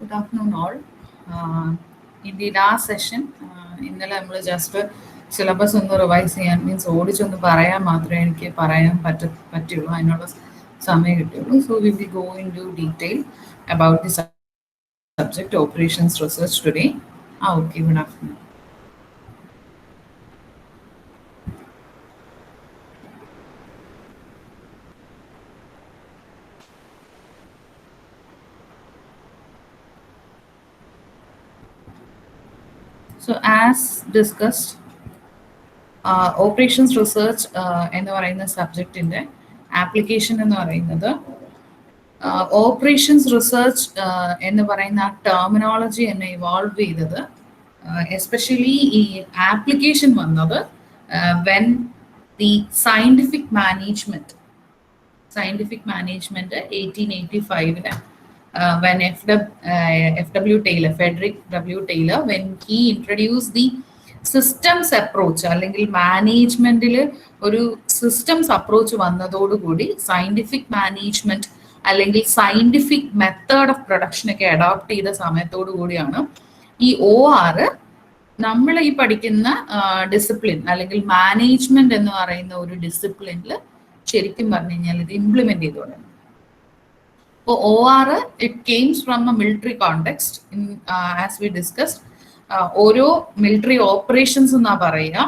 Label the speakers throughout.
Speaker 1: Good afternoon, all. In the last session, ഇന്നലെ നമ്മൾ just syllabus ഒന്ന് റിവൈസ് ചെയ്യാൻ മീൻസ് ഓടിച്ചൊന്ന് പറയാൻ മാത്രമേ എനിക്ക് പറയാൻ പറ്റുള്ളൂ, അതിനുള്ള സമയം കിട്ടുള്ളൂ. So we will go into detail about the subject operations research today. Okay, good afternoon. So as discussed, operations research എന്ന് പറയുന്ന സബ്ജക്റ്റിൻ്റെ ആപ്ലിക്കേഷൻ എന്ന് പറയുന്നത് ഓപ്പറേഷൻസ് റിസർച്ച് എന്ന് പറയുന്ന ആ ടെർമിനോളജി എന്നെ ഇവോൾവ് ചെയ്തത് എസ്പെഷ്യലി ഈ ആപ്ലിക്കേഷൻ വന്നത് when the scientific management 1885 when F.W. Taylor, Frederick W. Taylor, when he introduced the systems approach, അല്ലെങ്കിൽ മാനേജ്മെന്റിൽ ഒരു സിസ്റ്റംസ് അപ്രോച്ച് വന്നതോടുകൂടി സയന്റിഫിക് മാനേജ്മെന്റ് അല്ലെങ്കിൽ സയന്റിഫിക് മെത്തേഡ് ഓഫ് പ്രൊഡക്ഷൻ ഒക്കെ അഡോപ്റ്റ് ചെയ്ത സമയത്തോടു കൂടിയാണ് ഈ OR നമ്മൾ ഈ പഠിക്കുന്ന ഡിസിപ്ലിൻ അല്ലെങ്കിൽ മാനേജ്മെന്റ് എന്ന് പറയുന്ന ഒരു ഡിസിപ്ലിനിൽ ശരിക്കും പറഞ്ഞു കഴിഞ്ഞാൽ ഇത് ഇംപ്ലിമെന്റ് ചെയ്തു തുടങ്ങി. So OR, it came from a military context. As we discussed, ഓരോ മിലിറ്ററി ഓപ്പറേഷൻസ് എന്നാ പറയുക.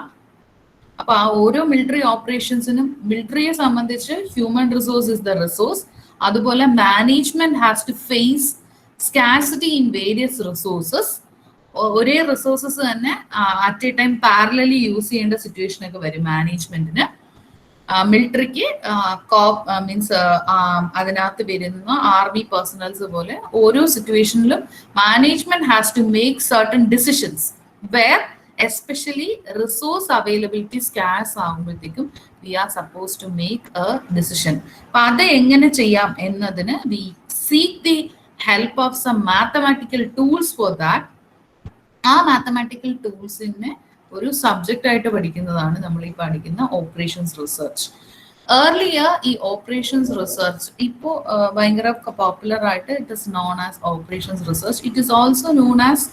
Speaker 1: അപ്പൊ ആ ഓരോ മിലിറ്ററി ഓപ്പറേഷൻസിനും മിലിറ്ററിയെ സംബന്ധിച്ച് human resource is the resource. അതുപോലെ management has to face scarcity in various resources. ഒരേ റിസോഴ്സസ് തന്നെ at a time parallelly use ചെയ്യേണ്ട സിറ്റുവേഷൻ ഒക്കെ വരും മാനേജ്മെന്റിന്. മിലിറ്ററിക്ക് മീൻസ് അതിനകത്ത് വരുന്ന ആർമി പേഴ്സണൽസ് പോലെ ഓരോ സിറ്റുവേഷനിലും management has to make certain decisions where especially resource availability scarce ആകുമ്പോഴത്തേക്കും we are suppose to make a decision. അപ്പൊ അത് എങ്ങനെ ചെയ്യാം എന്നതിന് we seek the help of some mathematical tools for that. ആ മാത്തമാറ്റിക്കൽ ടൂൾസിനെ ഒരു സബ്ജക്റ്റ് ആയിട്ട് പഠിക്കുന്നതാണ് നമ്മൾ ഈ പഠിക്കുന്ന ഓപ്പറേഷൻസ് റിസർച്ച്. ഏർലിയർ ഈ ഓപ്പറേഷൻസ് റിസർച്ച് ഇപ്പോൾ ഭയങ്കര പോപ്പുലർ ആയിട്ട് it is known as operations research. It is also known as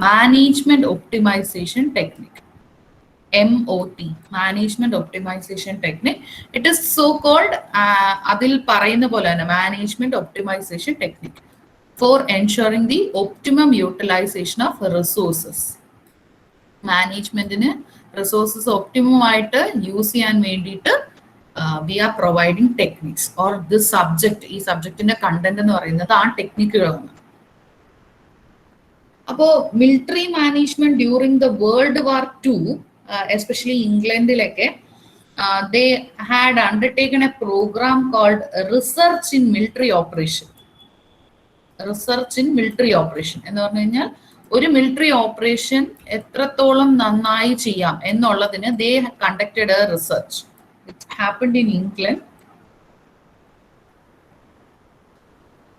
Speaker 1: management optimisation technique, MOT, management optimisation technique. It is so called, അതിൽ പറയുന്ന പോലെ തന്നെ management optimisation technique for ensuring the optimum utilisation of resources. മാനേജ്മെന്റിന് resources optimum ആയിട്ട് use ചെയ്യാൻ വേണ്ടിയിട്ട് we are providing techniques or this subject. ഈ സബ്ജക്റ്റിന്റെ കണ്ടന്റ് എന്ന് പറയുന്നത് ആ ടെക്നിക്കുകളാണ്. അപ്പോ military management during the world war II, especially ഇംഗ്ലണ്ടിലൊക്കെ they had undertaken a program called research in military operation. Research in military operation എന്ന് പറഞ്ഞു കഴിഞ്ഞാൽ ഒരു മിലിറ്ററി ഓപ്പറേഷൻ എത്രത്തോളം നന്നായി ചെയ്യാം എന്നുള്ളതിന് they conducted a research. It happened in England.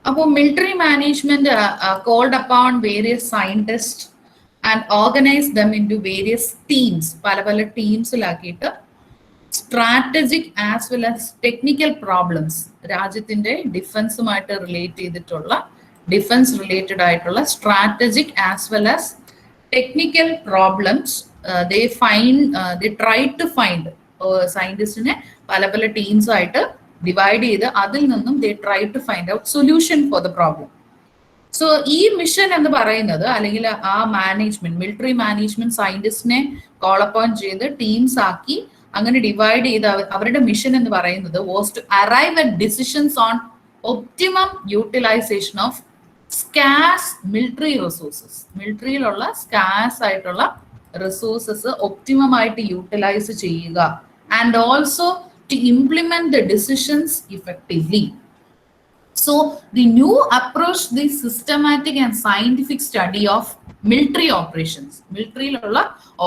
Speaker 1: അപ്പോൾ military management called upon various scientist and organise them into various teams. പല പല ടീംസിലാക്കിയിട്ട് strategic as well as technical problems, രാജ്യത്തിന്റെ ഡിഫൻസുമായിട്ട് റിലേറ്റ് ചെയ്തിട്ടുള്ള ഡിഫൻസ് റിലേറ്റഡ് ആയിട്ടുള്ള strategic as well as technical problems they try to find. സയന്റിസ്റ്റിനെ പല പല ടീംസ് ആയിട്ട് ഡിവൈഡ് ചെയ്ത് അതിൽ നിന്നും they try to find out solution for the problem. So ഈ മിഷൻ എന്ന് പറയുന്നത് അല്ലെങ്കിൽ ആ മാനേജ്മെന്റ് മിലിറ്ററി മാനേജ്മെന്റ് സയന്റിസ്റ്റിനെ കോൾ അപ്പോൺ ചെയ്ത് ടീംസ് ആക്കി അങ്ങനെ ഡിവൈഡ് ചെയ്ത് അവരുടെ മിഷൻ എന്ന് പറയുന്നത് was to arrive at decisions on optimum utilisation of scarce military resources. മിലിറ്ററിയിലുള്ള സ്കാസ് ആയിട്ടുള്ള റിസോഴ്സസ് ഒപ്റ്റിമം ആയിട്ട് യൂട്ടിലൈസ് ചെയ്യുക and also to implement the decisions effectively. So the new approach, the systematic and scientific study of military operations. മിലിറ്ററിയിലുള്ള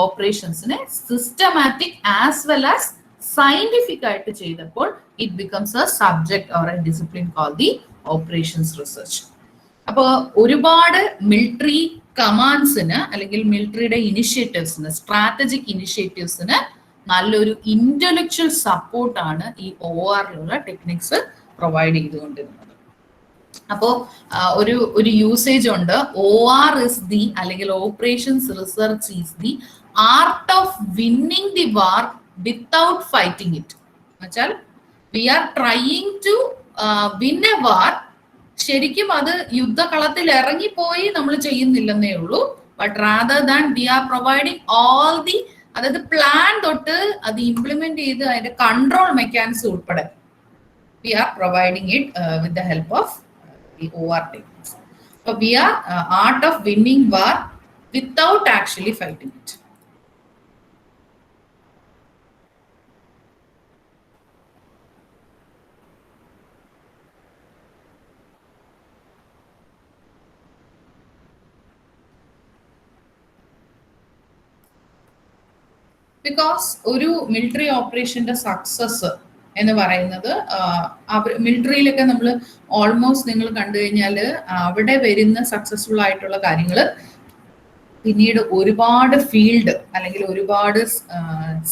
Speaker 1: ഓപ്പറേഷൻസിനെ systematic as well as scientific ആയിട്ട് ചെയ്തപ്പോൾ it becomes a subject or a discipline called the operations research. അപ്പോൾ ഒരുപാട് military കമാൻഡ്സിന് അല്ലെങ്കിൽ മിലിറ്ററിയുടെ ഇനിഷ്യേറ്റീവ്സിന് strategic ഇനിഷ്യേറ്റീവ്സിന് നല്ലൊരു intellectual സപ്പോർട്ടാണ് ഈ OR ലുള്ള ടെക്നിക്സ് പ്രൊവൈഡ് ചെയ്തുകൊണ്ടിരുന്നത്. അപ്പോൾ ഒരു യൂസേജ് ഉണ്ട്, OR ഇസ് ദി അല്ലെങ്കിൽ operations research is the art of winning the war without fighting it. എന്നുവെച്ചാൽ we are trying to win a war. ശരിക്കും അത് യുദ്ധകളത്തിൽ ഇറങ്ങിപ്പോയി നമ്മൾ ചെയ്യുന്നില്ലെന്നേ ഉള്ളൂ. But rather than we are providing all the, അതായത് പ്ലാൻ തൊട്ട് അത് ഇംപ്ലിമെന്റ് ചെയ്ത് അതിന്റെ കൺട്രോൾ മെക്കാനിസം ഉൾപ്പെടെ we are providing it with the help of the OR techniques. So we are art of winning war without actually fighting it. Because ഒരു military ഓപ്പറേഷന്റെ success എന്ന് പറയുന്നത്, മിലിറ്ററിയിലൊക്കെ നമ്മൾ ഓൾമോസ്റ്റ് നിങ്ങൾ കണ്ടു കഴിഞ്ഞാൽ അവിടെ വരുന്ന സക്സസ്ഫുൾ ആയിട്ടുള്ള കാര്യങ്ങൾ പിന്നീട് ഒരുപാട് ഫീൽഡ് അല്ലെങ്കിൽ ഒരുപാട്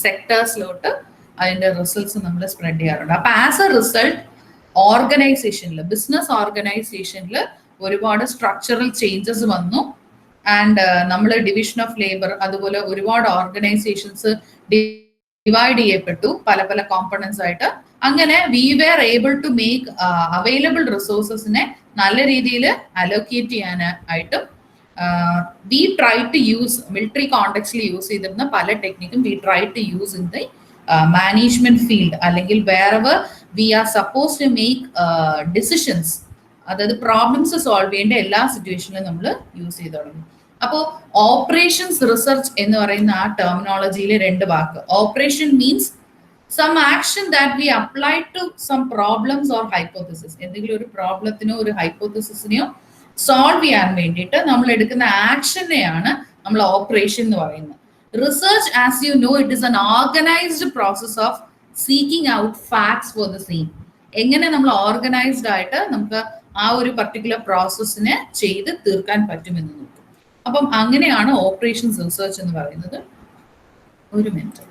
Speaker 1: സെക്ടേഴ്സിലോട്ട് അതിന്റെ റിസൾട്ട്സ് നമ്മൾ സ്പ്രെഡ് ചെയ്യാറുണ്ട്. അപ്പൊ ആസ് എ റിസൾട്ട് ഓർഗനൈസേഷനിൽ, ബിസിനസ് ഓർഗനൈസേഷനിൽ ഒരുപാട് സ്ട്രക്ചറൽ ചേഞ്ചസ് വന്നു. ആൻഡ് നമ്മൾ ഡിവിഷൻ ഓഫ് ലേബർ, അതുപോലെ ഒരുപാട് ഓർഗനൈസേഷൻസ് ഡിവൈഡ് ചെയ്യപ്പെട്ടു പല പല കോമ്പണൻസ് ആയിട്ട്. അങ്ങനെ we were able to make available റിസോഴ്സസിനെ നല്ല രീതിയിൽ അലോക്കേറ്റ് ചെയ്യാനായിട്ടും we try to use military കോണ്ടെക്സ്റ്റിൽ യൂസ് ചെയ്തിരുന്ന പല ടെക്നിക്കും we try to use in the management field, അല്ലെങ്കിൽ wherever we are suppose to make decisions, അതായത് പ്രോബ്ലംസ് സോൾവ് ചെയ്യേണ്ട എല്ലാ സിറ്റുവേഷനിലും നമ്മൾ യൂസ് ചെയ്ത് തുടങ്ങി. അപ്പോൾ ഓപ്പറേഷൻസ് റിസർച്ച് എന്ന് പറയുന്ന ആ ടെർമിനോളജിയിലെ രണ്ട് വാക്ക്, operation means some action that we apply to some problems or hypothesis. എന്തെങ്കിലും ഒരു പ്രോബ്ലത്തിനോ ഒരു ഹൈപ്പോത്തിസിസിനെയോ സോൾവ് ചെയ്യാൻ വേണ്ടിയിട്ട് നമ്മൾ എടുക്കുന്ന ആക്ഷനെയാണ് നമ്മൾ ഓപ്പറേഷൻ എന്ന് പറയുന്നത്. Research, as you know, it is an organised process of seeking out facts for the same. എങ്ങനെ നമ്മൾ ഓർഗനൈസ്ഡ് ആയിട്ട് നമുക്ക് ആ ഒരു പർട്ടിക്കുലർ പ്രോസസ്സിനെ ചെയ്ത് തീർക്കാൻ പറ്റുമെന്ന് നോക്കും. അപ്പം അങ്ങനെയാണ് ഓപ്പറേഷൻസ് റിസർച്ച് എന്ന് പറയുന്നത്. ഒരു മിനിറ്റ്.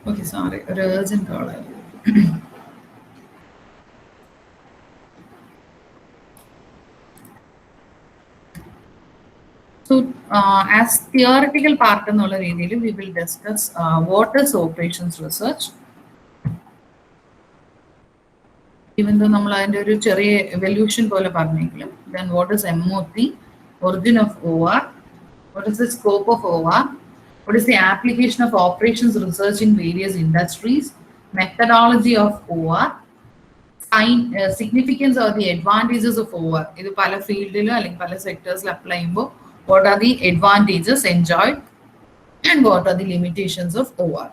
Speaker 1: Okay, sorry, ഒരു urgent call ആയിരുന്നു. So, as theoretical part എന്നുള്ള രീതിയിൽ we will discuss what is operations research. Even though നമ്മൾ അതിന്റെ ഒരു ചെറിയ evolution പോലെ പറഞ്ഞെങ്കിലും, then what is MOT, origin of OR, what is the scope of OR, what is the application of operations research in various industries, methodology of OR, significance or the advantages of OR. ഇത് പല ഫീൽഡിലും അല്ലെങ്കിൽ പല സെക്ടേഴ്സിൽ apply ചെയ്യുമ്പോൾ what are the advantages enjoyed and what are the limitations of OR.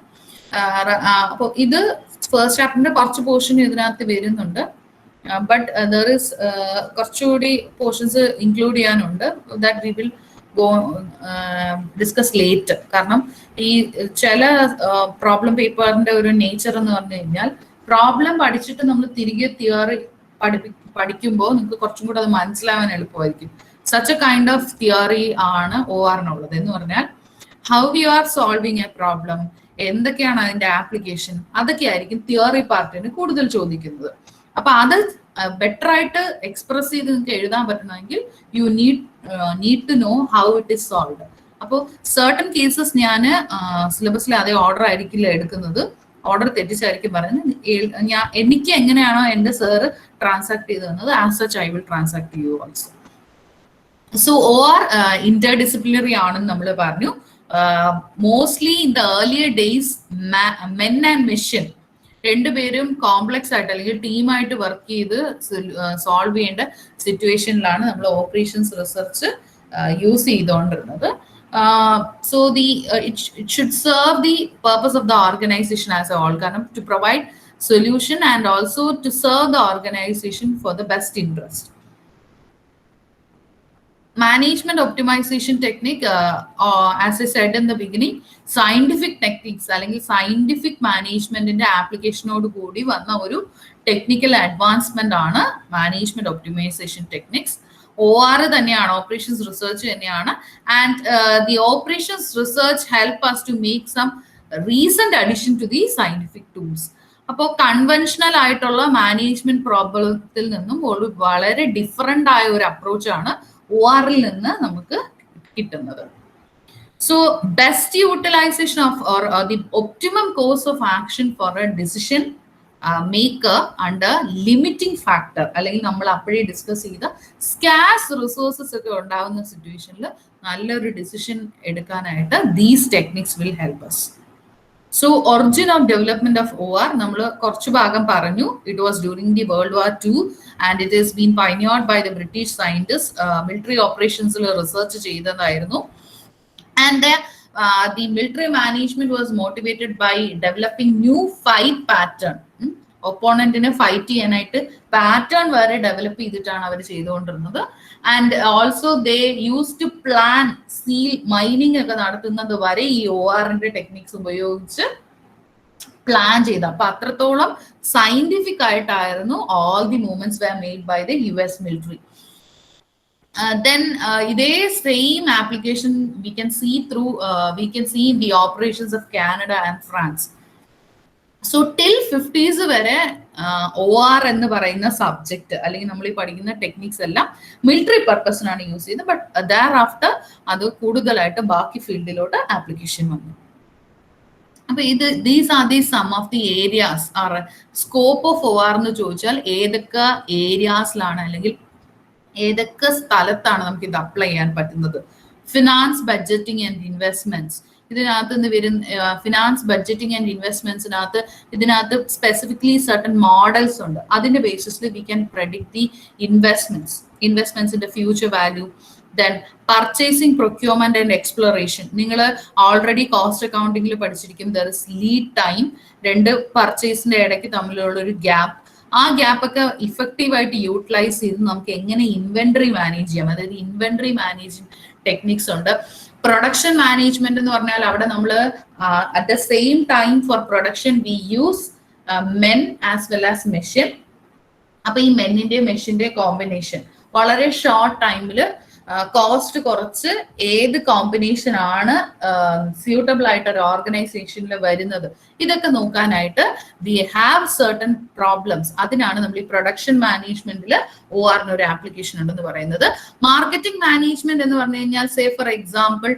Speaker 1: അപ്പോൾ ഇത് first ചാപ്റ്ററിന്റെ കുറച്ച് portion ഇതിനകത്ത് വരുന്നുണ്ട്. ബട്ട് ദർ ഇസ് കുറച്ചുകൂടി പോർഷൻസ് ഇൻക്ലൂഡ് ചെയ്യാനുണ്ട്. That we will go discuss late. കാരണം ഈ ചില പ്രോബ്ലം പേപ്പറിന്റെ ഒരു നേച്ചർ എന്ന് പറഞ്ഞു കഴിഞ്ഞാൽ പ്രോബ്ലം പഠിച്ചിട്ട് നമ്മൾ തിരികെ തിയറി പഠിക്കുമ്പോൾ നിങ്ങൾക്ക് കുറച്ചും കൂടെ അത് മനസ്സിലാവാൻ എളുപ്പമായിരിക്കും. Such A kind of theory ആണ് OR എന്നുള്ളത്. എന്ന് പറഞ്ഞാൽ how you are solving A problem, എന്തൊക്കെയാണ് അതിന്റെ ആപ്ലിക്കേഷൻ, അതൊക്കെ ആയിരിക്കും തിയറി പാർട്ടിന് കൂടുതൽ ചോദിക്കുന്നത്. അപ്പൊ അത് ബെറ്റർ ആയിട്ട് എക്സ്പ്രസ് ചെയ്ത് നിങ്ങൾക്ക് എഴുതാൻ പറ്റണമെങ്കിൽ you need to know how it is solve. അപ്പോൾ സർട്ടൺ കേസസ് ഞാൻ സിലബസിൽ അതേ ഓർഡർ ആയിരിക്കില്ല എടുക്കുന്നത്, ഓർഡർ തെറ്റിച്ചായിരിക്കും പറയുന്നത്. എനിക്ക് എങ്ങനെയാണോ എന്റെ സാറ് ട്രാൻസാക്ട് ചെയ്ത് തന്നത് as such I will transact you also. So OR interdisciplinary ആണെന്ന് നമ്മൾ പറഞ്ഞു. Mostly in the earlier days men and machine രണ്ടുപേരും കോംപ്ലക്സ് ആയിട്ട് അല്ലെങ്കിൽ ടീമായിട്ട് വർക്ക് ചെയ്ത് സോൾവ് ചെയ്യേണ്ട സിറ്റുവേഷനിലാണ് നമ്മൾ ഓപ്പറേഷൻസ് റിസർച്ച് യൂസ് ചെയ്തുകൊണ്ടിരുന്നത്. So it should serve the purpose of the organization as a whole, to provide solution and also to serve the organization for the best interest. Management optimization technique, as I said in the beginning, scientific techniques അല്ലെങ്കിൽ scientific മാനേജ്മെന്റിന്റെ ആപ്ലിക്കേഷനോട് കൂടി വന്ന ഒരു technical advancement ആണ് management optimisation techniques. OR തന്നെയാണ്, operations research തന്നെയാണ്. And the operations research help us to make some recent addition to the scientific tools. അപ്പോൾ conventional ആയിട്ടുള്ള മാനേജ്മെന്റ് പ്രോബ്ലത്തിൽ നിന്നും വളരെ ഡിഫറെന്റ് ആയ ഒരു അപ്രോച്ചാണ് OR-ൽ നിന്ന് നമുക്ക് കിട്ടുന്നത്. So best utilization of or the optimum course of action for a decision maker under limiting factor, അല്ലെങ്കിൽ നമ്മൾ അപ്പോഴേ ഡിസ്കസ് ചെയ്ത സ്കാസ് റിസോഴ്സസ് ഒക്കെ ഉണ്ടാകുന്ന സിറ്റുവേഷനിൽ നല്ലൊരു ഡിസിഷൻ എടുക്കാനായിട്ട് these techniques will help us. So origin of development of OR നമ്മൾ കുറച്ചു ഭാഗം പറഞ്ഞു. It was during the world war II and it is been pioneered by the British scientist. Military ഓപ്പറേഷൻസിൽ റിസർച്ച് ചെയ്തതായിരുന്നു. And the military management was motivated by developing new fight pattern. ഒപ്പോണന്റിനെ fight ചെയ്യാനായിട്ട് pattern വരെ develop ചെയ്തിട്ടാണ് അവർ ചെയ്തുകൊണ്ടിരുന്നത്. And also they use to plan seal mining ഒക്കെ നടത്തുന്നത് വരെ ഈ OR-ന്റെ ടെക്നിക്സ് ഉപയോഗിച്ച് പ്ലാൻ ചെയ്ത. അപ്പൊ അത്രത്തോളം സയന്റിഫിക് ആയിട്ടായിരുന്നു all the movements were made by the US military. Then ഇതേ same application we can see in the operations of Canada and France. So till 50s വരെ OR എന്ന് പറയുന്ന സബ്ജക്ട് അല്ലെങ്കിൽ നമ്മൾ ഈ പഠിക്കുന്ന ടെക്നിക്സ് എല്ലാം മിലിറ്ററി പർപ്പസിനാണ് യൂസ് ചെയ്യുന്നത്. ബട്ട് ദാർ ആഫ്റ്റർ അത് കൂടുതലായിട്ട് ബാക്കി ഫീൽഡിലോട്ട് ആപ്ലിക്കേഷൻ വന്നു. അപ്പൊ these are the some of the areas are scope of OR എന്ന് ചോദിച്ചാൽ ഏതൊക്കെ ഏരിയാസിലാണ് അല്ലെങ്കിൽ ഏതൊക്കെ സ്ഥലത്താണ് നമുക്ക് ഇത് അപ്ലൈ ചെയ്യാൻ പറ്റുന്നത്. ഫിനാൻസ്, ബഡ്ജറ്റിംഗ് ആൻഡ് ഇൻവെസ്റ്റ്മെന്റ്സ് ഇതിനകത്ത് നിന്ന് വരുന്ന ഫിനാൻസ്, ബഡ്ജറ്റിംഗ് ആൻഡ് ഇൻവെസ്റ്റ്മെന്റ്സിനകത്ത് ഇതിനകത്ത് സ്പെസിഫിക്കലി സർട്ടൺ മോഡൽസ് ഉണ്ട്. അതിന്റെ ബേസിസിൽ വി ക്യാൻ പ്രെഡിക്ട് ദി ഇൻവെസ്റ്റ്മെന്റ്സിന്റെ future value. Then purchasing, procurement and exploration. നിങ്ങൾ ഓൾറെഡി കോസ്റ്റ് അക്കൗണ്ടിങ്ങിൽ പഠിച്ചിരിക്കും ദർ ഇസ് ലീഡ് ടൈം. രണ്ട് പർച്ചേസിന്റെ ഇടയ്ക്ക് തമ്മിലുള്ള ഒരു ഗ്യാപ്പ്. ആ ഗ്യാപ്പ് ഒക്കെ ഇഫക്റ്റീവ് ആയിട്ട് യൂട്ടിലൈസ് ചെയ്ത് നമുക്ക് എങ്ങനെ ഇൻവെന്ററി മാനേജ് ചെയ്യാം, അതായത് ഇൻവെന്ററി മാനേജിങ് ടെക്നിക്സ് ഉണ്ട്. പ്രൊഡക്ഷൻ മാനേജ്മെന്റ് എന്ന് പറഞ്ഞാൽ അവിടെ നമ്മൾ at the same time for production we use men as well as machine. അപ്പൊ ഈ മെന്നിന്റെ മെഷീന്റെ കോമ്പിനേഷൻ വളരെ ഷോർട്ട് ടൈമിൽ കോസ്റ്റ് കുറച്ച് ഏത് കോമ്പിനേഷൻ ആണ് സ്യൂട്ടബിൾ ആയിട്ട് ഒരു ഓർഗനൈസേഷനിൽ വരുന്നത്, ഇതൊക്കെ നോക്കാനായിട്ട് വി ഹാവ് സർട്ടൺ പ്രോബ്ലംസ്. അതിനാണ് നമ്മൾ ഈ പ്രൊഡക്ഷൻ മാനേജ്മെന്റിൽ OR-ന് ഒരു ആപ്ലിക്കേഷൻ ഉണ്ടെന്ന് പറയുന്നത്. മാർക്കറ്റിംഗ് മാനേജ്മെന്റ് എന്ന് പറഞ്ഞു കഴിഞ്ഞാൽ സേ ഫോർ എക്സാമ്പിൾ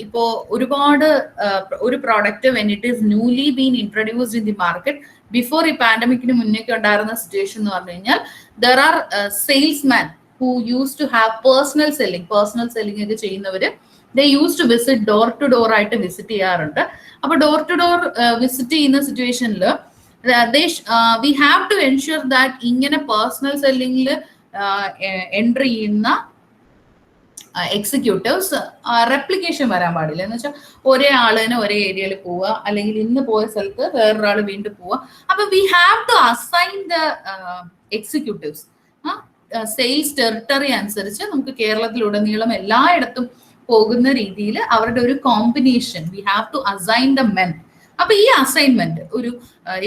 Speaker 1: ഇപ്പോ ഒരുപാട് ഒരു product when it is newly been introduced in the market, before ഈ പാൻഡമിക്കിന് മുന്നേക്ക് ഉണ്ടായിരുന്ന സിറ്റുവേഷൻ എന്ന് പറഞ്ഞു കഴിഞ്ഞാൽ there are salesman who used to have personal selling ഒക്കെ ചെയ്യുന്നവര് they used to visit door to door ആയിട്ട് വിസിറ്റ് ചെയ്യാറുണ്ട്. അപ്പൊ ഡോർ ടു ഡോർ വിസിറ്റ് ചെയ്യുന്ന സിറ്റുവേഷനിൽ we have to ensure that ഇങ്ങനെ പേഴ്സണൽ സെല്ലിംഗിൽ എൻട്രി ചെയ്യുന്ന എക്സിക്യൂട്ടീവ്സ് റെപ്ലിക്കേഷൻ വരാൻ പാടില്ല. എന്ന് വെച്ചാൽ ഒരേ ആളിന് ഒരേ ഏരിയയിൽ പോവുക, അല്ലെങ്കിൽ ഇന്ന് പോയ സ്ഥലത്ത് വേറൊരാൾ വീണ്ടും പോവുക. അപ്പൊ we have to assign the executives sales territory അനുസരിച്ച് നമുക്ക് കേരളത്തിലുടനീളം എല്ലായിടത്തും പോകുന്ന രീതിയിൽ അവരുടെ ഒരു combination we have to assign the men. അപ്പൊ ഈ അസൈൻമെന്റ് ഒരു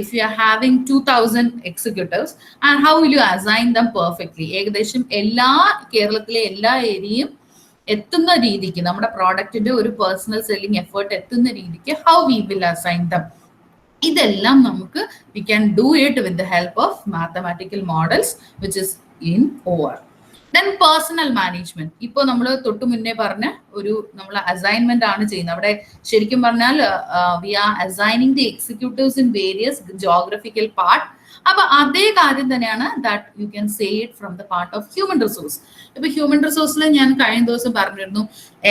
Speaker 1: if you are having 2000 executives and how will you assign them perfectly, ഏകദേശം എല്ലാ കേരളത്തിലെ എല്ലാ ഏരിയയും എത്തുന്ന രീതിക്ക് നമ്മുടെ പ്രോഡക്റ്റിന്റെ ഒരു പേഴ്സണൽ സെല്ലിംഗ് എഫേർട്ട് എത്തുന്ന രീതിക്ക് how we will assign dum. ഇതെല്ലാം നമുക്ക് we can do it with the help of mathematical models which is in OR. Then personnel management. ഇപ്പൊ നമ്മൾ തൊട്ടു മുന്നേ പറഞ്ഞ ഒരു നമ്മൾ അസൈൻമെന്റ് ആണ് ചെയ്യുന്നത്. അവിടെ ശരിക്കും പറഞ്ഞാൽ we are assigning the executives in various geographical part. അപ്പൊ അതേ കാര്യം തന്നെയാണ് that you can say it from the part of human resource. ഇപ്പൊ ഹ്യൂമൻ റിസോഴ്സിൽ ഞാൻ കഴിഞ്ഞ ദിവസം പറഞ്ഞിരുന്നു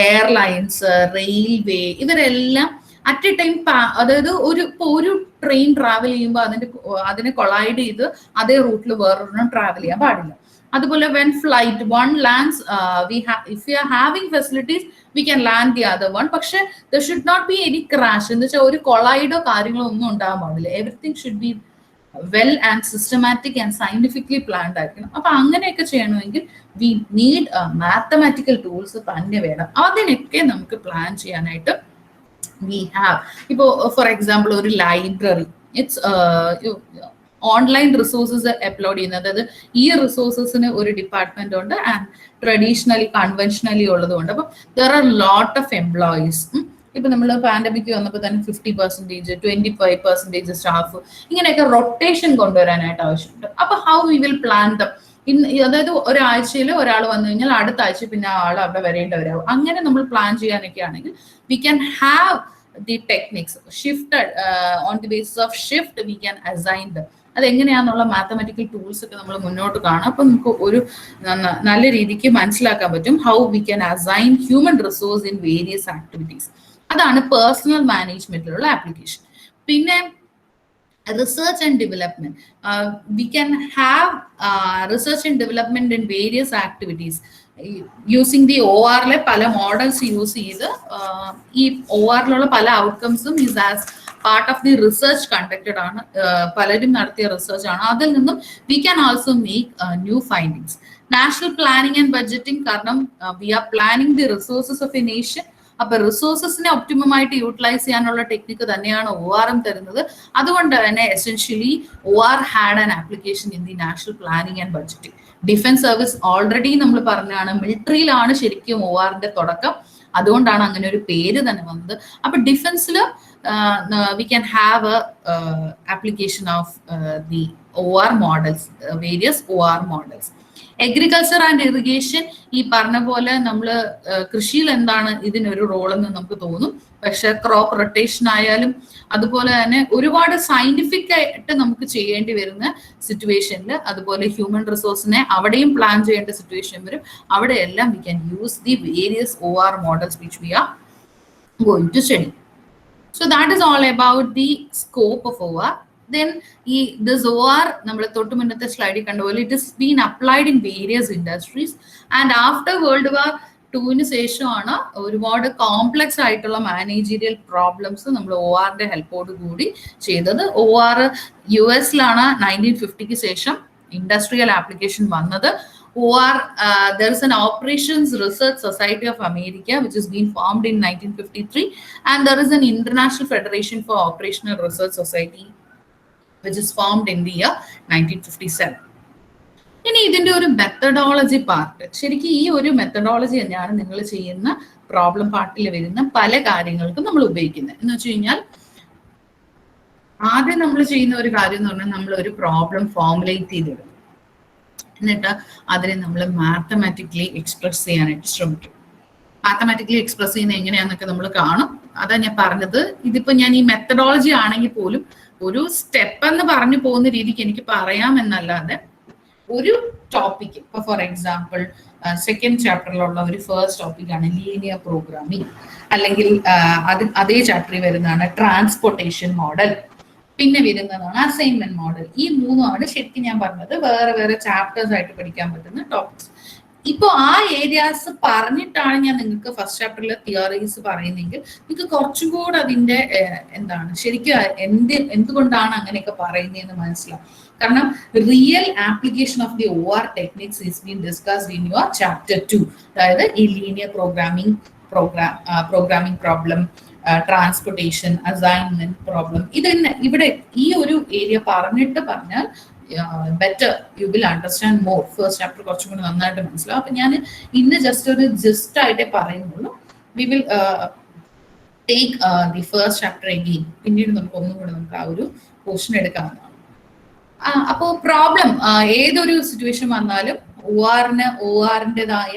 Speaker 1: എയർലൈൻസ്, റെയിൽവേ, ഇവരെല്ലാം അറ്റ് എ ടൈം, അതായത് ഒരു ട്രെയിൻ ട്രാവൽ ചെയ്യുമ്പോൾ അതിനെ കൊളൈഡ് ചെയ്ത് അതേ റൂട്ടിൽ വേറൊരെണ്ണം ട്രാവൽ ചെയ്യാൻ പാടില്ല. അതുപോലെ when flight one lands, if you are having facilities we can land the other one. പക്ഷെ there should not be any crash. എന്ന് വെച്ചാൽ ഒരു കൊളൈഡോ കാര്യങ്ങളോ ഒന്നും ഉണ്ടാകാൻ പാടില്ല. Everything should be well and systematic and scientifically planned ആയിരിക്കണം. അപ്പൊ അങ്ങനെയൊക്കെ ചെയ്യണമെങ്കിൽ വി നീഡ് മാത്തമാറ്റിക്കൽ ടൂൾസ് തന്നെ വേണം. അതിനൊക്കെ നമുക്ക് പ്ലാൻ ചെയ്യാനായിട്ട് വി ഹാവ്. ഇപ്പോ ഫോർ എക്സാമ്പിൾ ഒരു library, it's online resources upload ചെയ്യുന്നത്. അതായത് ഈ റിസോഴ്സസിന് ഒരു ഡിപ്പാർട്ട്മെന്റ് ഉണ്ട് ആൻഡ് ട്രഡീഷണലി കൺവെൻഷനലി ഉള്ളതുകൊണ്ട്. അപ്പം there are lot of employees. ഇപ്പൊ നമ്മൾ പാൻഡമിക് വന്നപ്പോൾ തന്നെ 50%, 25% സ്റ്റാഫ്, ഇങ്ങനെയൊക്കെ റൊട്ടേഷൻ കൊണ്ടുവരാനായിട്ട് ആവശ്യമുണ്ട്. അപ്പൊ how we will plan dum. അതായത് ഒരാഴ്ചയിൽ ഒരാൾ വന്നു കഴിഞ്ഞാൽ അടുത്ത ആഴ്ച പിന്നെ ആ ആൾ അവിടെ വരേണ്ടവരാകും. അങ്ങനെ നമ്മൾ പ്ലാൻ ചെയ്യാനൊക്കെ ആണെങ്കിൽ we can have the techniques shifted on the basis of shift we can assign them. അതെങ്ങനെയാന്നുള്ള മാത്തമാറ്റിക്കൽ ടൂൾസ് ഒക്കെ നമ്മൾ മുന്നോട്ട് കാണാം. അപ്പൊ നമുക്ക് ഒരു നല്ല രീതിക്ക് മനസ്സിലാക്കാൻ പറ്റും how we can assign human resource in various activities. അതാണ് പേഴ്സണൽ മാനേജ്മെന്റിലുള്ള ആപ്ലിക്കേഷൻ. പിന്നെ research and development. We can have research and development in various activities. Using the OR പല മോഡൽസ് യൂസ് ചെയ്ത് ഈ OR പല ഔട്ട്കംസും is as part of the research conducted ആണ്. പലരും നടത്തിയ research ആണ്. അതിൽ നിന്നും we can also make new findings. National planning and budgeting, കാരണം we are planning the resources of a nation. അപ്പൊ റിസോഴ്സസിനെ ഒപ്റ്റിമം ആയിട്ട് യൂട്ടിലൈസ് ചെയ്യാനുള്ള ടെക്നിക്ക് തന്നെയാണ് ORM തരുന്നത്. അതുകൊണ്ട് തന്നെ essentially OR had an application in the national planning and budgeting. Defence service already നമ്മൾ പറഞ്ഞാണ്, മിലിറ്ററിയിലാണ് ശരിക്കും ORന്റെ തുടക്കം. അതുകൊണ്ടാണ് അങ്ങനെ ഒരു പേര് തന്നെ വന്നത്. അപ്പൊ ഡിഫൻസിൽ we can have a application of the OR models, various OR models. Agriculture and irrigation, ഈ പറഞ്ഞ പോലെ നമ്മൾ കൃഷിയിൽ എന്താണ് ഇതിനൊരു റോളെന്ന് നമുക്ക് തോന്നും. പക്ഷെ ക്രോപ്പ് റൊട്ടേഷൻ ആയാലും അതുപോലെ തന്നെ ഒരുപാട് സയന്റിഫിക് ആയിട്ട് നമുക്ക് ചെയ്യേണ്ടി വരുന്ന സിറ്റുവേഷനിൽ, അതുപോലെ ഹ്യൂമൻ റിസോഴ്സിനെ അവിടെയും പ്ലാൻ ചെയ്യേണ്ട സിറ്റുവേഷൻ വരും. അവിടെയെല്ലാം we can use the various OR models which we are going to study. So that is all about the scope of OR. Then this OR നമ്മൾ തൊട്ട് മുന്നത്തെ സ്ലൈഡിൽ കണ്ട പോലെ it has been applied in various industries, and after World War II ശേഷമാണ് ഒരുപാട് complex ആയിട്ടുള്ള managerial problems നമ്മൾ ORന്റെ ഹെൽപ്പോട് കൂടി ചെയ്തത്. OR US-ലാണ് 1950 ശേഷം ഇൻഡസ്ട്രിയൽ ആപ്ലിക്കേഷൻ വന്നത്. OR, there is an Operations Research Society of America which has been formed in 1953, and there is an International Federation for Operational Research Society which is formed in the year 1957. ഇനി ഇതിന്റെ ഒരു methodology part, ശരിക്കും ഈ ഒരു methodology തന്നെയാണ് നിങ്ങൾ ചെയ്യുന്ന problem പാർട്ടിൽ വരുന്ന പല കാര്യങ്ങൾക്കും നമ്മൾ ഉപയോഗിക്കുന്നത്. എന്ന് വെച്ച് കഴിഞ്ഞാൽ ആദ്യം നമ്മൾ ചെയ്യുന്ന ഒരു കാര്യം എന്ന് പറഞ്ഞാൽ നമ്മൾ ഒരു പ്രോബ്ലം ഫോർമുലേറ്റ് ചെയ്തിടും. എന്നിട്ട് അതിനെ നമ്മൾ മാത്തമാറ്റിക്കലി എക്സ്പ്രസ് ചെയ്യാനായിട്ട് ശ്രമിക്കും. മാത്തമാറ്റിക്കലി എക്സ്പ്രസ് ചെയ്യുന്നത് എങ്ങനെയാന്നൊക്കെ നമ്മൾ കാണും. അതാ ഞാൻ പറഞ്ഞത്. ഇതിപ്പോ ഞാൻ ഈ മെത്തഡോളജി ആണെങ്കിൽ പോലും ഒരു സ്റ്റെപ്പ് എന്ന് പറഞ്ഞു പോകുന്ന രീതിക്ക് എനിക്ക് പറയാമെന്നല്ലാതെ ഒരു ടോപ്പിക്, ഇപ്പൊ ഫോർ എക്സാമ്പിൾ സെക്കൻഡ് ചാപ്റ്ററിലുള്ള ഒരു ഫസ്റ്റ് ടോപ്പിക്കാണ് ലീനിയർ പ്രോഗ്രാമിംഗ്, അല്ലെങ്കിൽ അതേ ചാപ്റ്ററിൽ വരുന്നതാണ് ട്രാൻസ്പോർട്ടേഷൻ മോഡൽ, പിന്നെ വരുന്നതാണ് അസൈൻമെന്റ് മോഡൽ. ഈ മൂന്നുമാണ് ശരിക്കും ഞാൻ പറഞ്ഞത് വേറെ വേറെ ചാപ്റ്റേഴ്സ് ആയിട്ട് പഠിക്കാൻ പറ്റുന്ന ടോപ്പിക്സ്. ഇപ്പോൾ ആ ഏരിയാസ് പറഞ്ഞിട്ടാണ് ഞാൻ നിങ്ങൾക്ക് ഫസ്റ്റ് ചാപ്റ്ററിലെ തിയറീസ് പറയുന്നെങ്കിൽ നിങ്ങൾക്ക് കുറച്ചും കൂടെ അതിന്റെ എന്താണ് ശരിക്കും എന്തുകൊണ്ടാണ് അങ്ങനെയൊക്കെ പറയുന്നതെന്ന് മനസ്സിലാവും. കാരണം real application of the OR techniques is been discussed in your chapter 2, അതായത് ഈ linear programming problem, transportation, assignment problem. ഇതന്നെ ഇവിടെ ഈ ഒരു ഏരിയ പറഞ്ഞാൽ better you will understand more. First chapter കുറച്ചും കൂടി നന്നായിട്ട് മനസ്സിലാവും. അപ്പൊ ഞാൻ ഇന്ന് ജസ്റ്റ് ഒരു ജസ്റ്റ് ആയിട്ടേ പറയുന്നുള്ളൂ. We will take the first chapter again. പിന്നീട് നമുക്ക് ഒന്നും കൂടെ നമുക്ക് ആ ഒരു പോർഷൻ എടുക്കാവുന്നതാണ്. അപ്പോൾ പ്രോബ്ലം ഏതൊരു സിറ്റുവേഷൻ വന്നാലും ORന്റേതായ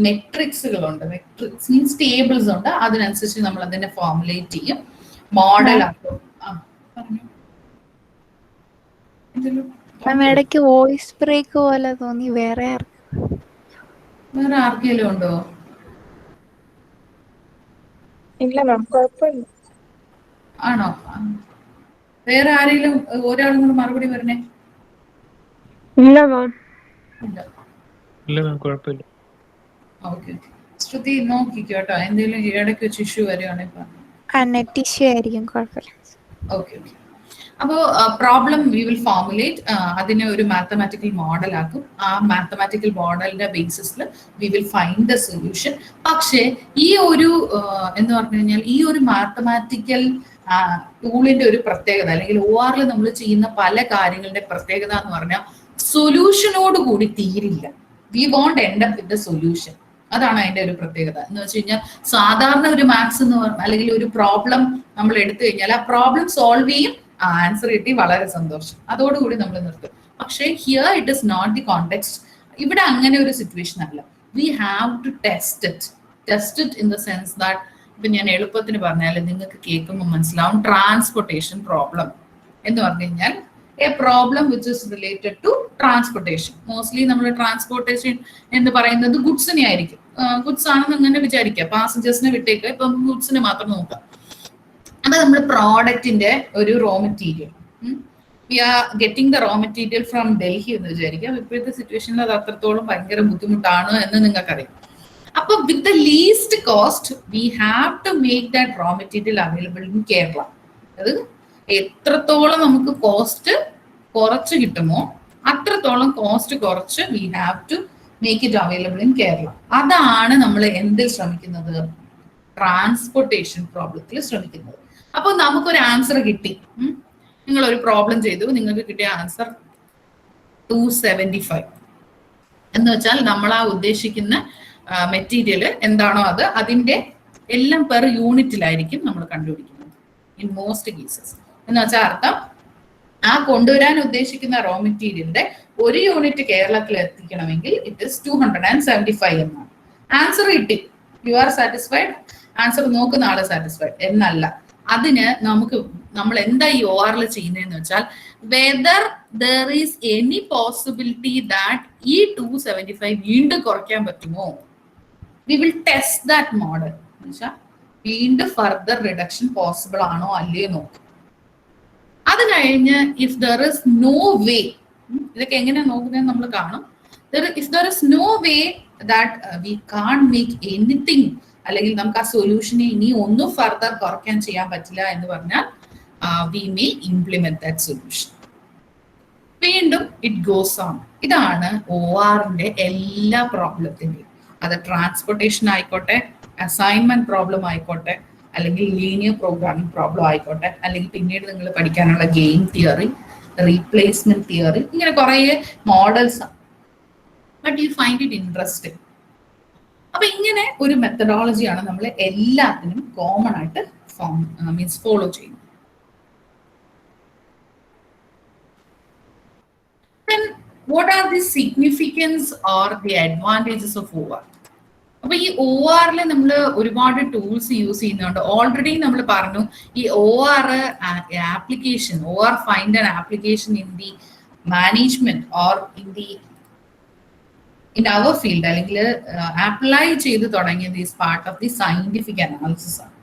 Speaker 1: മെട്രിക്സുകളുണ്ട്. മെട്രിക്സ് മീൻസ് ടേബിൾസ് ഉണ്ട്. അതിനനുസരിച്ച് നമ്മൾ അതിനെ ഫോർമുലേറ്റ് ചെയ്യും, മോഡൽ ആക്കും.
Speaker 2: ഇടയ്ക്ക് വോയിസ് ബ്രേക്ക് പോലെ തോന്നി. വേറെ
Speaker 1: ആർക്കെങ്കിലും ഉണ്ടോ?
Speaker 2: ഇല്ല മാം, കുഴപ്പമില്ല.
Speaker 1: ആണോ? വേറെ ആരെങ്കിലും ഒരാളും കൂടെ മറുപടി പറഞ്ഞേ.
Speaker 2: ഇല്ല മാം.
Speaker 3: ഇല്ല മാം, കുഴപ്പമില്ല.
Speaker 1: ഓക്കെ, ശ്രുതി നോക്കിക്കോ കേട്ടോ. എന്തെങ്കിലും ഇടയ്ക്ക് വെച്ച് ഇഷ്യൂ വരികയാണെങ്കിൽ
Speaker 2: നെറ്റ് ഇഷ്യൂ ആയിരിക്കും, കുഴപ്പമില്ല.
Speaker 1: Okay okay. അപ്പോൾ പ്രോബ്ലം വി വിൽ ഫോർമുലേറ്റ്, അതിനെ ഒരു മാത്തമാറ്റിക്കൽ മോഡൽ ആക്കും. ആ മാത്തമാറ്റിക്കൽ മോഡലിന്റെ ബേസിസിൽ we will find the solution. പക്ഷേ ഈ ഒരു എന്ന് പറഞ്ഞു കഴിഞ്ഞാൽ ഈ ഒരു മാത്തമാറ്റിക്കൽ ടൂളിന്റെ ഒരു പ്രത്യേകത, അല്ലെങ്കിൽ ORൽ നമ്മൾ ചെയ്യുന്ന പല കാര്യങ്ങളുടെ പ്രത്യേകത എന്ന് പറഞ്ഞാൽ സൊല്യൂഷനോട് കൂടി തീരില്ല. We won't end up with the solution. അതാണ് അതിന്റെ ഒരു പ്രത്യേകത. എന്ന് വെച്ച് കഴിഞ്ഞാൽ സാധാരണ ഒരു മാത്സ് എന്ന് പറഞ്ഞാൽ അല്ലെങ്കിൽ ഒരു പ്രോബ്ലം നമ്മൾ എടുത്തു കഴിഞ്ഞാൽ ആ പ്രോബ്ലം സോൾവ് ചെയ്യും, ആൻസർ കിട്ടി, വളരെ സന്തോഷം, അതോടുകൂടി നമ്മൾ നിർത്തും. പക്ഷേ here it is not the context. ഇവിടെ അങ്ങനെ ഒരു സിറ്റുവേഷൻ അല്ല. We have to test it in the sense that, ഇപ്പൊ ഞാൻ എളുപ്പത്തിന് പറഞ്ഞാൽ നിങ്ങൾക്ക് കേൾക്കുമ്പോൾ മനസ്സിലാവും. ട്രാൻസ്പോർട്ടേഷൻ പ്രോബ്ലം എന്ന് പറഞ്ഞു കഴിഞ്ഞാൽ a problem which is related to transportation. Mostly നമ്മൾ ട്രാൻസ്പോർട്ടേഷൻ എന്ന് പറയുന്നത് ഗുഡ്സിനെ ആയിരിക്കും. ഗുഡ്സ് ആണെന്ന് അങ്ങനെ വിചാരിക്കുക, പാസഞ്ചേഴ്സിനെ വിട്ടേക്കുക. ഇപ്പൊ ഗുഡ്സിനെ മാത്രം നോക്കാം. അപ്പൊ നമ്മൾ പ്രോഡക്റ്റിന്റെ ഒരു raw material, we are getting the raw material from Delhi എന്ന് വിചാരിക്കാം. ഇപ്പോഴത്തെ സിറ്റുവേഷനിൽ അത് അത്രത്തോളം ഭയങ്കര ബുദ്ധിമുട്ടാണ് എന്ന് നിങ്ങൾക്കറിയാം. അപ്പൊ with the least cost we have to make that raw material available in Kerala. അത് എത്രത്തോളം നമുക്ക് കോസ്റ്റ് കുറച്ച് കിട്ടുമോ അത്രത്തോളം കോസ്റ്റ് കുറച്ച് we have to make it available in Kerala. അതാണ് നമ്മൾ എന്തിൽ ശ്രമിക്കുന്നത്? ട്രാൻസ്പോർട്ടേഷൻ പ്രോബ്ലത്തിൽ ശ്രമിക്കുന്നത്. അപ്പൊ നമുക്കൊരു ആൻസർ കിട്ടി. നിങ്ങൾ ഒരു പ്രോബ്ലം ചെയ്തു, നിങ്ങൾക്ക് കിട്ടിയ ആൻസർ 275 എന്ന് വെച്ചാൽ നമ്മൾ ആ ഉദ്ദേശിക്കുന്ന മെറ്റീരിയൽ എന്താണോ അതിന്റെ എല്ലാം പെർ യൂണിറ്റിലായിരിക്കും നമ്മൾ കണ്ടുപിടിക്കുന്നത് ഇൻ മോസ്റ്റ് കേസസ്. എന്ന് വെച്ചാൽ അർത്ഥം, ആ കൊണ്ടുവരാൻ ഉദ്ദേശിക്കുന്ന റോ മെറ്റീരിയലിന്റെ ഒരു യൂണിറ്റ് കേരളത്തിൽ എത്തിക്കണമെങ്കിൽ ഇറ്റ് ഇസ് 275 എന്നാണ്. ആൻസർ കിട്ടി, യു ആർ സാറ്റിസ്ഫൈഡ്. ആൻസർ നോക്കുന്ന ആള് സാറ്റിസ്ഫൈഡ് എന്നല്ല. അതിന് നമ്മൾ എന്താ ഈ ORൽ ചെയ്യുന്നതെന്ന് വെച്ചാൽ, whether there is any possibility that ഈ 275 വീണ്ടും കുറയ്ക്കാൻ പറ്റുമോ, we will test that model. എന്നുവെച്ചാൽ വീണ്ടും ഫർദർ റിഡക്ഷൻ പോസിബിൾ ആണോ അല്ലയോ നോക്കും. അത് കഴിഞ്ഞ് if there is no way, ഇതൊക്കെ എങ്ങനെയാ നോക്കുന്നതെന്ന് നമ്മൾ കാണും. If there is no way that we can make anything, അല്ലെങ്കിൽ നമുക്ക് ആ സൊല്യൂഷനെ ഇനി ഒന്നും ഫർദർ കുറയ്ക്കാൻ ചെയ്യാൻ പറ്റില്ല എന്ന് പറഞ്ഞാൽ we may implement that solution. വീണ്ടും ഇറ്റ് ഗോസ് ഓൺ. ഇതാണ് ORന്റെ എല്ലാ പ്രോബ്ലത്തിന്റെയും. അത് ട്രാൻസ്പോർട്ടേഷൻ ആയിക്കോട്ടെ, അസൈൻമെന്റ് പ്രോബ്ലം ആയിക്കോട്ടെ, അല്ലെങ്കിൽ ലീനിയർ പ്രോഗ്രാമിംഗ് പ്രോബ്ലം ആയിക്കോട്ടെ, അല്ലെങ്കിൽ പിന്നീട് നിങ്ങൾ പഠിക്കാനുള്ള ഗെയിം തിയറി, റീപ്ലേസ്മെന്റ് തിയറി, ഇങ്ങനെ കുറെ models. But you find it interesting. അപ്പൊ ഇങ്ങനെ ഒരു മെത്തഡോളജിയാണ് നമ്മൾ എല്ലാത്തിനും കോമൺ ആയിട്ട് ഫോളോ ചെയ്യുന്നത്. Then what are the significance or the advantages of OR? അപ്പൊ ഈ ORൽ നമ്മൾ ഒരുപാട് ടൂൾസ് യൂസ് ചെയ്യുന്നുണ്ട്. ഓൾറെഡി നമ്മൾ പറഞ്ഞു ഈ OR application, OR find an application in the management or in our field, അല്ലെങ്കിൽ അപ്ലൈ ചെയ്ത് തുടങ്ങിയത് is part of the scientific analysis ആണ്.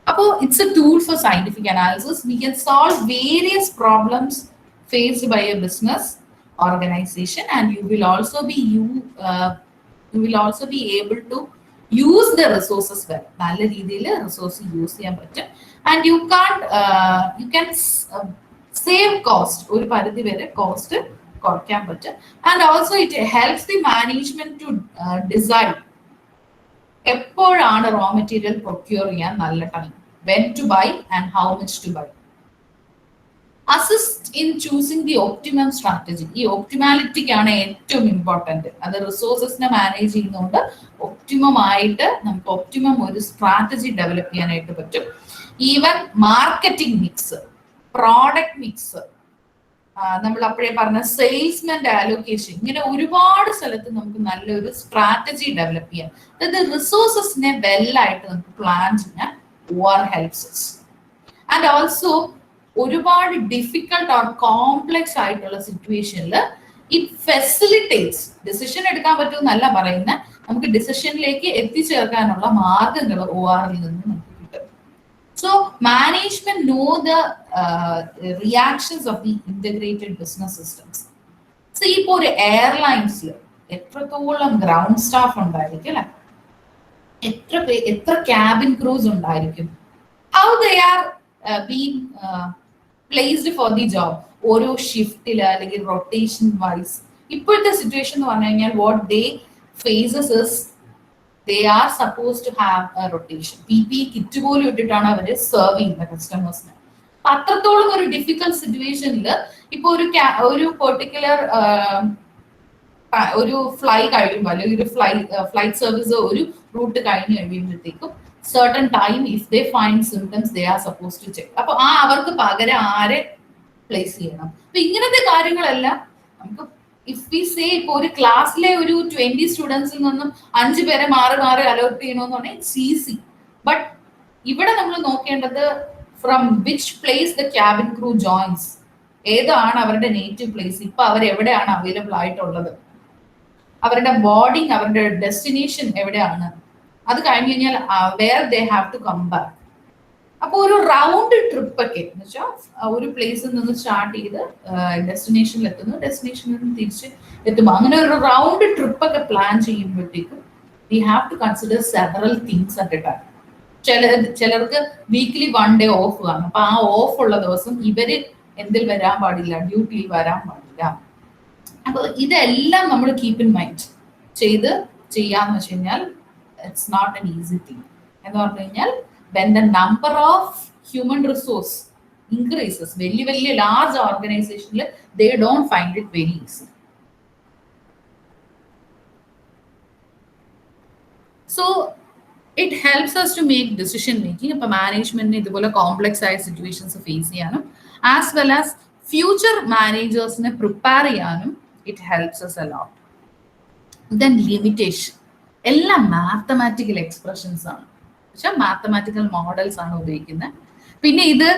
Speaker 1: അപ്പോൾ it's a tool for scientific analysis. We can solve various problems faced by a business organization, and you will also be you will also be able to use the resources well. നല്ല രീതിയിൽ resource use ചെയ്യാൻ പറ്റും. And you can save cost. ഒരു പരിധി വരെ cost കുറയ്ക്കാൻ പറ്റും. And also it helps the management to decide എപ്പോഴാണ് റോ മെറ്റീരിയൽ പ്രൊക്യൂർ ചെയ്യാൻ നല്ല time, when to buy and how much to buy. Assist in choosing the optimum strategy. ഈ ഒപ്റ്റിമാലിറ്റിക്കാണ് ഏറ്റവും ഇമ്പോർട്ടൻറ്റ്. അത് റിസോഴ്സസിനെ മാനേജ് ചെയ്യുന്നതുകൊണ്ട് ഒപ്റ്റിമം ആയിട്ട് നമുക്ക് ഒപ്റ്റിമം ഒരു സ്ട്രാറ്റജി ഡെവലപ്പ് ചെയ്യാനായിട്ട് പറ്റും. Even marketing mix, product mix, നമ്മൾ അപ്പോഴേ പറഞ്ഞ സെയിൽസ്മെന്റ് അലോക്കേഷൻ, ഇങ്ങനെ ഒരുപാട് സ്ഥലത്ത് നമുക്ക് നല്ലൊരു സ്ട്രാറ്റജി ഡെവലപ്പ് ചെയ്യാം. അതായത് റിസോഴ്സസിനെ വെല്ലായിട്ട് നമുക്ക് പ്ലാൻ ചെയ്യാൻ OR helps us. And also ഒരുപാട് ഡിഫിക്കൽട്ട് ഓർ കോംപ്ലെക്സ് ആയിട്ടുള്ള സിറ്റുവേഷനിൽ ഇറ്റ് ഫെസിലിറ്റേറ്റ്സ്, ഡിസിഷൻ എടുക്കാൻ പറ്റുമെന്നല്ല പറയുന്നത്, നമുക്ക് ഡിസിഷനിലേക്ക് എത്തിച്ചേർക്കാനുള്ള മാർഗങ്ങൾ OR നിന്ന് നമുക്ക് കിട്ടും. So management know the reactions of the integrated business systems. So ഇപ്പോൾ ഒരു എയർലൈൻസിൽ എത്രത്തോളം ഗ്രൗണ്ട് സ്റ്റാഫ് ഉണ്ടായിരിക്കും അല്ലെ, എത്ര ക്യാബിൻ ക്രൂസ് ഉണ്ടായിരിക്കും, how they are being placed for the job, ഓരോ ഷിഫ്റ്റില് അല്ലെങ്കിൽ റൊട്ടേഷൻ വൈസ്. ഇപ്പോഴത്തെ സിറ്റുവേഷൻ എന്ന് പറഞ്ഞു കഴിഞ്ഞാൽ what they faces is they are suppose to have a rotation. PPE kit പോലും ഇട്ടിട്ടാണ് അവർ സെർവ് ചെയ്യുന്നത് കസ്റ്റമേഴ്സിന്. അത്രത്തോളം ഒരു ഡിഫിക്കൽട്ട് സിറ്റുവേഷനിൽ ഇപ്പൊ ഒരു പെർട്ടിക്കുലർ ഒരു ഫ്ലൈ കഴിയുമ്പോൾ അല്ലെങ്കിൽ ഒരു ഫ്ലൈറ്റ് സർവീസ് ഒരു റൂട്ട് കഴിഞ്ഞ് കഴിയുമ്പോഴത്തേക്കും certain time if they find symptoms they are supposed to check. അപ്പൊ അവർക്ക് പകരം ആരെ പ്ലേസ് ചെയ്യണം. അപ്പൊ ഇങ്ങനത്തെ കാര്യങ്ങളെല്ലാം നമുക്ക് ഇഫ് വി സേ ഇപ്പൊ ഒരു ക്ലാസ്സിലെ ഒരു 20 സ്റ്റുഡൻസിൽ നിന്നും 5 പേരെ മാറി അലോട്ട് ചെയ്യണമെന്ന് പറഞ്ഞാൽ ഇറ്റ്സ് ഈസി. ബട്ട് ഇവിടെ നമ്മൾ നോക്കേണ്ടത് from which place the cabin crew joints, ഏതാണ് അവരുടെ നേറ്റീവ് പ്ലേസ്, ഇപ്പൊ അവരെവിടെയാണ് അവൈലബിൾ ആയിട്ടുള്ളത്, അവരുടെ ബോർഡിങ്, അവരുടെ ഡെസ്റ്റിനേഷൻ എവിടെയാണ്, അത് കഴിഞ്ഞ് കഴിഞ്ഞാൽ where they have to come back. അപ്പോൾ ഒരു റൗണ്ട് ട്രിപ്പ് ഒക്കെ എന്ന് വെച്ചാൽ ഒരു പ്ലേസിൽ നിന്ന് സ്റ്റാർട്ട് ചെയ്ത് ഡെസ്റ്റിനേഷനിൽ എത്തുന്നു, ഡെസ്റ്റിനേഷനിൽ നിന്ന് തിരിച്ച് എത്തുമ്പോൾ അങ്ങനെ ഒരു റൗണ്ട് ട്രിപ്പ് ഒക്കെ പ്ലാൻ ചെയ്യുമ്പോഴത്തേക്കും we have to consider several things at a time. ചിലർക്ക് വീക്ക്ലി 1 day ഓഫ് കാണും. അപ്പൊ ആ ഓഫ് ഉള്ള ദിവസം ഇവര് എന്തിൽ വരാൻ പാടില്ല, ഡ്യൂട്ടിയിൽ വരാൻ പാടില്ല. അപ്പൊ ഇതെല്ലാം നമ്മൾ കീപ്പ് ഇൻ മൈൻഡ് ചെയ്യാന്ന് വെച്ച് കഴിഞ്ഞാൽ it's not an easy thing. എന്ന് പറഞ്ഞു കഴിഞ്ഞാൽ when the number of human resource increases, വലിയ ലാർജ് ഓർഗനൈസേഷനിൽ they don't find it very easy. So it helps us to make decision making. അപ്പൊ മാനേജ്മെന്റിന് ഇതുപോലെ കോംപ്ലക്സ് ആയ സിറ്റുവേഷൻസ് ഫേസ് ചെയ്യാനും ആസ് വെൽ ആസ് ഫ്യൂച്ചർ മാനേജേഴ്സിനെ പ്രിപ്പയർ ചെയ്യാനും it helps us a lot. Then limitation, എല്ലാം മാത്തമാറ്റിക്കൽ എക്സ്പ്രഷൻസ് ആണ്, പക്ഷെ മാത്തമാറ്റിക്കൽ മോഡൽസ് ആണ് ഉപയോഗിക്കുന്നത്. പിന്നെ ഇത്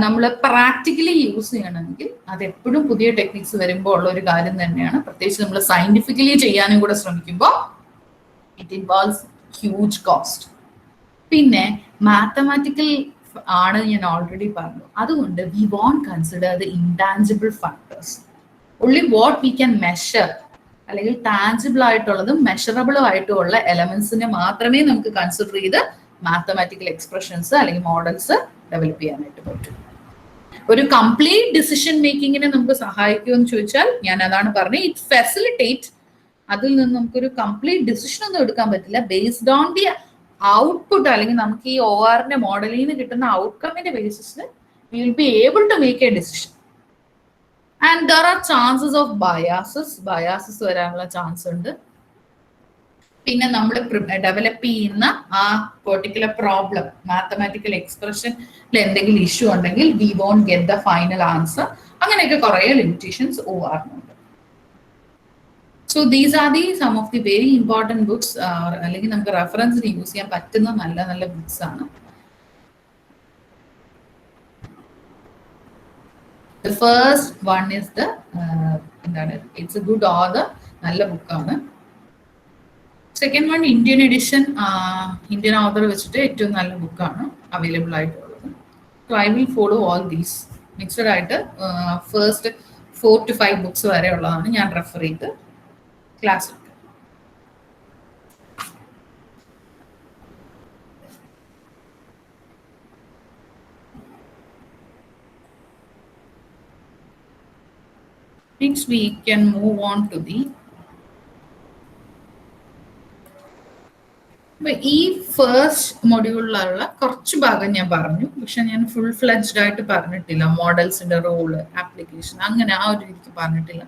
Speaker 1: നമ്മൾ പ്രാക്ടിക്കലി യൂസ് ചെയ്യണമെങ്കിൽ അത് എപ്പോഴും പുതിയ ടെക്നിക്സ് വരുമ്പോൾ ഉള്ള ഒരു കാര്യം തന്നെയാണ്. പ്രത്യേകിച്ച് നമ്മൾ സയന്റിഫിക്കലി ചെയ്യാനും കൂടെ ശ്രമിക്കുമ്പോൾ ഇറ്റ് ഇൻവോൾവ്സ് ഹ്യൂജ് കോസ്റ്റ്. പിന്നെ മാത്തമാറ്റിക്കൽ ആണ് ഞാൻ ഓൾറെഡി പറഞ്ഞു. അതുകൊണ്ട് we won't consider the intangible factors. only what we can measure, അല്ലെങ്കിൽ ടാഞ്ചിബിൾ ആയിട്ടുള്ളതും മെഷറബിളും ആയിട്ടുള്ള എലമെന്റ്സിനെ മാത്രമേ നമുക്ക് കൺസിഡർ ചെയ്ത് മാത്തമാറ്റിക്കൽ എക്സ്പ്രഷൻസ് അല്ലെങ്കിൽ മോഡൽസ് ഡെവലപ്പ് ചെയ്യാനായിട്ട് പറ്റും. ഒരു കംപ്ലീറ്റ് ഡിസിഷൻ മേക്കിങ്ങിനെ നമുക്ക് സഹായിക്കുമെന്ന് ചോദിച്ചാൽ ഞാൻ അതാണ് പറഞ്ഞത്, ഇറ്റ് ഫെസിലിറ്റേറ്റ്. അതിൽ നിന്ന് നമുക്കൊരു കംപ്ലീറ്റ് ഡിസിഷൻ ഒന്നും എടുക്കാൻ പറ്റില്ല. ബേസ്ഡ് ഓൺ ദി ഔട്ട്പുട്ട് അല്ലെങ്കിൽ നമുക്ക് ഈ ORന്റെ മോഡലിൽ നിന്ന് കിട്ടുന്ന ഔട്ട്കമ്മിന്റെ ബേസിസിൽ we will be able to make a decision. And there are chances of biases വരാനുള്ള ചാൻസ് ഉണ്ട്. പിന്നെ നമ്മൾ ഡെവലപ്പ് ചെയ്യുന്ന ആ പെർട്ടിക്കുലർ പ്രോബ്ലം മാത്തമാറ്റിക്കൽ എക്സ്പ്രഷനിൽ എന്തെങ്കിലും ഇഷ്യൂ ഉണ്ടെങ്കിൽ we won't get the final answer. അങ്ങനെയൊക്കെ കുറെ ലിമിറ്റേഷൻസ് ഉണ്ട്. So these are the some of the very important books, അല്ലെങ്കിൽ നമുക്ക് റെഫറൻസിന് യൂസ് ചെയ്യാൻ പറ്റുന്ന നല്ല നല്ല ബുക്സ് ആണ്. The first one is the it's a good author, നല്ല ബുക്കാണ്. Second one Indian edition, Indian author വെച്ചിട്ട് ഏറ്റവും നല്ല ബുക്കാണ് അവൈലബിൾ ആയിട്ടുള്ളത്. So I will follow all these. Mixed ആയിട്ട് ഫസ്റ്റ് 4 to 5 ബുക്സ് വരെ ഉള്ളതാണ് ഞാൻ റെഫർ ചെയ്ത് ക്ലാസ് എടുക്കുക. Next we can move on to the ഈ ഫസ്റ്റ് മൊഡ്യൂളിലുള്ള കുറച്ച് ഭാഗം ഞാൻ പറഞ്ഞു, പക്ഷെ ഞാൻ ഫുൾ ഫ്ലെഡ്ജ്ഡ് ആയിട്ട് പറഞ്ഞിട്ടില്ല. മോഡൽസിന്റെ റോള്, ആപ്ലിക്കേഷൻ, അങ്ങനെ ആ ഒരു രീതിക്ക് പറഞ്ഞിട്ടില്ല.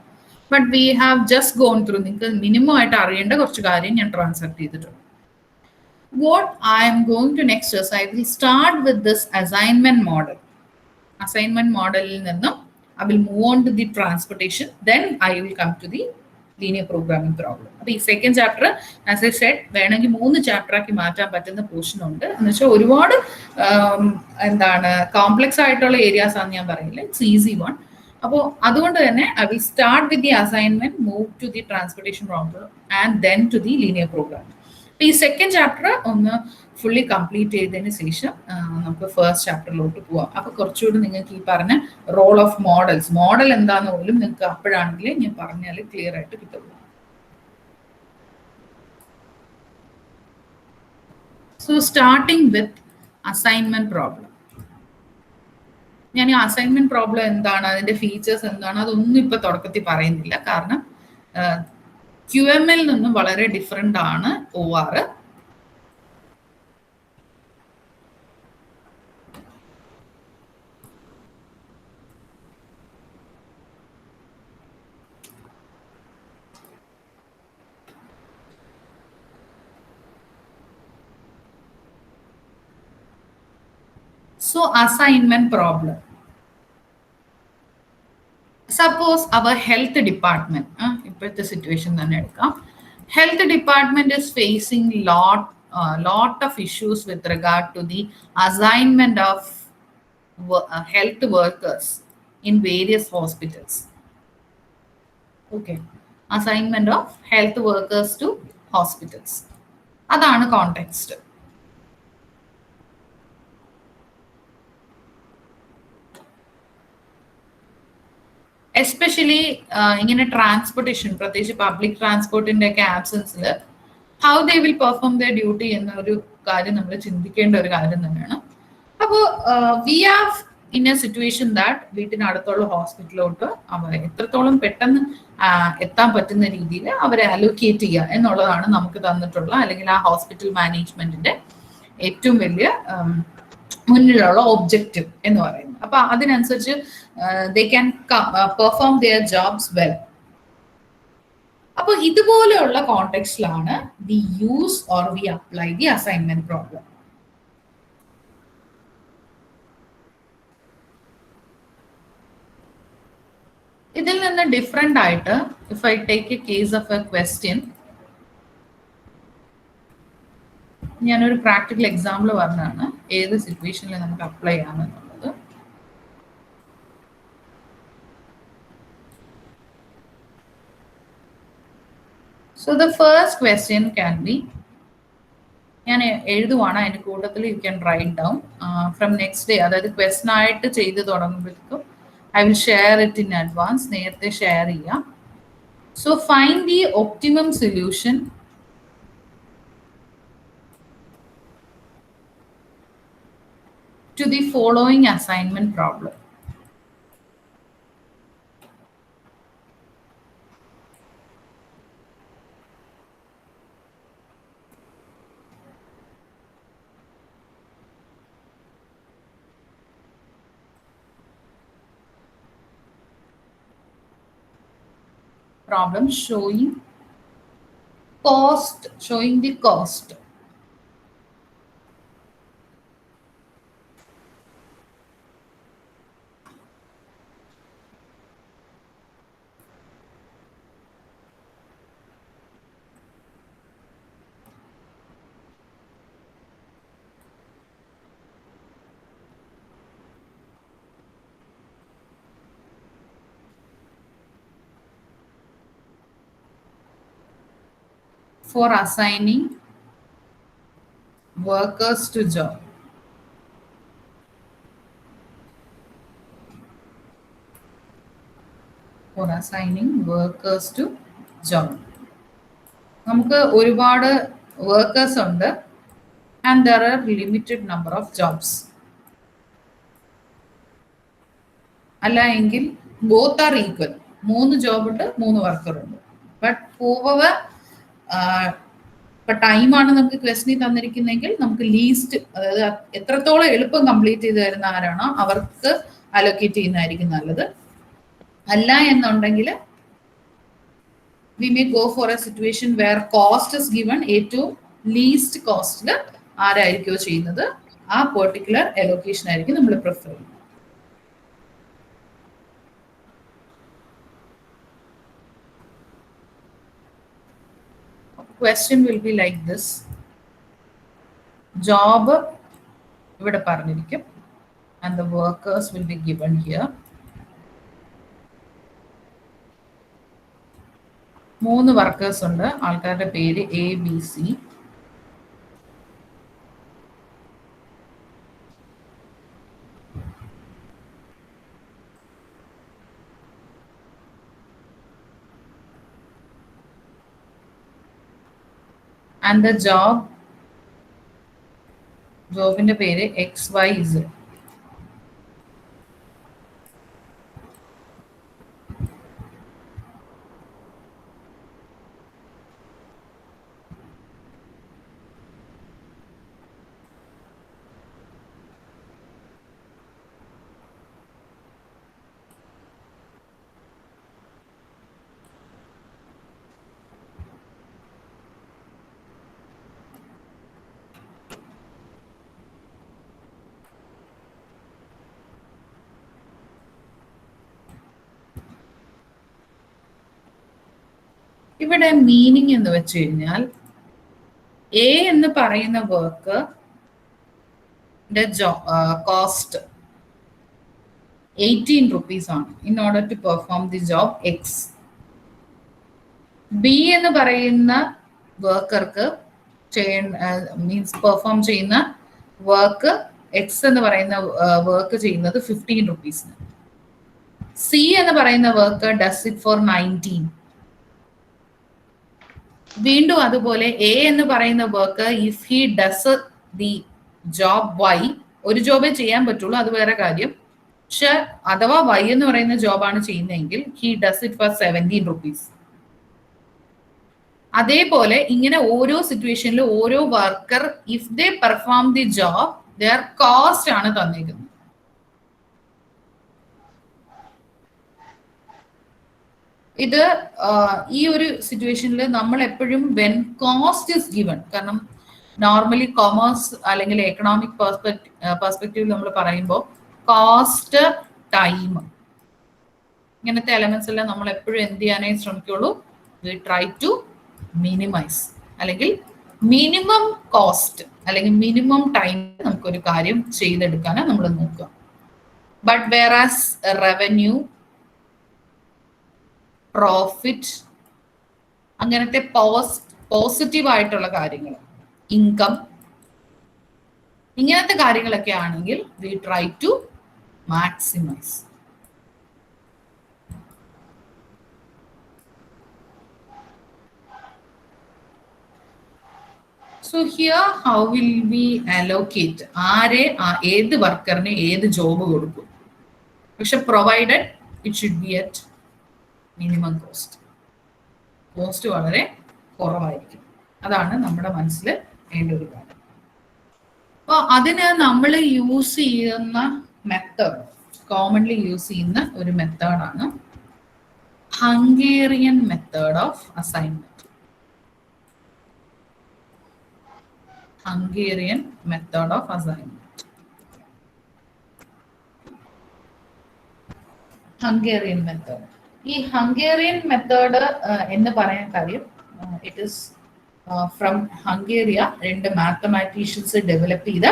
Speaker 1: But we have just gone through. നിങ്ങൾക്ക് മിനിമം ആയിട്ട് അറിയേണ്ട കുറച്ച് കാര്യം ഞാൻ ട്രാൻസ്ഫർ ചെയ്തിട്ടുണ്ട്. What I am going to next is I will start with this assignment model. Assignment model il ninnum I will move on to the transportation, then I will come to the linear programming problem. അപ്പോൾ ഈ second chapter as a said വേണമെങ്കിൽ 3 chapter ആക്കി മാറ്റാൻ പറ്റുന്ന portion ഉണ്ട്. എന്ന് വെച്ചാൽ ഒരുപാട് എന്താണ് കോംപ്ലക്സ് ആയിട്ടുള്ള ഏരിയാസ് ആണെന്ന് ഞാൻ പറയില്ല, ഇറ്റ്സ് ഈസി വൺ. അപ്പോൾ അതുകൊണ്ട് തന്നെ I will start with the assignment, move to the transportation problem and then to the linear programming. ഈ സെക്കൻഡ് ചാപ്റ്റർ ഒന്ന് ഫുള്ളി കംപ്ലീറ്റ് ചെയ്തതിന് ശേഷം നമുക്ക് ഫസ്റ്റ് ചാപ്റ്ററിലോട്ട് പോവാം. അപ്പൊ കുറച്ചുകൂടി നിങ്ങൾക്ക് ഈ പറഞ്ഞ റോൾ ഓഫ് മോഡൽസ്, മോഡൽ എന്താന്ന് പോലും നിങ്ങൾക്ക് അപ്പോഴാണെങ്കിൽ ഞാൻ പറഞ്ഞാൽ ക്ലിയർ ആയിട്ട് കിട്ടുള്ളൂ. So starting with assignment problem. ഞാൻ ഈ അസൈൻമെന്റ് പ്രോബ്ലം എന്താണ്, അതിന്റെ ഫീച്ചേഴ്സ് എന്താണ്, അതൊന്നും ഇപ്പൊ തുടക്കത്തിൽ പറയുന്നില്ല. കാരണം QML നിന്നും വളരെ ഡിഫറെന്റ് ആണ് OR. So assignment problem. Suppose our health department, ഇപ്പോഴത്തെ സിറ്റുവേഷൻ തന്നെ എടുക്കാം. Health department is facing lot of issues with regard to the assignment of health workers in various hospitals. Okay, assignment of health workers to hospitals. അതാണ് context. Especially ഇങ്ങനെ transportation, പ്രത്യേകിച്ച് public ട്രാൻസ്പോർട്ടിന്റെ ഒക്കെ ആബ്സൻസിൽ how they will perform the duty എന്ന ഒരു കാര്യം നമ്മൾ ചിന്തിക്കേണ്ട ഒരു കാര്യം തന്നെയാണ്. അപ്പോൾ we have in a situation that വീട്ടിനടുത്തുള്ള ഹോസ്പിറ്റലിലോട്ട് അവരെ എത്രത്തോളം പെട്ടെന്ന് എത്താൻ പറ്റുന്ന രീതിയിൽ അവരെ അലോക്കേറ്റ് ചെയ്യുക എന്നുള്ളതാണ് നമുക്ക് തന്നിട്ടുള്ള, അല്ലെങ്കിൽ ആ ഹോസ്പിറ്റൽ മാനേജ്മെന്റിന്റെ ഏറ്റവും വലിയ മുന്നിലുള്ള ഒബ്ജക്റ്റീവ് എന്ന് പറയുന്നത്. അപ്പൊ അതിനനുസരിച്ച് they can perform their jobs well. അപ്പോൾ ഇതുപോലെയുള്ള കോണ്ടെക്സ്റ്റിലാണ് we use or we apply the assignment problem. ഇതിൽ നിന്ന് ഡിഫറെന്റ് ആയിട്ട് if I take a case of a question, ഞാനൊരു പ്രാക്ടിക്കൽ എക്സാമ്പിൾ പറഞ്ഞാണ് ഏത് സിറ്റുവേഷനിൽ നമുക്ക് apply ചെയ്യാമെന്നുള്ളത്. So the first question can be, ഞാൻ എഴുതുവാണ്, അതിന്റെ കൂട്ടത്തിൽ you can write down from next day, അതായത് ക്വസ്റ്റൻ ആയിട്ട് ചെയ്ത് തുടങ്ങുമ്പോഴേക്കും I will share it in advance, നേരത്തെ ഷെയർ ചെയ്യാം. So find the optimum solution to the following assignment problem. Problem showing the cost. For assigning workers to job. For assigning workers to job. നമുക്ക് ഒരുപാട് workers ഉണ്ട് and there are limited number of jobs. അല്ല എങ്കിൽ both are equal. 3 job ഉണ്ട്, 3 worker ഉണ്ട്. But Hoover ഇപ്പൊ ടൈമാണ് നമുക്ക് ക്വസ്റ്റനിൽ തന്നിരിക്കുന്നെങ്കിൽ നമുക്ക് ലീസ്റ്റ്, അതായത് എത്രത്തോളം എളുപ്പം കംപ്ലീറ്റ് ചെയ്ത് തരുന്ന ആരാണോ അവർക്ക് അലോക്കേറ്റ് ചെയ്യുന്നതായിരിക്കും നല്ലത്. അല്ല എന്നുണ്ടെങ്കിൽ we may go for a situation where cost is given, ഏറ്റവും ലീസ്റ്റ് കോസ്റ്റിൽ ആരായിരിക്കോ ചെയ്യുന്നത് ആ പെർട്ടിക്കുലർ അലോക്കേഷൻ ആയിരിക്കും നമ്മൾ പ്രിഫർ ചെയ്യുന്നത്. Question will be like this. Job ഇവിടെ പറഞ്ഞിരിക്കും and the workers will be given here. 3 workers ഉണ്ട്, ആൾക്കാരുടെ പേര് ABC. And the ജോബിന്റെ പേര് XYZ. ഇവിടെ മീനിങ് എന്ന് വെച്ച് കഴിഞ്ഞാൽ എ എന്ന് പറയുന്ന വർക്ക് കോസ്റ്റ് 18 rupees ആണ് in order to perform the job X. B എന്ന് പറയുന്ന വർക്കർക്ക് മീൻസ് പെർഫോം ചെയ്യുന്ന വർക്ക് എക്സ് എന്ന് പറയുന്ന വർക്ക് ചെയ്യുന്നത് 15 rupees. സി എന്ന് പറയുന്ന വർക്ക് ഡസ് ഇറ്റ് ഫോർ 19. വീണ്ടും അതുപോലെ എ എന്ന് പറയുന്ന work if he does the job Y, ഒരു ജോബേ ചെയ്യാൻ പറ്റുള്ളൂ, അത് വേറെ കാര്യം. പക്ഷെ അഥവാ വൈ എന്ന് പറയുന്ന ജോബാണ് ചെയ്യുന്നതെങ്കിൽ he does it for 17 rupees. അതേപോലെ ഇങ്ങനെ ഓരോ സിറ്റുവേഷനിലും ഓരോ worker if they perform the job there cost ആണ് തന്നിരിക്കുന്നത്. ഇത് ഈ ഒരു സിറ്റുവേഷനിൽ നമ്മൾ എപ്പോഴും വെൻ കോസ്റ്റ് ഇസ് ഗിവൺ, കാരണം നോർമലി കൊമേഴ്സ് അല്ലെങ്കിൽ എക്കണോമിക് പെർസ്പെക്റ്റീവ് നമ്മൾ പറയുമ്പോൾ കോസ്റ്റ്, ടൈം, ഇങ്ങനത്തെ എലമെന്റ്സ് എല്ലാം നമ്മൾ എപ്പോഴും എന്ത് ചെയ്യാനായി ശ്രമിക്കുള്ളൂ, വി ട്രൈ ടു മിനിമൈസ്, അല്ലെങ്കിൽ മിനിമം കോസ്റ്റ് അല്ലെങ്കിൽ മിനിമം ടൈം നമുക്കൊരു കാര്യം ചെയ്തെടുക്കാനാണ് നമ്മൾ നോക്കുക. ബട്ട് വേറാസ് റവന്യൂ, പ്രോഫിറ്റ്, അങ്ങനത്തെ പോസിറ്റീവ് ആയിട്ടുള്ള കാര്യങ്ങൾ, ഇൻകം, ഇങ്ങനത്തെ കാര്യങ്ങളൊക്കെ ആണെങ്കിൽ we try to maximize. So here how will we allocate, ഏത് വർക്കറിന് ഏത് ജോബ് കൊടുക്കും, പക്ഷെ provided it should be at minimum cost. Cost വളരെ കുറവായിരിക്കും, അതാണ് നമ്മുടെ മനസ്സിൽ വേണ്ട ഒരു കാര്യം. അപ്പോൾ അതിന് നമ്മൾ യൂസ് ചെയ്യുന്ന മെത്തേഡ്, കോമൺലി യൂസ് ചെയ്യുന്ന ഒരു മെത്തേഡാണ് Hungarian method of assignment. Hungarian method of assignment. Hungarian method, ഈ ഹംഗേറിയൻ മെത്തേഡ് എന്ന് പറയാൻ കാര്യം it is from Hungary 2 mathematicians develop ചെയ്ത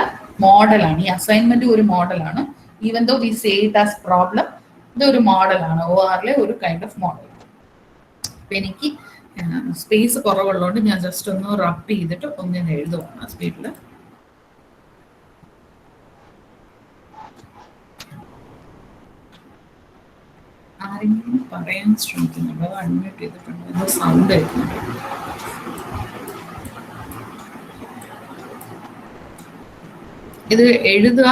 Speaker 1: മോഡലാണ്. ഈ അസൈൻമെന്റ് ഒരു മോഡലാണ്. Even though we say it as problem, ഇതൊരു മോഡലാണ്, ORലെ ഒരു കൈൻഡ് ഓഫ് മോഡലാണ്. അപ്പൊ എനിക്ക് സ്പേസ് കുറവുള്ളതുകൊണ്ട് ഞാൻ ജസ്റ്റ് ഒന്ന് റബ് ചെയ്തിട്ട് ഒന്നിനെ എഴുതുവാണ് സ്പീഡിൽ. ആരെങ്കിലും പറയാൻ ശ്രമിക്കുന്നുണ്ട്, അത് അൺമ്യൂട്ട് ചെയ്തിട്ടുണ്ട്, സൗണ്ട് കേൾക്കുന്നുണ്ട്. ഇത് എഴുതുക,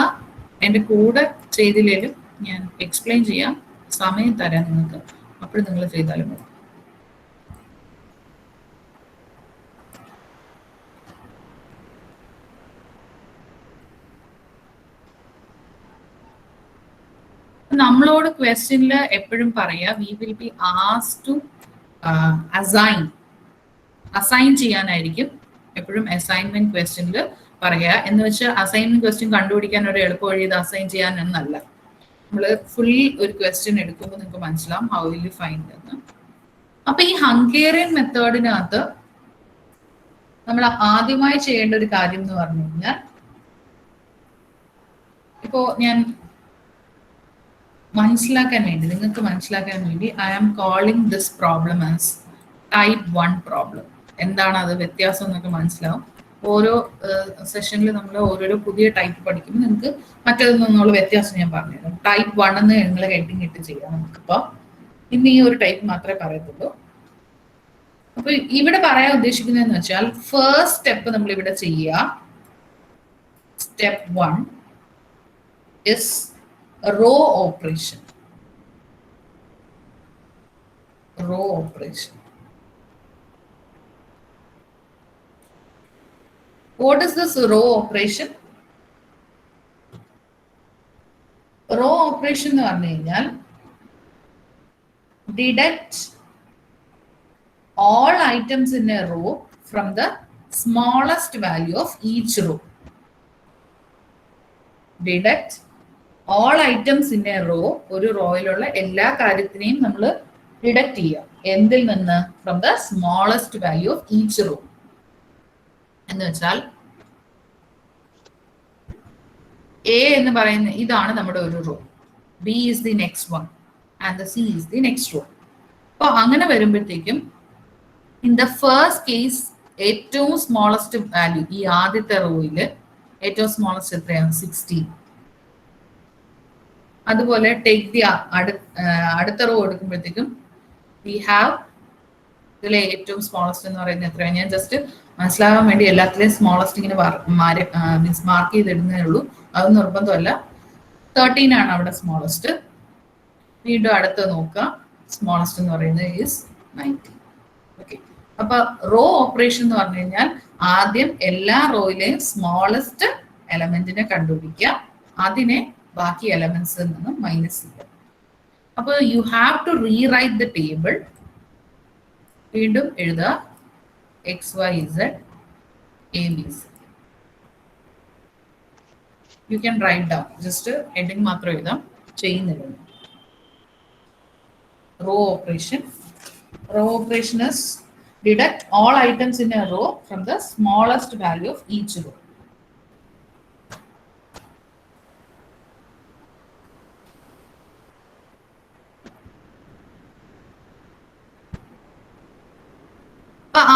Speaker 1: എൻ്റെ കൂടെ ചെയ്തില്ലേലും ഞാൻ എക്സ്പ്ലെയിൻ ചെയ്യാം, സമയം തരാം നിങ്ങൾക്ക്. അപ്പോൾ നിങ്ങൾ ചെയ്താലും മതി. നമ്മളോട് ക്വസ്റ്റ്യനിൽ എപ്പോഴും പറയാ we will be asked to assign ചെയ്യാനായിരിക്കും എപ്പോഴും അസൈൻമെന്റ് ക്വസ്റ്റ്യനിൽ പറയാ. എന്ന് വെച്ചാൽ അസൈൻമെന്റ് ക്വസ്റ്റ്യൻ കണ്ടുപിടിക്കാൻ ഒരു എളുപ്പ വഴി ഇത് അസൈൻ ചെയ്യാൻ എന്നല്ല. നമ്മൾ ഫുൾ ഒരു ക്വസ്റ്റ്യൻ എടുക്കുമ്പോൾ നിങ്ങൾക്ക് മനസ്സിലാവും ഹൗ വിൽ യു ഫൈൻഡ് എന്ന്. അപ്പൊ ഈ ഹംഗേറിയൻ മെത്തേഡിനകത്ത് നമ്മൾ ആദ്യമായി ചെയ്യേണ്ട ഒരു കാര്യം എന്ന് പറഞ്ഞു കഴിഞ്ഞാൽ, ഇപ്പോ ഞാൻ മനസ്സിലാക്കാൻ വേണ്ടി, നിങ്ങൾക്ക് മനസ്സിലാക്കാൻ വേണ്ടി I am calling this problem as type 1 problem. എന്താണ് അത് വ്യത്യാസം എന്നൊക്കെ മനസ്സിലാവും. ഓരോ സെഷനിൽ നമ്മൾ ഓരോരോ പുതിയ ടൈപ്പ് പഠിക്കുമ്പോൾ നിങ്ങൾക്ക് മറ്റേതിൽ നിന്നുള്ള വ്യത്യാസം ഞാൻ പറഞ്ഞുതരാം. ടൈപ്പ് 1 എന്ന് നിങ്ങൾ ഹെഡിങ് ഇട്ട് ചെയ്യാം. നമുക്കിപ്പോൾ ഇന്ന് ഈ ഒരു ടൈപ്പ് മാത്രമേ പറയത്തുള്ളൂ. അപ്പൊ ഇവിടെ പറയാൻ ഉദ്ദേശിക്കുന്നതെന്ന് വെച്ചാൽ ഫസ്റ്റ് സ്റ്റെപ്പ് നമ്മൾ ഇവിടെ ചെയ്യുക. Step 1 is row operation. Row operation. What is this row operation? Row operation എന്ന് പറഞ്ഞു കഴിഞ്ഞാൽ deduct all items in a row from the smallest value of each row. Deduct all items in a row, ഒരു റോയിലുള്ള എല്ലാ കാര്യത്തിനെയും നമ്മൾ deduct ചെയ്യാം. എന്തിൽ നിന്ന്? From the smallest value of each row. എന്ന് വെച്ചാൽ എ എന്ന് പറയുന്ന ഇതാണ് നമ്മുടെ ഒരു row, B is the next one and the C is the next row. അപ്പൊ അങ്ങനെ വരുമ്പോഴത്തേക്കും ഇൻ ദ ഫസ്റ്റ് കേസ് ഏറ്റവും സ്മോളസ്റ്റ് വാല്യൂ ഈ ആദ്യത്തെ റോയിൽ ഏറ്റവും സ്മോളസ്റ്റ് എത്രയാണ്? 16. അതുപോലെ ടേക്ക് ദി അടുത്ത റോ എടുക്കുമ്പോഴത്തേക്കും വി ഹാവ് ഇതിലെ ഏറ്റവും സ്മോളസ്റ്റ് എന്ന് പറയുന്നത് എത്രയാണ്? ഞാൻ ജസ്റ്റ് മനസ്സിലാകാൻ വേണ്ടി എല്ലാത്തിലെയും സ്മോളസ്റ്റ് ഇങ്ങനെ മീൻസ് മാർക്ക് ചെയ്തിടുന്നേ ഉള്ളൂ. അത് നിർബന്ധമല്ല. 13 ആണ് അവിടെ സ്മോളസ്റ്റ്. വീണ്ടും അടുത്ത് നോക്കുക, സ്മോളസ്റ്റ് എന്ന് പറയുന്നത് ഈസ് 19. ഓക്കെ, അപ്പൊ റോ ഓപ്പറേഷൻ എന്ന് പറഞ്ഞു കഴിഞ്ഞാൽ ആദ്യം എല്ലാ റോയിലെയും സ്മോളസ്റ്റ് എലമെന്റിനെ കണ്ടുപിടിക്കുക, അതിനെ ബാക്കി എലമെന്റ്സിൽ നിന്നും മൈനസ് ചെയ്യുക. അപ്പൊ you have to rewrite the table. വീണ്ടും എഴുതുക XYZ ABC. You can write down, just heading മാത്രം എഴുതാം, ചെയ്യുന്നില്ല. Row operation. Row operation is deduct all items in a row from the smallest value of each row.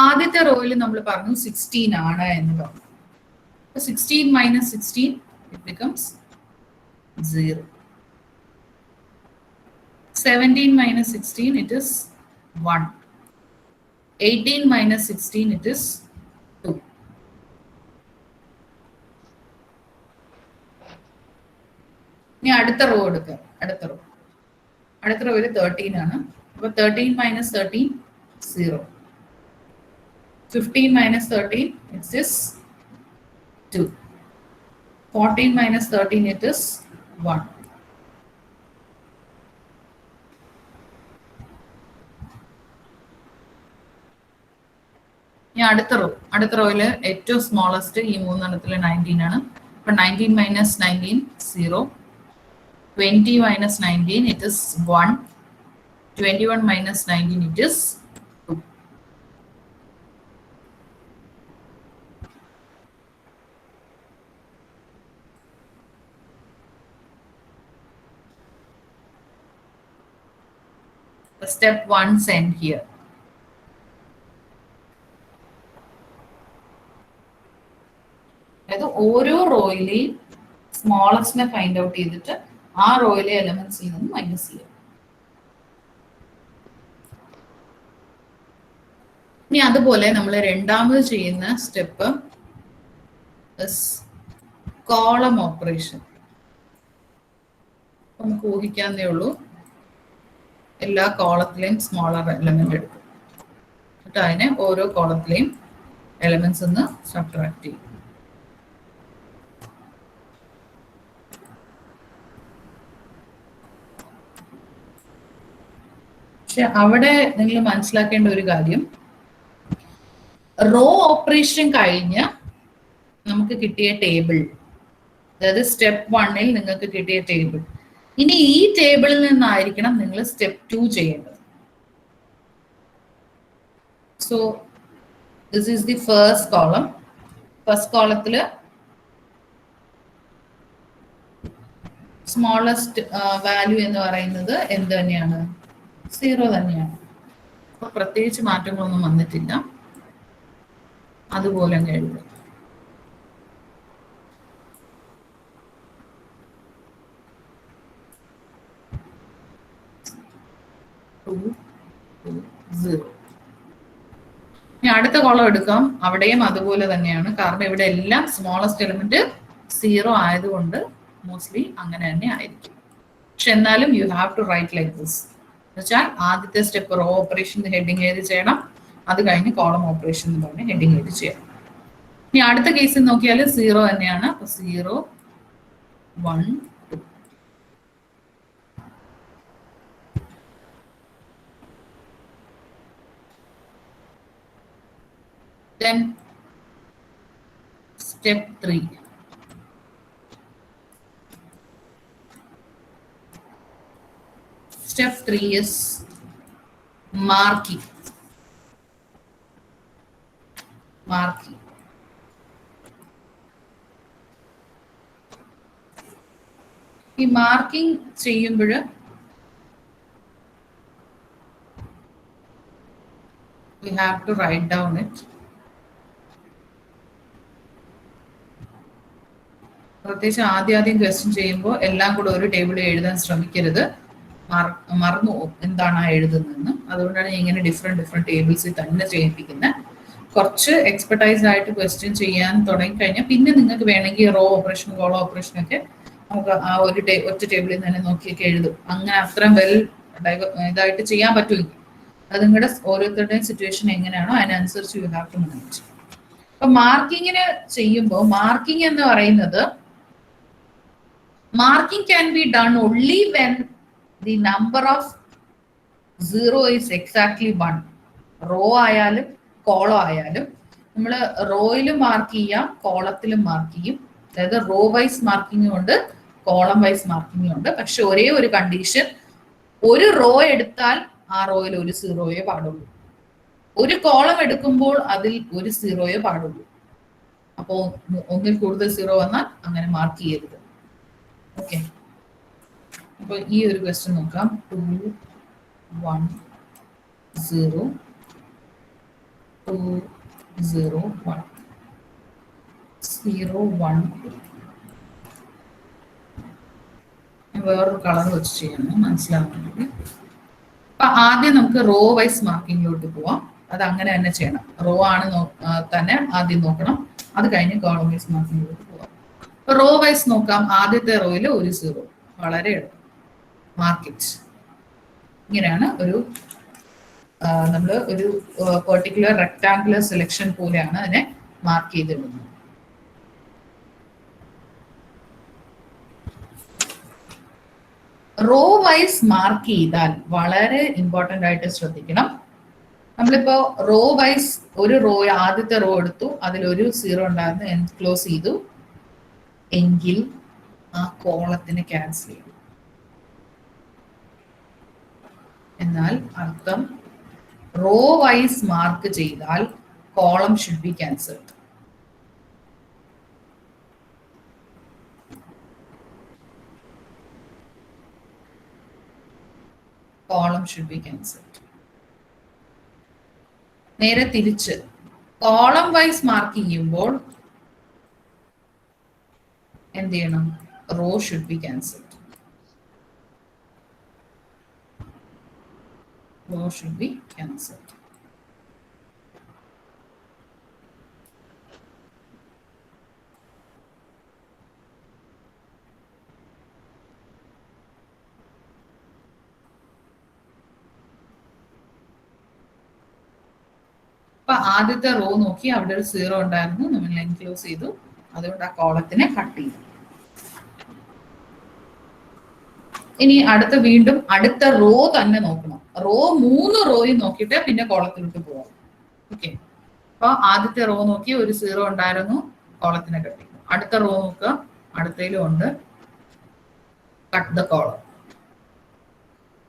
Speaker 1: ആദ്യത്തെ റോയിൽ നമ്മൾ പറഞ്ഞു 16 ആണ് എന്ന് പറഞ്ഞു. 16 minus 16 it becomes 0. 17 minus 16 it is 1. 18 minus 16 it is 2. ഇനി അടുത്ത റോ എടുക്കുക. അടുത്ത റോയിൽ 13 ആണ്. അപ്പൊ 13 minus 13 0. 15 minus 13 it is 2. 14 minus 13 it is 1. ഇനി അടുത്ത റോയില് ഏറ്റവും സ്മോളസ്റ്റ് ഈ മൂന്നെണ്ണത്തില് 19 ആണ്. അപ്പൊ 19 minus 19 0. 20 minus 19 it is 1. 21 minus 19 it is 2. Step 1 send here. അതായത് ഓരോ റോയിലെയും സ്മോളസ്റ്റിനെ ഫൈൻഡ് ഔട്ട് ചെയ്തിട്ട് ആ റോയിലെ എലമെന്റ്സിൽ നിന്ന് മൈനസ് ചെയ്യാം. ഇനി അതുപോലെ നമ്മൾ രണ്ടാമത് ചെയ്യുന്ന സ്റ്റെപ്പ് കോളം ഓപ്പറേഷൻ. നമുക്ക് ഊഹിക്കാന്നേ ഉള്ളൂ, എല്ലാ കോളത്തിലെയും സ്മോളർ എലമെന്റ് എടുക്കും. എന്നിട്ട് അതിനെ ഓരോ കോളത്തിലെയും എലമെന്റ്സ് ഒന്ന് സബ്ട്രാക്ട് ചെയ്യും. പക്ഷെ അവിടെ നിങ്ങൾ മനസ്സിലാക്കേണ്ട ഒരു കാര്യം, റോ ഓപ്പറേഷൻ കഴിഞ്ഞ് നമുക്ക് കിട്ടിയ ടേബിൾ, അതായത് സ്റ്റെപ്പ് 1 നിങ്ങൾക്ക് കിട്ടിയ ടേബിൾ, ഇനി ഈ ടേബിളിൽ നിന്നായിരിക്കണം നിങ്ങൾ സ്റ്റെപ്പ് 2 ചെയ്യേണ്ടത്. So this is the first column. First കോളത്തില് സ്മോളസ്റ്റ് വാല്യൂ എന്ന് പറയുന്നത് എന്ത് തന്നെയാണ്? 0 തന്നെയാണ്. അപ്പൊ പ്രത്യേകിച്ച് മാറ്റങ്ങളൊന്നും വന്നിട്ടില്ല. അതുപോലെ അങ്ങ് എഴുതുക. ഇനി അടുത്ത കോളം എടുക്കാം. അവിടെയും അതുപോലെ തന്നെയാണ്. കാരണം ഇവിടെ എല്ലാം സ്മോളസ്റ്റ് എലിമെന്റ് 0 ആയതുകൊണ്ട് മോസ്റ്റ്ലി അങ്ങനെ തന്നെ ആയിരിക്കും. പക്ഷെ എന്നാലും you have to write like this. എന്നുവെച്ചാൽ ആദ്യത്തെ സ്റ്റെപ്പ് റോ ഓപ്പറേഷൻ ഹെഡിങ് എഴുതി ചെയ്യണം. അത് കഴിഞ്ഞ് കോളം ഓപ്പറേഷൻ എന്ന് പറഞ്ഞ് ഹെഡിങ് എഴുതി ചെയ്യണം. ഇനി അടുത്ത കേസിൽ നോക്കിയാൽ 0 തന്നെയാണ്. 0, 1, 2. Then step 3. Step 3 is marking. Marking. ഈ മാർക്കിംഗ് ചെയ്യുമ്പോൾ we have to write down it. പ്രത്യേകിച്ച് ആദ്യം ക്വസ്റ്റ്യൻ ചെയ്യുമ്പോൾ എല്ലാം കൂടെ ഒരു ടേബിളിൽ എഴുതാൻ ശ്രമിക്കരുത്. മറന്നു പോകും എന്താണ് ആ എഴുതുന്നതെന്ന്. അതുകൊണ്ടാണ് ഞാൻ ഇങ്ങനെ ഡിഫറെന്റ് ടേബിൾസിൽ തന്നെ ചെയ്യിപ്പിക്കുന്നത്. കുറച്ച് എക്സ്പെർട്ടൈസ്ഡ് ആയിട്ട് ക്വസ്റ്റ്യൻ ചെയ്യാൻ തുടങ്ങിക്കഴിഞ്ഞാൽ പിന്നെ നിങ്ങൾക്ക് വേണമെങ്കിൽ റോ ഓപ്പറേഷൻ കോളോ ഓപ്പറേഷൻ ഒക്കെ നമുക്ക് ആ ഒരു ഒറ്റ ടേബിളിൽ നിന്ന് തന്നെ നോക്കിയൊക്കെ എഴുതും. അങ്ങനെ അത്രയും ഇതായിട്ട് ചെയ്യാൻ പറ്റുമെങ്കിൽ അത് നിങ്ങളുടെ ഓരോരുത്തരുടെയും സിറ്റുവേഷൻ എങ്ങനെയാണോ അതിനനുസരിച്ച് യു ഹാവ് ടു മാനേജ്. അപ്പൊ മാർക്കിങ്ങിന് ചെയ്യുമ്പോൾ മാർക്കിംഗ് എന്ന് പറയുന്നത് marking can be done only when the number of 0 is exactly 1. Raw ആയാലും കോളം ആയാലും നമ്മൾ റോയിലും മാർക്ക് ചെയ്യാം, കോളത്തിലും മാർക്ക് ചെയ്യും. അതായത് റോ വൈസ് മാർക്കിംഗും ഉണ്ട്, കോളം വൈസ് മാർക്കിംഗും ഉണ്ട്. പക്ഷെ ഒരേ ഒരു കണ്ടീഷൻ, ഒരു റോ എടുത്താൽ ആ റോയിൽ ഒരു 0 പാടുള്ളൂ. ഒരു കോളം എടുക്കുമ്പോൾ അതിൽ ഒരു 0 പാടുള്ളൂ. അപ്പോൾ ഒന്നിൽ കൂടുതൽ 0 വന്നാൽ അങ്ങനെ മാർക്ക് ചെയ്യരുത്. ഓക്കെ, അപ്പൊ ഈ ഒരു ക്വസ്റ്റ്യൻ നോക്കാം. 2, 1, 0, 2, 0, 1, 0, 1, 2. വേറൊരു കളർ വെച്ച് ചെയ്യണം മനസ്സിലാവുന്നുണ്ടെങ്കിൽ. അപ്പൊ ആദ്യം നമുക്ക് റോ വൈസ് മാർക്കിങ്ങിലോട്ട് പോവാം. അത് അങ്ങനെ തന്നെ ചെയ്യണം. റോ ആണ് തന്നെ ആദ്യം നോക്കണം, അത് കഴിഞ്ഞ് കോളം വൈസ് മാർക്കിങ്ങിലോട്ട് പോവാം. റോ വൈസ് നോക്കാം. ആദ്യത്തെ റോയിൽ ഒരു 0, വളരെ എളുപ്പം. മാർക്കിറ്റ് ഇങ്ങനെയാണ് ഒരു നമ്മൾ ഒരു പെർട്ടിക്കുലർ റെക്ടാങ്കുലർ സെലക്ഷൻ പോലെയാണ് അതിനെ മാർക്ക് ചെയ്തിടുന്നത്. റോ വൈസ് മാർക്ക് ചെയ്താൽ വളരെ ഇമ്പോർട്ടൻ്റ് ആയിട്ട് ശ്രദ്ധിക്കണം. നമ്മളിപ്പോ റോ വൈസ് ഒരു റോ ആദ്യത്തെ റോ എടുത്തു, അതിലൊരു 0 ഉണ്ടായിരുന്നു, എൻക്ലോസ് ചെയ്തു എങ്കിൽ ആ കോളത്തിന് ക്യാൻസൽ ചെയ്യും. എന്നാൽ അർത്ഥം റോ വൈസ് മാർക്ക് ചെയ്താൽ column should be cancelled. Column should be cancelled. നേരെ തിരിച്ച് കോളം വൈസ് മാർക്ക് ചെയ്യുമ്പോൾ എന്ത് ചെയ്യണം? Row should be cancelled. Row should be cancelled. അപ്പൊ ആദ്യത്തെ റോ നോക്കി അവിടെ ഒരു 0 ഉണ്ടായിരുന്നു, നമ്മൾ എൻക്ലോസ് ചെയ്തു, അതുകൊണ്ട് ആ കോളത്തിനെ കട്ട് ചെയ്തു. ഇനി വീണ്ടും അടുത്ത റോ തന്നെ നോക്കണം. റോ 3 റോയും നോക്കിയിട്ട് പിന്നെ കോളത്തിലോട്ട് പോകാം. ഓക്കെ, അപ്പൊ ആദ്യത്തെ റോ നോക്കി ഒരു 0 ഉണ്ടായിരുന്നു, കോളത്തിനെ കട്ട് ചെയ്തു. അടുത്ത റോ നോക്കുക, അടുത്തതിലും ഉണ്ട്, കട്ട് ദ കോളം.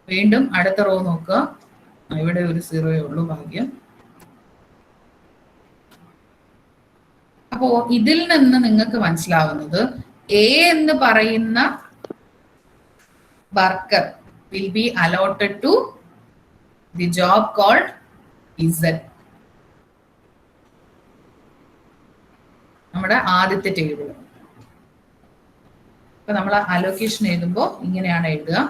Speaker 1: വീണ്ടും അടുത്ത റോ നോക്കുക, ഇവിടെ ഒരു 0 ഉള്ളൂ, ഭാഗ്യം. അപ്പോ ഇതിൽ നിന്ന് നിങ്ങൾക്ക് മനസ്സിലാവുന്നത് എ എന്ന് പറയുന്ന worker will be allotted to the job called Z. നമ്മുടെ ആദ്യത്തെ ടേബിൾ. അപ്പൊ നമ്മൾ അലോക്കേഷൻ എഴുതുമ്പോൾ ഇങ്ങനെയാണ് എഴുതുക.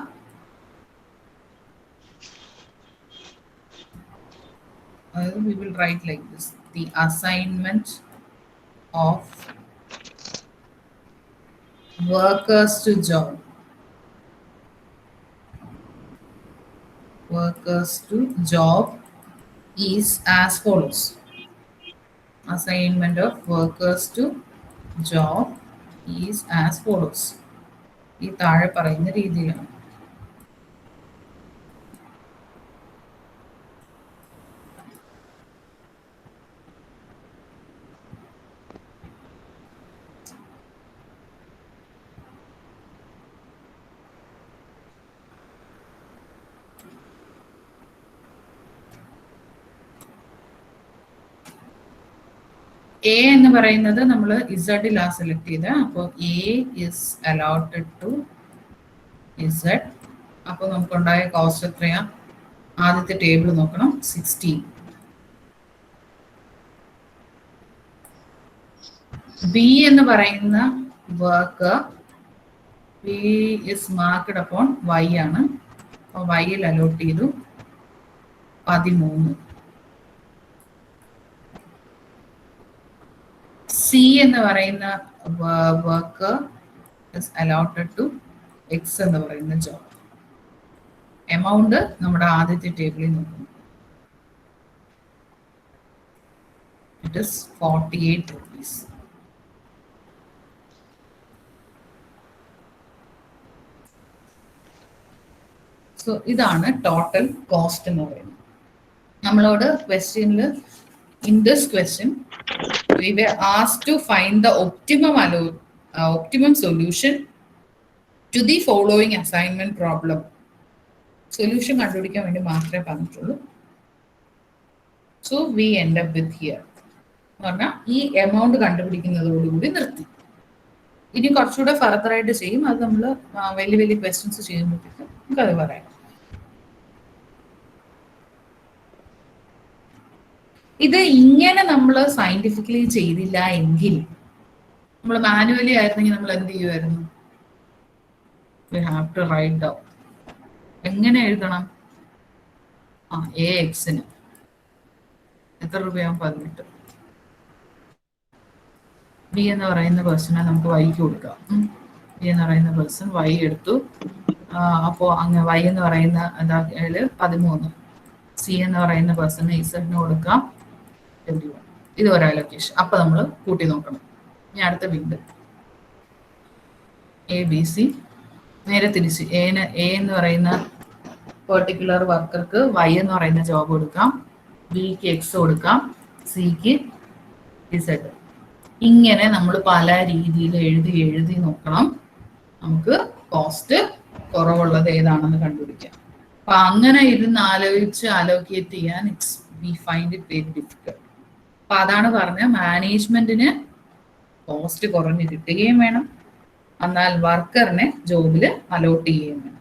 Speaker 1: We will write like this: the assignment of workers to job. Workers to job is as follows. Assignment of workers to job is as follows. ഈ താഴെ പറയുന്ന രീതിയിലാണ്. എ എന്ന് പറയുന്നത് നമ്മൾ ഇസഡിലാ സെലക്ട് ചെയ്ത. അപ്പോൾ A is allotted to Z. അപ്പോൾ നമുക്കുണ്ടായ കോസ്റ്റ് എത്രയാ? ആദ്യത്തെ ടേബിൾ നോക്കണം, 16. ബി എന്ന് പറയുന്ന work B is marked upon Y ആണ്. അപ്പോൾ വൈയിൽ അലോട്ട് ചെയ്തു 13. സി എന്ന് പറയുന്ന work is allotted to X എന്ന് പറയുന്ന ജോബ്. എമൗണ്ട് നമ്മുടെ ആദ്യത്തെ ടേബിളിൽ നോക്കുന്നു, ഇറ്റ് ഇസ് 48 rupees. സോ ഇതാണ് ടോട്ടൽ കോസ്റ്റ് എന്ന് പറയുന്നത്. നമ്മളോട് ക്വസ്റ്റ്യനിൽ in this question we were asked to find the optimum solution to the following assignment problem. Solution കണ്ടുപിടിക്കാൻ വേണ്ടി മാത്രമേ പറഞ്ഞിട്ടുള്ളൂ. So we end up with here. പറഞ്ഞാൽ ഈ എമൗണ്ട് കണ്ടുപിടിക്കുന്നതോടുകൂടി നിർത്തി. ഇനി കുറച്ചുകൂടെ ഫർദർ ആയിട്ട് ചെയ്യും, അത് നമ്മൾ വലിയ വലിയ ക്വസ്റ്റ്യൻസ് ചെയ്യുമ്പോഴത്തേക്കും നമുക്കത് പറയാം. ഇത് ഇങ്ങനെ നമ്മൾ സയന്റിഫിക്കലി ചെയ്തില്ല എങ്കിൽ, നമ്മൾ മാനുവലി ആയിരുന്നെങ്കിൽ നമ്മൾ എന്ത് ചെയ്യുമായിരുന്നു? We have to write down. എങ്ങനെ എഴുതണം? എ എക്സിന് എത്ര രൂപയാവും? 18. ബി എന്ന് പറയുന്ന പേഴ്സണെ നമുക്ക് വൈക്ക് കൊടുക്കാം. ബി എന്ന് പറയുന്ന പേഴ്സൺ വൈ എടുത്തു. അപ്പോൾ അങ്ങ് വൈ എന്ന് പറയുന്ന എന്താ 13. സി എന്ന് പറയുന്ന പേഴ്സണ് ഇസഡിന് കൊടുക്കാം 21. ഇത് ഒരു അലോക്കേഷൻ. അപ്പൊ നമ്മൾ കൂട്ടി നോക്കണം. ഇനി അടുത്ത വീണ്ടും എ ബി സി, നേരെ തിരിച്ച് എ എന്ന് പറയുന്ന പെർട്ടിക്കുലർ വർക്കർക്ക് വൈ എന്ന് പറയുന്ന ജോബ് കൊടുക്കാം, ബിക്ക് എക്സ് കൊടുക്കാം, സിക്ക് ഇസഡ്. ഇങ്ങനെ നമ്മൾ പല രീതിയിൽ എഴുതി നോക്കണം. നമുക്ക് കോസ്റ്റ് കുറവുള്ളത് ഏതാണെന്ന് കണ്ടുപിടിക്കാം. അപ്പൊ അങ്ങനെ ഇരുന്ന് ആലോചിച്ച് അലോക്കേറ്റ് ചെയ്യാൻ we find it very difficult. അപ്പൊ അതാണ് പറഞ്ഞ മാനേജ്മെന്റിന് കോസ്റ്റ് കുറഞ്ഞ് കിട്ടുകയും വേണം, എന്നാൽ വർക്കറിനെ ജോബിൽ അലോട്ട് ചെയ്യുകയും വേണം.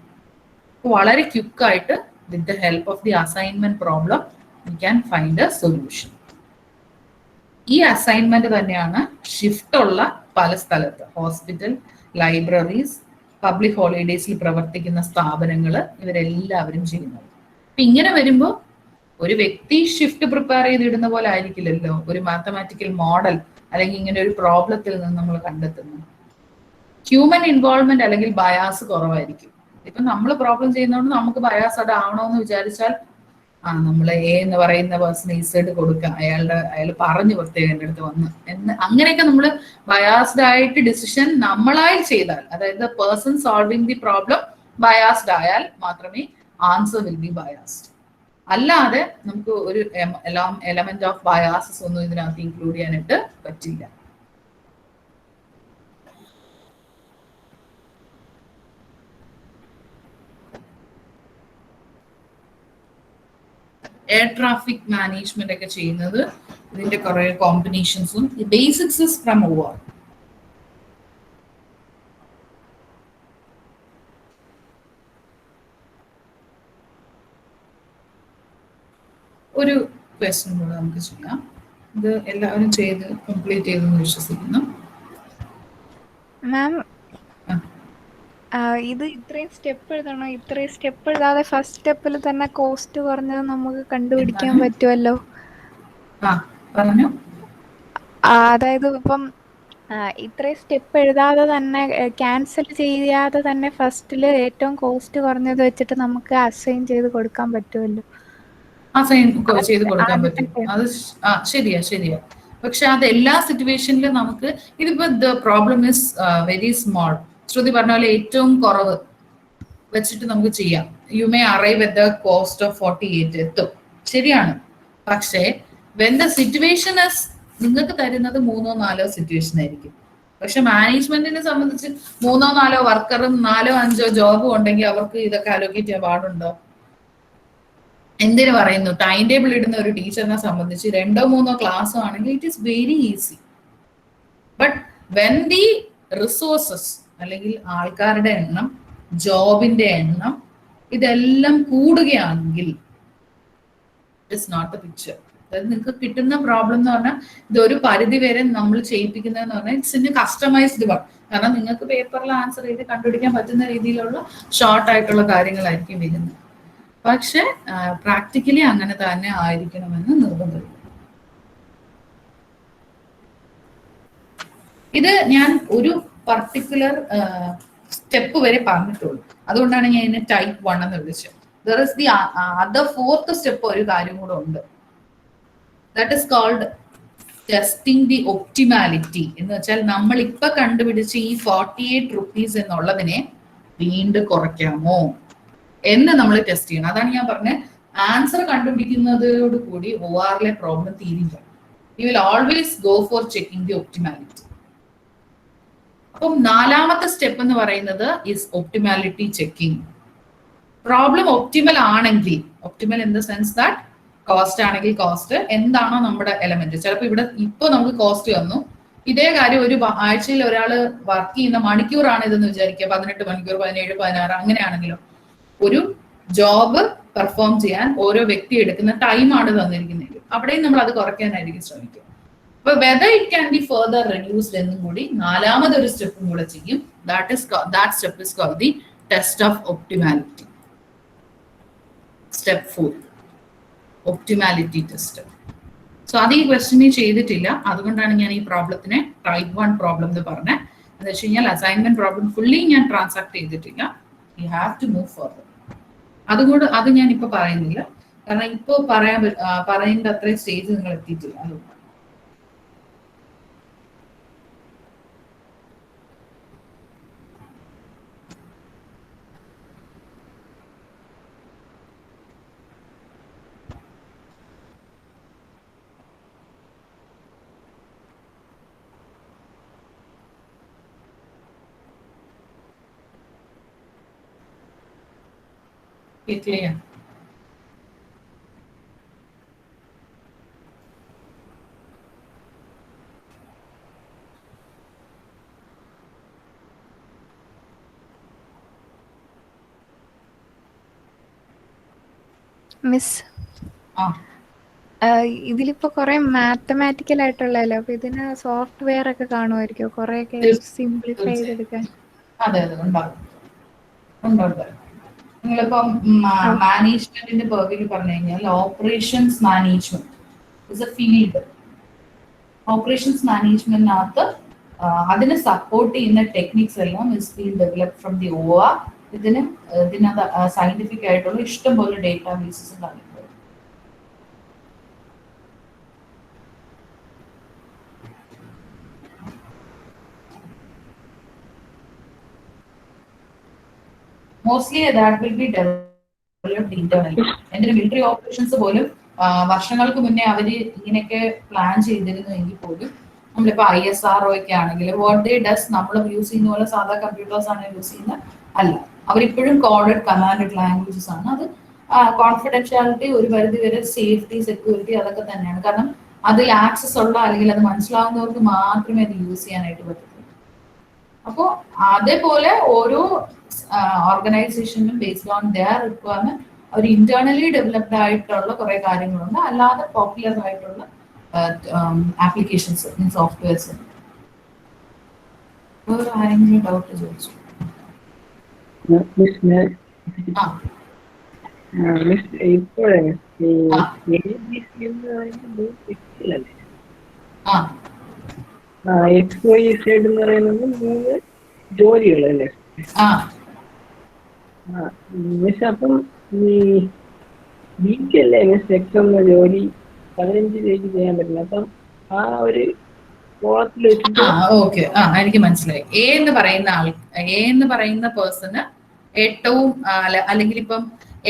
Speaker 1: അപ്പോൾ വളരെ ക്വിക്കായിട്ട് with the help of the assignment problem we can find a solution. ഈ അസൈൻമെന്റ് തന്നെയാണ് ഷിഫ്റ്റ് ഉള്ള പല സ്ഥലത്ത്, ഹോസ്പിറ്റൽ, ലൈബ്രറീസ്, പബ്ലിക് ഹോളിഡേയ്സിൽ പ്രവർത്തിക്കുന്ന സ്ഥാപനങ്ങൾ, ഇവരെല്ലാവരും ചെയ്യുന്നത്. അപ്പൊ ഇങ്ങനെ വരുമ്പോൾ ഒരു വ്യക്തി ഷിഫ്റ്റ് പ്രിപ്പയർ ചെയ്തിടുന്ന പോലെ ആയിരിക്കില്ലല്ലോ ഒരു മാത്തമാറ്റിക്കൽ മോഡൽ അല്ലെങ്കിൽ ഇങ്ങനെ ഒരു പ്രോബ്ലത്തിൽ നിന്ന് നമ്മൾ കണ്ടെത്തുന്നത്. ഹ്യൂമൻ ഇൻവോൾവ്മെന്റ് അല്ലെങ്കിൽ ബയാസ് കുറവായിരിക്കും. ഇപ്പൊ നമ്മൾ പ്രോബ്ലം ചെയ്യുന്നതുകൊണ്ട് നമുക്ക് ബയാസ് അവിടെ ആവണമെന്ന് വിചാരിച്ചാൽ നമ്മൾ എ എന്ന് പറയുന്ന പേഴ്സൺ ഇസഡ് കൊടുക്കുക, അയാൾ പറഞ്ഞു പ്രത്യേകം എൻ്റെ അടുത്ത് വന്ന് എന്ന് അങ്ങനെയൊക്കെ നമ്മൾ ബയാസ്ഡ് ആയിട്ട് ഡിസിഷൻ നമ്മളായി ചെയ്താൽ, അതായത് person solving the problem biased ആയാൽ മാത്രമേ ആൻസർ വിൽ ബി ബയാസ്ഡ്. അല്ലാതെ നമുക്ക് ഒരു എലമെന്റ് ഓഫ് ബയാസസ് ഒന്നും ഇതിനകത്ത് ഇൻക്ലൂഡ് ചെയ്യാനായിട്ട് പറ്റില്ല. എയർ ട്രാഫിക് മാനേജ്മെന്റ് ഒക്കെ ചെയ്യുന്നത് ഇതിന്റെ കുറെ കോമ്പിനേഷൻസും ബേസിക്സ് ഇസ് ഫ്രം ഓവർ. ഒരു ക്വസ്റ്റ്യൻ കൂടെ നമുക്ക് ചെയ്യാം. ഇത് എല്ലാവരും ചെയ്ത് കംപ്ലീറ്റ് ചെയ്തെന്ന് വിശ്വസിക്കുന്നു.
Speaker 2: മാം, ഇത് ഇത്രയും സ്റ്റെപ്പ് എഴുതണോ? ഇത്രയും സ്റ്റെപ്പ് എഴുതാതെ ഫസ്റ്റ് സ്റ്റെപ്പിൽ തന്നെ കോസ്റ്റ് കുറഞ്ഞത് നമുക്ക് കണ്ടുപിടിക്കാൻ പറ്റുമല്ലോ.
Speaker 1: പറഞ്ഞു.
Speaker 2: അതായത് ഇപ്പം ഇത്രയും സ്റ്റെപ്പ് എഴുതാതെ തന്നെ ക്യാൻസൽ ചെയ്യാതെ തന്നെ ഫസ്റ്റിൽ ഏറ്റവും കോസ്റ്റ് കുറഞ്ഞത് വെച്ചിട്ട് നമുക്ക് അസൈൻ ചെയ്ത് കൊടുക്കാൻ പറ്റുമല്ലോ.
Speaker 1: അസൈൻ ചെയ്ത് കൊടുക്കാൻ പറ്റും. അത് ശരിയാ. പക്ഷെ അത് എല്ലാ സിറ്റുവേഷനിലും നമുക്ക് ഇതിപ്പോ the problem is very small. Shruti പറഞ്ഞ പോലെ ഏറ്റവും കുറവ് വെച്ചിട്ട് നമുക്ക് ചെയ്യാം. You may arrive at the cost of 48 എത്തും, ശരിയാണ്. പക്ഷേ വെൻ ദ സിറ്റുവേഷൻ ഇസ്, നിങ്ങൾക്ക് തരുന്നത് 3-4 സിറ്റുവേഷൻ ആയിരിക്കും. പക്ഷെ മാനേജ്മെന്റിനെ സംബന്ധിച്ച് 3-4 വർക്കറും 4-5 ജോബും ഉണ്ടെങ്കിൽ അവർക്ക് ഇതൊക്കെ അലോക്കേറ്റ് ചെയ്യാൻ പാടുണ്ടോ? എന്തിനു പറയുന്നു, ടൈം ടേബിൾ ഇടുന്ന ഒരു ടീച്ചറിനെ സംബന്ധിച്ച് 2-3 ക്ലാസ്സോ ആണെങ്കിൽ it is very easy. But when the resources അല്ലെങ്കിൽ ആൾക്കാരുടെ എണ്ണം, ജോബിന്റെ എണ്ണം ഇതെല്ലാം കൂടുകയാണെങ്കിൽ it is not the picture. അതായത് നിങ്ങൾക്ക് കിട്ടുന്ന പ്രോബ്ലം എന്ന് പറഞ്ഞാൽ ഇതൊരു പരിധി വരെ നമ്മൾ ചെയ്യിപ്പിക്കുന്നതെന്ന് പറഞ്ഞാൽ ഇറ്റ്സ് ഇൻ കസ്റ്റമൈസ്ഡ് വൺ. കാരണം നിങ്ങൾക്ക് പേപ്പറിൽ ആൻസർ ചെയ്ത് കണ്ടുപിടിക്കാൻ പറ്റുന്ന രീതിയിലുള്ള ഷോർട്ട് ആയിട്ടുള്ള കാര്യങ്ങളായിരിക്കും വരുന്നത്. പക്ഷെ പ്രാക്ടിക്കലി അങ്ങനെ തന്നെ ആയിരിക്കണമെന്ന് നിർബന്ധമില്ല. ഞാൻ ഒരു പർട്ടിക്കുലർ സ്റ്റെപ്പ് വരെ പറഞ്ഞിട്ടുള്ളൂ. അതുകൊണ്ടാണ് ഞാൻ ഇതിനെ ടൈപ്പ് 1 എന്ന് വിളിച്ചത്. There is the other 4th step ഒരു കാര്യം കൂടെ ഉണ്ട്. That is called testing the optimality. എന്ന് വെച്ചാൽ നമ്മൾ ഇപ്പൊ കണ്ടുപിടിച്ച ഈ 48 rupees എന്നുള്ളതിനെ വീണ്ടും കുറയ്ക്കാമോ എന്ന് നമ്മൾ ടെസ്റ്റ് ചെയ്യണം. അതാണ് ഞാൻ പറഞ്ഞത്, ആൻസർ കണ്ടുപിടിക്കുന്നതോട് കൂടി OR പ്രോബ്ലം തീരില്ല. You will always go for checking the optimality. അപ്പം 4ാമത്തെ സ്റ്റെപ്പ് എന്ന് പറയുന്നത് is optimality checking. Problem optimal ആണെങ്കിൽ, optimal in the sense that cost ആണെങ്കിൽ കോസ്റ്റ് എന്താണോ നമ്മുടെ എലമെന്റ്. ചിലപ്പോൾ ഇവിടെ ഇപ്പൊ നമുക്ക് കോസ്റ്റ് വന്നു, ഇതേ കാര്യം ഒരു ആഴ്ചയിൽ ഒരാൾ വർക്ക് ചെയ്യുന്ന മണിക്കൂറാണ് ഇതെന്ന് വിചാരിക്കുക, 18 മണിക്കൂർ, 17, 16 അങ്ങനെയാണെങ്കിലോ ഒരു ജോബ് പെർഫോം ചെയ്യാൻ ഓരോ വ്യക്തി എടുക്കുന്ന ടൈമാണ് തന്നിരിക്കുന്നത്. അവിടെയും നമ്മൾ അത് കുറയ്ക്കാനായിരിക്കും ശ്രമിക്കുക. അപ്പൊ whether it can be further reduced എന്നും കൂടി 4ാമതൊരു സ്റ്റെപ്പും കൂടെ ചെയ്യും. That step is called the test of optimality. Step 4 optimality test. So അത് ഈ ക്വസ്റ്റ്യനിൽ ചെയ്തിട്ടില്ല, അതുകൊണ്ടാണ് ഞാൻ ഈ പ്രോബ്ലത്തിനെ ടൈപ്പ് 1 പ്രോബ്ലം എന്ന് പറഞ്ഞത്. എന്ന് വെച്ച് കഴിഞ്ഞാൽ അസൈൻമെന്റ് പ്രോബ്ലം ഫുള്ളി ഞാൻ ട്രാൻസാക്ട് ചെയ്തിട്ടില്ല. You have to move forward. അത് ഞാൻ ഇപ്പൊ പറയുന്നില്ല, കാരണം ഇപ്പൊ പറയേണ്ട അത്രയും സ്റ്റേജ് നിങ്ങൾ എത്തിയിട്ടില്ല. അതുകൊണ്ട് clear.
Speaker 2: മിസ്, ഇതിലിപ്പോ കുറെ മാത്തമാറ്റിക്കൽ ആയിട്ടുള്ളല്ലോ, അപ്പൊ ഇതിന് സോഫ്റ്റ്വെയർ ഒക്കെ കാണുമായിരിക്കും കുറെയൊക്കെ സിംപ്ലിഫൈ ചെയ്തെടുക്കാൻ?
Speaker 1: അതെ, ഉണ്ടാവും. നിങ്ങളിപ്പം മാനേജ്മെന്റിന്റെ പേർവിൽ പറഞ്ഞു കഴിഞ്ഞാൽ operations management is a field. Operations മാനേജ്മെന്റിനകത്ത് അതിനെ സപ്പോർട്ട് ചെയ്യുന്ന ടെക്നിക്സ് എല്ലാം is been developed from the OR. ഇതിനകത്ത് സയന്റിഫിക് ആയിട്ടുള്ള ഇഷ്ടംപോലെ ഡേറ്റാ ബേസസും കാര്യങ്ങളും. Mostly that will be developed internally. എൻ്റെ മിലിറ്ററി ഓപ്പറേഷൻസ് പോലും വർഷങ്ങൾക്ക് മുന്നേ അവര് ഇങ്ങനെയൊക്കെ പ്ലാൻ ചെയ്തിരുന്നു എങ്കിൽ പോലും നമ്മളിപ്പോൾ ISRO ഒക്കെ ആണെങ്കിൽ വാട്ട് ദേ ഡസ് നമ്മൾ യൂസ് ചെയ്യുന്ന പോലെ സാധാ കമ്പ്യൂട്ടേഴ്സ് ആണ് യൂസ് ചെയ്യുന്നത് അല്ല. അവരിപ്പോഴും കോഡഡ് കമാൻഡഡ് ലാംഗ്വേജസ് ആണ്. അത് കോൺഫിഡൻഷ്യാലിറ്റി ഒരു പരിധി വരെ സേഫ്റ്റി സെക്യൂരിറ്റി അതൊക്കെ തന്നെയാണ്. കാരണം അതിൽ ആക്സസ് ഉള്ള അല്ലെങ്കിൽ അത് മനസ്സിലാവുന്നവർക്ക് മാത്രമേ അത് യൂസ് ചെയ്യാനായിട്ട് പറ്റത്തുള്ളൂ. അപ്പോൾ അതേപോലെ ഓരോ ഓർഗനൈസേഷനും ബേസ്ഡ് ഓൺ ദെയർ റിക്വയർമെന്റ് അവർ ഇന്റേണലി ഡെവലപ്ഡ് ആയിട്ടുള്ള കുറെ കാര്യങ്ങളുണ്ട്. അല്ലാതെ പോപ്പുലർ ആയിട്ടുള്ള ആപ്ലിക്കേഷൻസ് സോഫ്റ്റ്വെയർസ്. ആരെങ്കിലും ഡൗട്ട് ചോദിച്ചു?
Speaker 4: ജോലികളല്ലേ? അപ്പം വീക്കല്ലേ എക്സാം ജോലി 15 പേജ് ചെയ്യാൻ പറ്റില്ല. അപ്പം ആ ഒരു കോളത്തിൽ വെച്ചിട്ട്
Speaker 1: ഓക്കെ, എനിക്ക് മനസ്സിലായി. എ എന്ന് പറയുന്ന പേഴ്സണ് ഏറ്റവും അല്ലെങ്കിൽ ഇപ്പം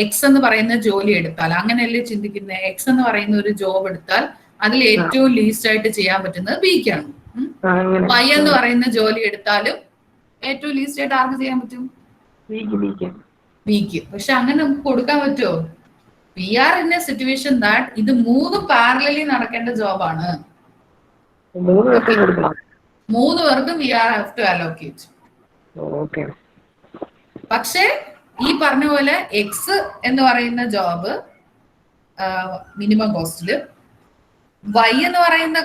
Speaker 1: എക്സ് എന്ന് പറയുന്ന ജോലി എടുത്താൽ, അങ്ങനെയല്ലേ ചിന്തിക്കുന്നത്? എക്സ് എന്ന് പറയുന്ന ഒരു ജോബ് എടുത്താൽ അതിൽ ഏറ്റവും ലീസ്റ്റ് ആയിട്ട് ചെയ്യാൻ പറ്റുന്നത് ബിക്കാണ്. വൈ എന്ന് പറയുന്ന ജോലി എടുത്താലും ഏറ്റവും ലീസ്റ്റ് ആയിട്ട് ആർക്ക് ചെയ്യാൻ പറ്റും? ബിക്ക്. പക്ഷെ അങ്ങനെ നമുക്ക് കൊടുക്കാൻ പറ്റുമോ? We are in a situation that ഇത് 3 പാരലലി നടക്കേണ്ട ജോബാണ്. 3 പേർക്കും we are have to allocate. പക്ഷെ ഈ പറഞ്ഞ പോലെ എക്സ് എന്ന് പറയുന്ന ജോബ് മിനിമം കോസ്റ്റില്, വൈ എന്ന് പറയുന്ന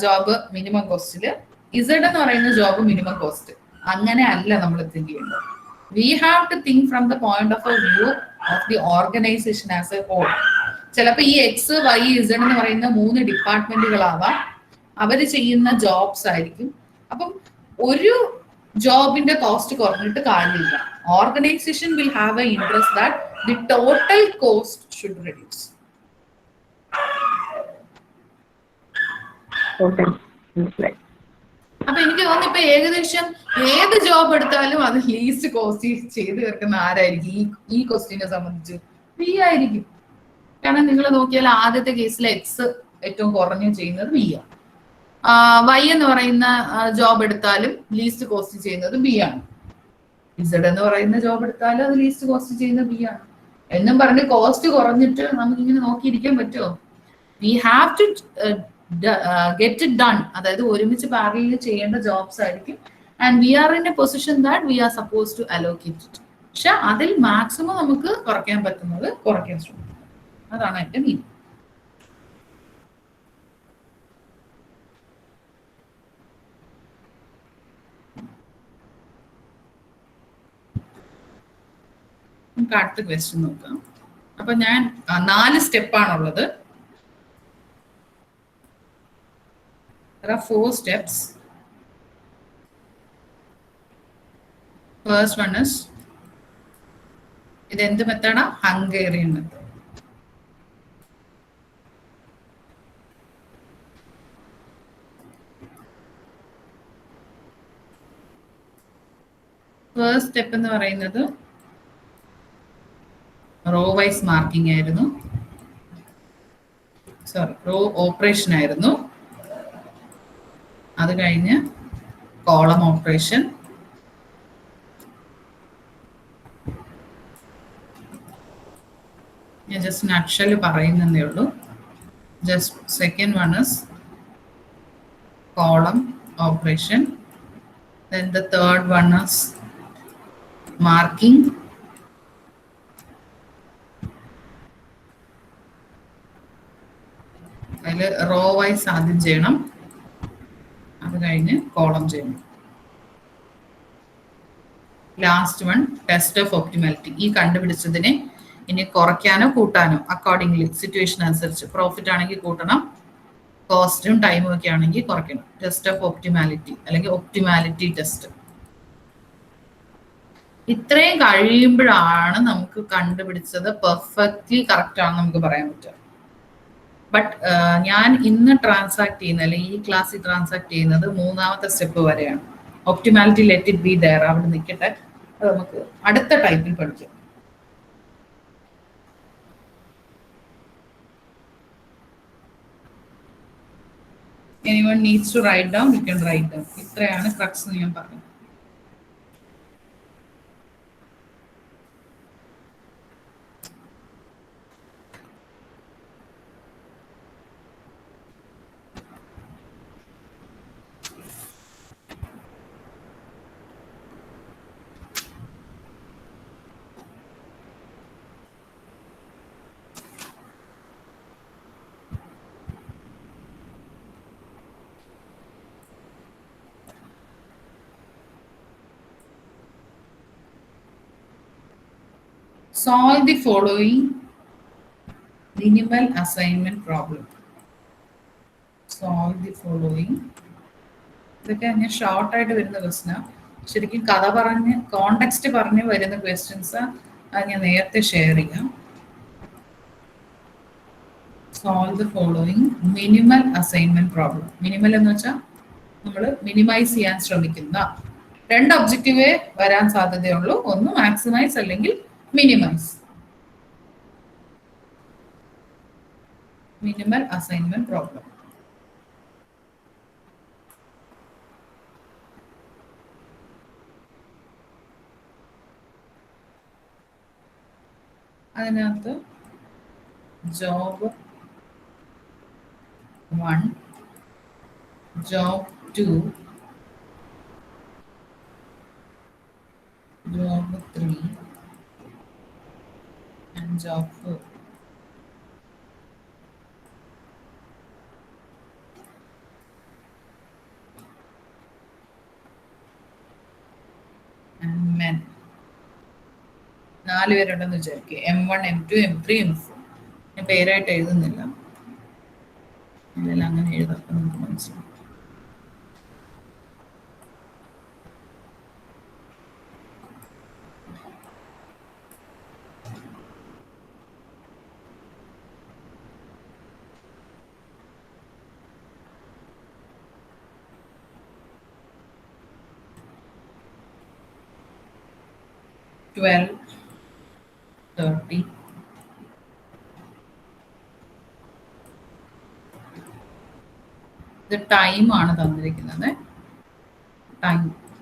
Speaker 1: ജോബ് മിനിമം കോസ്റ്റില്, ഇസഡ് എന്ന് പറയുന്ന ജോബ് മിനിമം കോസ്റ്റ്. അങ്ങനെ അല്ല നമ്മൾ തിങ്ക് ചെയ്യേണ്ടത്. We have to think from the point of a view of the organization as a whole. ചിലപ്പോൾ ഈ എക്സ് വൈ ഇസഡ് എന്ന് പറയുന്ന 3 ഡിപ്പാർട്ട്മെന്റുകളാവാം, അവര് ചെയ്യുന്ന ജോബ്സ് ആയിരിക്കും. അപ്പം ഒരു ജോബിന്റെ കോസ്റ്റ് കുറഞ്ഞിട്ട് കാര്യമില്ല. Organisation will have A interest that the total cost should reduce. അപ്പൊ എനിക്ക് തോന്നുന്നു ഇപ്പൊ ഏകദേശം ഏത് ജോബ് എടുത്താലും അത് ലീസ്റ്റ് കോസ്റ്റ് ചെയ്ത് തീർക്കുന്ന ആരായിരിക്കും? ഈ ക്വസ്റ്റ്യനെ സംബന്ധിച്ച് വി ആയിരിക്കും. കാരണം നിങ്ങൾ നോക്കിയാൽ ആദ്യത്തെ കേസിൽ എക്സ് ഏറ്റവും കുറഞ്ഞു ചെയ്യുന്നത് വി ആണ്. വൈ എന്ന് പറയുന്ന ജോബ് എടുത്താലും ലീസ്റ്റ് കോസ്റ്റ് ചെയ്യുന്നത് ബി ആണ്. ഇസഡ് എന്ന് പറയുന്ന ജോബ് എടുത്താലും അത് ലീസ്റ്റ് കോസ്റ്റ് ചെയ്യുന്നത് ബി ആണ്. എന്നും പറഞ്ഞ് കോസ്റ്റ് കുറഞ്ഞിട്ട് നമുക്കിങ്ങനെ നോക്കിയിരിക്കാൻ പറ്റുമോ? We have to get it done. അതായത് ഒരുമിച്ച് പാരലൽ ചെയ്യേണ്ട ജോബ്സ് ആയിരിക്കും. And we are in a position that we are suppose to allocate it. പക്ഷെ അതിൽ മാക്സിമം നമുക്ക് കുറയ്ക്കാൻ പറ്റുന്നത് കുറയ്ക്കാൻ ശ്രമിക്കും. അതാണ് എന്റെ മീനിങ്. നമുക്ക് അടുത്ത ക്വസ്റ്റ്യൻ നോക്കാം. അപ്പൊ ഞാൻ 4 സ്റ്റെപ്പാണുള്ളത്. There are 4 steps. First one is, ഇത് എന്ത് മെത്തേഡാ? Hungarian method. ഫസ്റ്റ് സ്റ്റെപ്പ് എന്ന് പറയുന്നത് റോ വൈസ് മാർക്കിംഗ് ആയിരുന്നു. റോ ഓപ്പറേഷൻ ആയിരുന്നു. അത് കഴിഞ്ഞ് കോളം ഓപ്പറേഷൻ, ഞാൻ ജസ്റ്റ് നക്ഷല് പറയുന്നതേ ഉള്ളൂ. Just second one is column operation. Then the third one is marking. അതിൽ റോ വൈസ് ആദ്യം ചെയ്യണം, അത് കഴിഞ്ഞ് കോളം ചെയ്യണം. Last one test of optimality. ഈ കണ്ടുപിടിച്ചതിനെ ഇനി കുറയ്ക്കാനോ കൂട്ടാനോ അക്കോർഡിംഗ്ലി സിറ്റുവേഷൻ അനുസരിച്ച്, പ്രോഫിറ്റ് ആണെങ്കിൽ കൂട്ടണം, കോസ്റ്റും ടൈമും ഒക്കെ ആണെങ്കിൽ കുറയ്ക്കണം. ടെസ്റ്റ് ഓഫ് ഒപ്റ്റിമാലിറ്റി അല്ലെങ്കിൽ ഒപ്റ്റിമാലിറ്റി ടെസ്റ്റ്. ഇത്രയും കഴിയുമ്പോഴാണ് നമുക്ക് കണ്ടുപിടിച്ചത് പെർഫെക്റ്റ്ലി കറക്റ്റ് ആണെന്ന് നമുക്ക് പറയാൻ പറ്റുക. ബട്ട് ഞാൻ ഇന്ന് ട്രാൻസാക്ട് ചെയ്യുന്ന അല്ലെങ്കിൽ ഈ ക്ലാസ്സിൽ ട്രാൻസാക്ട് ചെയ്യുന്നത് 3ാമത്തെ സ്റ്റെപ്പ് വരെയാണ്. Optimality let it be there, അവിടെ നിൽക്കട്ടെ. അത് നമുക്ക് അടുത്ത ടൈപ്പിൽ പഠിക്കാം. Anyone needs to write down, you can write down. ഇത്രയാണ് ക്രക്സ് എന്ന് ഞാൻ പറഞ്ഞു. Solve the following minimal assignment problem. Solve the following. ഇതൊക്കെ ഞാൻ ഷോർട്ടായിട്ട് വരുന്ന ക്വസ്റ്റ്യൻ. ശരിക്കും കഥ പറഞ്ഞ് കോണ്ടെക്സ്റ്റ് പറഞ്ഞ് വരുന്ന ക്വസ്റ്റ്യൻസ് ഞാൻ നേരത്തെ ഷെയർ ചെയ്യാം. Solve the following minimal assignment problem. Minimal എന്ന് വെച്ചാൽ നമ്മൾ മിനിമൈസ് ചെയ്യാൻ ശ്രമിക്കുന്ന 2 ഒബ്ജക്റ്റീവേ വരാൻ സാധ്യതയുള്ളൂ. ഒന്ന് മാക്സിമൈസ് അല്ലെങ്കിൽ മിനിമൈസ്. Minimal assignment problem. അതിനകത്ത് job 1, job 2, job 3 and job 4. And men. 4 പേരുണ്ടെന്ന് വിചാരിക്കുക. M1, M2, M3, M4. ഞാൻ പേരായിട്ട് എഴുതുന്നില്ല, ഇതെല്ലാം അങ്ങനെ എഴുതാം. നമുക്ക് മനസ്സിലാവും. Twelve, 30, ഇത് ടൈം ആണ് തന്നിരിക്കുന്നത്.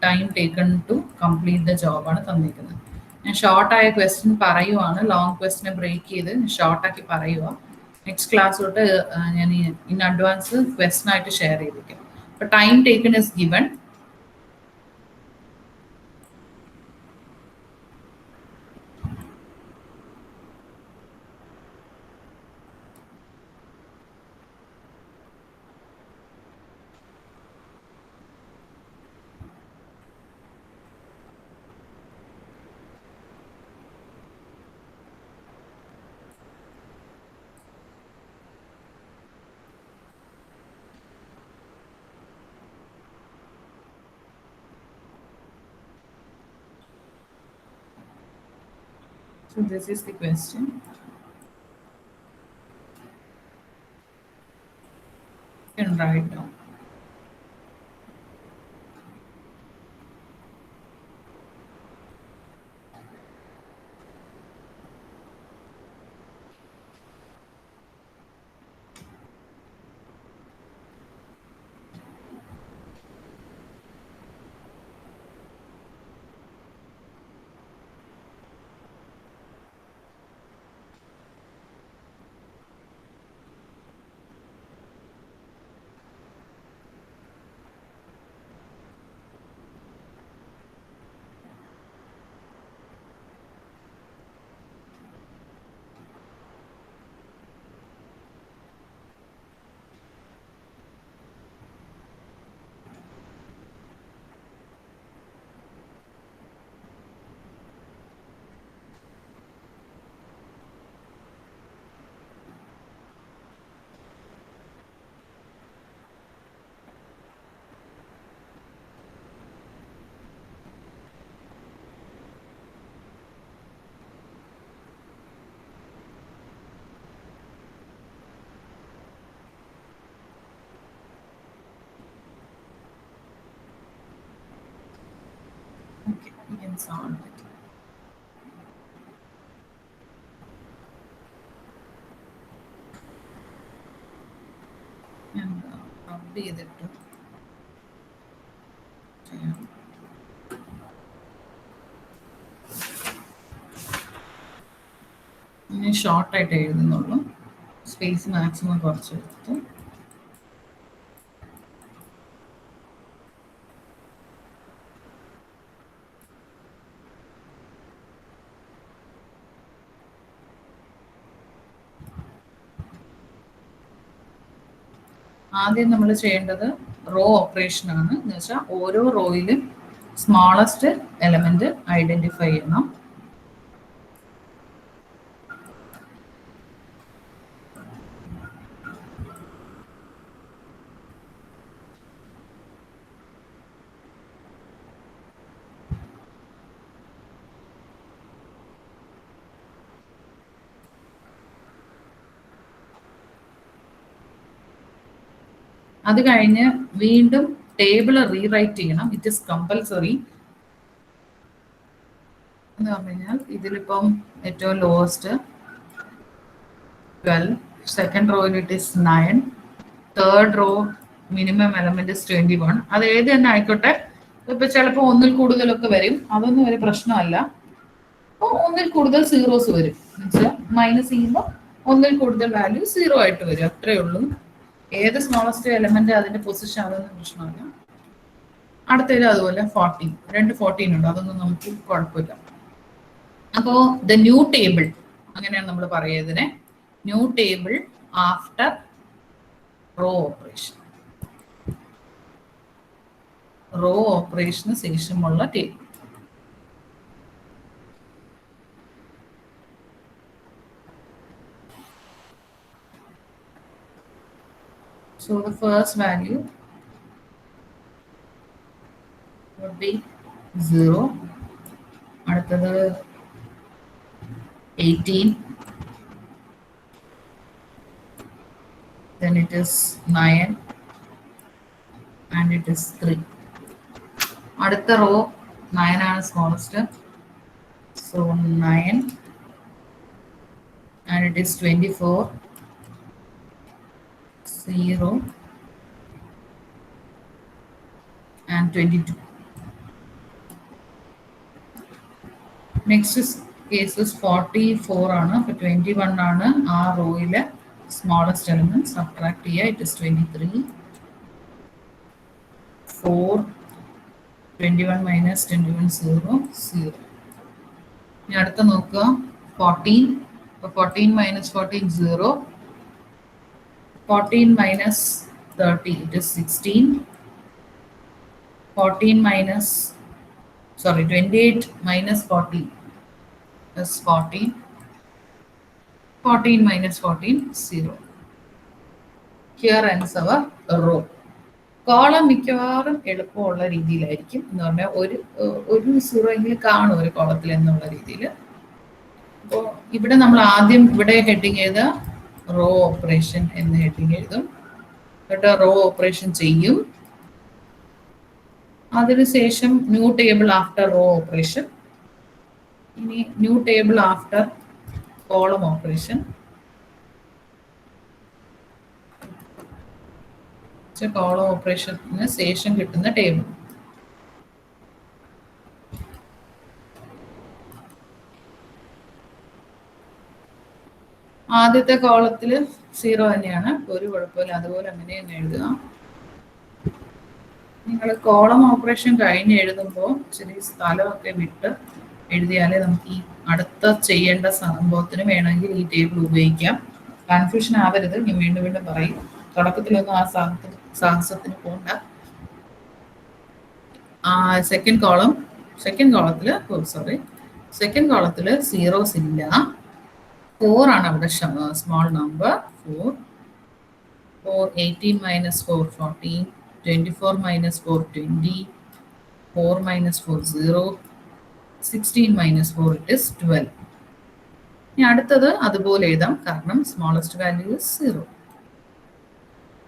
Speaker 1: Time taken to complete the job ആണ് തന്നിരിക്കുന്നത്. ഞാൻ ഷോർട്ടായ ക്വസ്റ്റ്യൻ പറയുവാണ്, ലോങ് ക്വസ്റ്റിനെ ബ്രേക്ക് ചെയ്ത് ഷോർട്ടാക്കി പറയുക. നെക്സ്റ്റ് ക്ലാസ് തൊട്ട് ഞാൻ ഇൻ അഡ്വാൻസ് ക്വസ്റ്റ്യൻ ആയിട്ട് ഷെയർ ചെയ്തിരിക്കും. അപ്പോൾ time taken is given. So this is the question. You can write down. sound. And update it to short ആയിട്ട് എഴുതുന്നുള്ളൂ. സ്പേസ് മാക്സിമം കുറച്ചെടുത്ത് ആദ്യം നമ്മൾ ചെയ്യേണ്ടത് റോ ഓപ്പറേഷൻ ആണ്. എന്ന് വെച്ചാൽ ഓരോ റോയിലും സ്മോളസ്റ്റ് എലമെന്റ് ഐഡന്റിഫൈ ചെയ്യണം. അത് കഴിഞ്ഞ് വീണ്ടും ടേബിൾ റീറൈറ്റ് ചെയ്യണം. ഇറ്റ് ഇസ് കമ്പൽസറി എന്ന് പറഞ്ഞു കഴിഞ്ഞാൽ ഇതിലിപ്പം ഏറ്റവും ലോവസ്റ്റ് 12, സെക്കൻഡ് റോയിൽ it is 9, third row minimum element is 21. അത് ഏത് തന്നെ ആയിക്കോട്ടെ. ഇപ്പൊ ചിലപ്പോൾ ഒന്നിൽ കൂടുതലൊക്കെ വരും, അതൊന്നും ഒരു പ്രശ്നമല്ല. അപ്പോൾ ഒന്നിൽ കൂടുതൽ സീറോസ് വരും. എന്നുവെച്ചാൽ മൈനസ് ചെയ്യുമ്പോൾ ഒന്നിൽ കൂടുതൽ വാല്യൂ 0 ആയിട്ട് വരും. അത്രയേ ഉള്ളൂ. ഏത് സ്മോളസ്റ്റ് എലമെന്റ് അതിന്റെ പൊസിഷൻ അതൊന്നും പ്രശ്നമല്ല. അടുത്തത് അതുപോലെ 14, 14 ഉണ്ട്, അതൊന്നും നമുക്ക് കുഴപ്പമില്ല. അപ്പോ ദ ന്യൂ ടേബിൾ അങ്ങനെയാണ് നമ്മൾ പറയുന്നതിനെ. New table after row operation. Row ഓപ്പറേഷന് ശേഷമുള്ള table. So the first value would be 0. അടുത്തത് 18. Then it is 9 and it is 3. അടുത്ത റോ 9 ആണ് smallest. So 9 and it is 24. 0 and 22. Next case is 44 ആണ്. അപ്പോൾ 21 ആണ് ആ റോയിലെ സ്മോളസ്റ്റ് എലിമെന്റ്. സബ്ട്രാക്ട് ചെയ്യുക. It is 23. 4, 21 മൈനസ് 21 0 0. ഇനി അടുത്ത നോക്കുക 14. അപ്പോൾ 14 minus 14 0. 14 minus 30, it is 16. 14 minus, 28 minus 40 is 14. 14 minus 14, 0. Here ends our row. Column മിക്കവാറും എളുപ്പമുള്ള രീതിയിലായിരിക്കും. എന്ന് പറഞ്ഞാൽ ഒരു 0 എങ്കിലും കാണും ഒരു കോളത്തിൽ എന്നുള്ള രീതിയിൽ. അപ്പോൾ ഇവിടെ നമ്മൾ ആദ്യം ഇവിടെ ഹെഡിങ് ചെയ്ത റോ ഓപ്പറേഷൻ എന്ന് ഹെഡിങ് എഴുതും. എന്നിട്ട് റോ ഓപ്പറേഷൻ ചെയ്യും. അതിനുശേഷം new table after row operation. ഇനി new table after column operation. Column ഓപ്പറേഷന് ശേഷം കിട്ടുന്ന ടേബിൾ. ആദ്യത്തെ കോളത്തിൽ 0 തന്നെയാണ്, ഒരു കുഴപ്പമില്ല. അതുപോലെ അങ്ങനെ തന്നെ എഴുതുക. നിങ്ങൾ കോളം ഓപ്പറേഷൻ കഴിഞ്ഞ് എഴുതുമ്പോൾ ഇച്ചിരി സ്ഥലമൊക്കെ വിട്ട് എഴുതിയാലേ നമുക്ക് ഈ അടുത്ത ചെയ്യേണ്ട സംഭവത്തിന് വേണമെങ്കിൽ ഈ ടേബിൾ ഉപയോഗിക്കാം. കൺഫ്യൂഷൻ ആവരുത്. ഞാൻ വീണ്ടും വീണ്ടും പറയും. തുടക്കത്തിലൊന്നും ആ സാഹസത്തിന് പോകണ്ട. സെക്കൻഡ് കോളത്തിൽ സീറോസ് ഇല്ല. 4 ആണ് അവിടെ small number. 4, 18 minus 4 14, 24 minus 4 20, 4 minus 4 0, 16 minus 4 it is 12. ഇനി അടുത്തത് അതുപോലെ എഴുതാം, കാരണം സ്മോളസ്റ്റ് വാല്യൂ ഇസ് 0.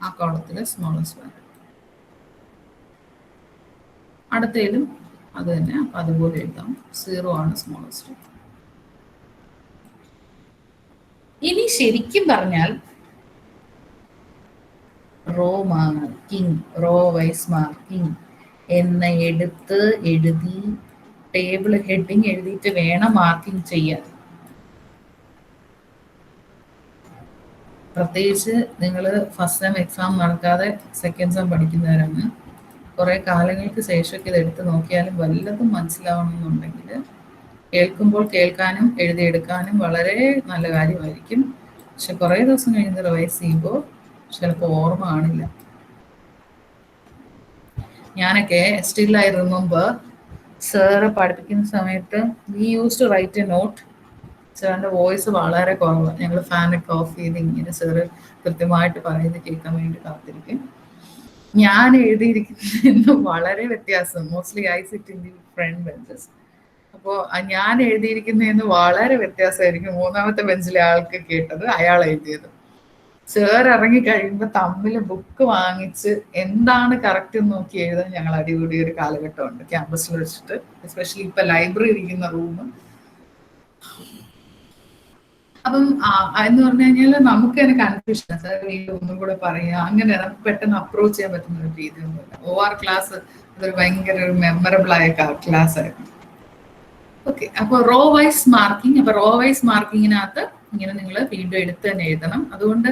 Speaker 1: ആ കോളത്തിലെ സ്മോളസ്റ്റ് വാല്യൂ. അടുത്തതിലും അത് തന്നെ. അപ്പം അതുപോലെ എഴുതാം. 0 ആണ് സ്മോളസ്റ്റ്. ഇനി ശരിക്കും പറഞ്ഞാൽ row marking, row wise marking എന്ന് എടുത്ത് എഴുതി ടേബിൾ ഹെഡിങ് എഴുതിയിട്ട് വേണം മാർക്കിംഗ് ചെയ്യാൻ. പ്രത്യേകിച്ച് നിങ്ങൾ ഫസ്റ്റ് സെം എക്സാം നടക്കാതെ സെക്കൻഡ് സെം പഠിക്കുന്നവരാണ്. കുറേ കാലങ്ങൾക്ക് ശേഷമൊക്കെ ഇത് എടുത്ത് നോക്കിയാലും വല്ലതും മനസ്സിലാവണമെന്നുണ്ടെങ്കിൽ കേൾക്കുമ്പോൾ കേൾക്കാനും എഴുതിയെടുക്കാനും വളരെ നല്ല കാര്യമായിരിക്കും. പക്ഷെ കുറേ ദിവസം കഴിഞ്ഞ് റിവൈസ് ചെയ്യുമ്പോൾ ചിലപ്പോൾ ഓർമ്മ കാണില്ല. ഞാനൊക്കെ സ്റ്റിൽ ഐ റിമെമ്പർ സാറ് പഠിപ്പിക്കുന്ന സമയത്ത് we use to write a note. സാറിൻ്റെ വോയിസ് വളരെ കുറവാണ്. ഞങ്ങൾ ഫാനൊക്കെ ഓഫ് ചെയ്ത് ഇങ്ങനെ സാറ് കൃത്യമായിട്ട് പറയുന്നത് കേൾക്കാൻ വേണ്ടി കാത്തിരിക്കും. ഞാൻ എഴുതിയിരിക്കുന്നതിന് വളരെ വ്യത്യാസം. Mostly I sit in the front benches. അപ്പോൾ ഞാൻ എഴുതിയിരിക്കുന്നതിന് വളരെ വ്യത്യാസമായിരിക്കും മൂന്നാമത്തെ ബെഞ്ചിലെ ആൾക്ക് കേട്ടത് അയാൾ എഴുതിയത്. സാർ ഇറങ്ങി കഴിയുമ്പോൾ തമ്മിൽ ബുക്ക് വാങ്ങിച്ച് എന്താണ് കറക്റ്റ് എന്ന് നോക്കി എഴുതാൻ ഞങ്ങൾ അടികൂടിയ ഒരു കാലഘട്ടമുണ്ട് ക്യാമ്പസിൽ വെച്ചിട്ട്. എസ്പെഷ്യലി ഇപ്പൊ ലൈബ്രറി ഇരിക്കുന്ന റൂം. അപ്പം എന്ന് പറഞ്ഞു കഴിഞ്ഞാൽ നമുക്ക് തന്നെ കൺഫ്യൂഷൻ, സാർ ഒന്നും കൂടെ പറയുക, അങ്ങനെ നമുക്ക് പെട്ടെന്ന് അപ്രോച്ച് ചെയ്യാൻ പറ്റുന്ന ഒരു രീതിയൊന്നുമില്ല. OR ക്ലാസ് അതൊരു ഭയങ്കര ഒരു മെമ്മറബിൾ ആയ ക്ലാസ് ആയിരുന്നു. ഓക്കെ, അപ്പോൾ റോ വൈസ് മാർക്കിംഗ്. അപ്പൊ റോ വൈസ് മാർക്കിങ്ങിനകത്ത് ഇങ്ങനെ നിങ്ങൾ വീണ്ടും എടുത്ത് തന്നെ എഴുതണം. അതുകൊണ്ട്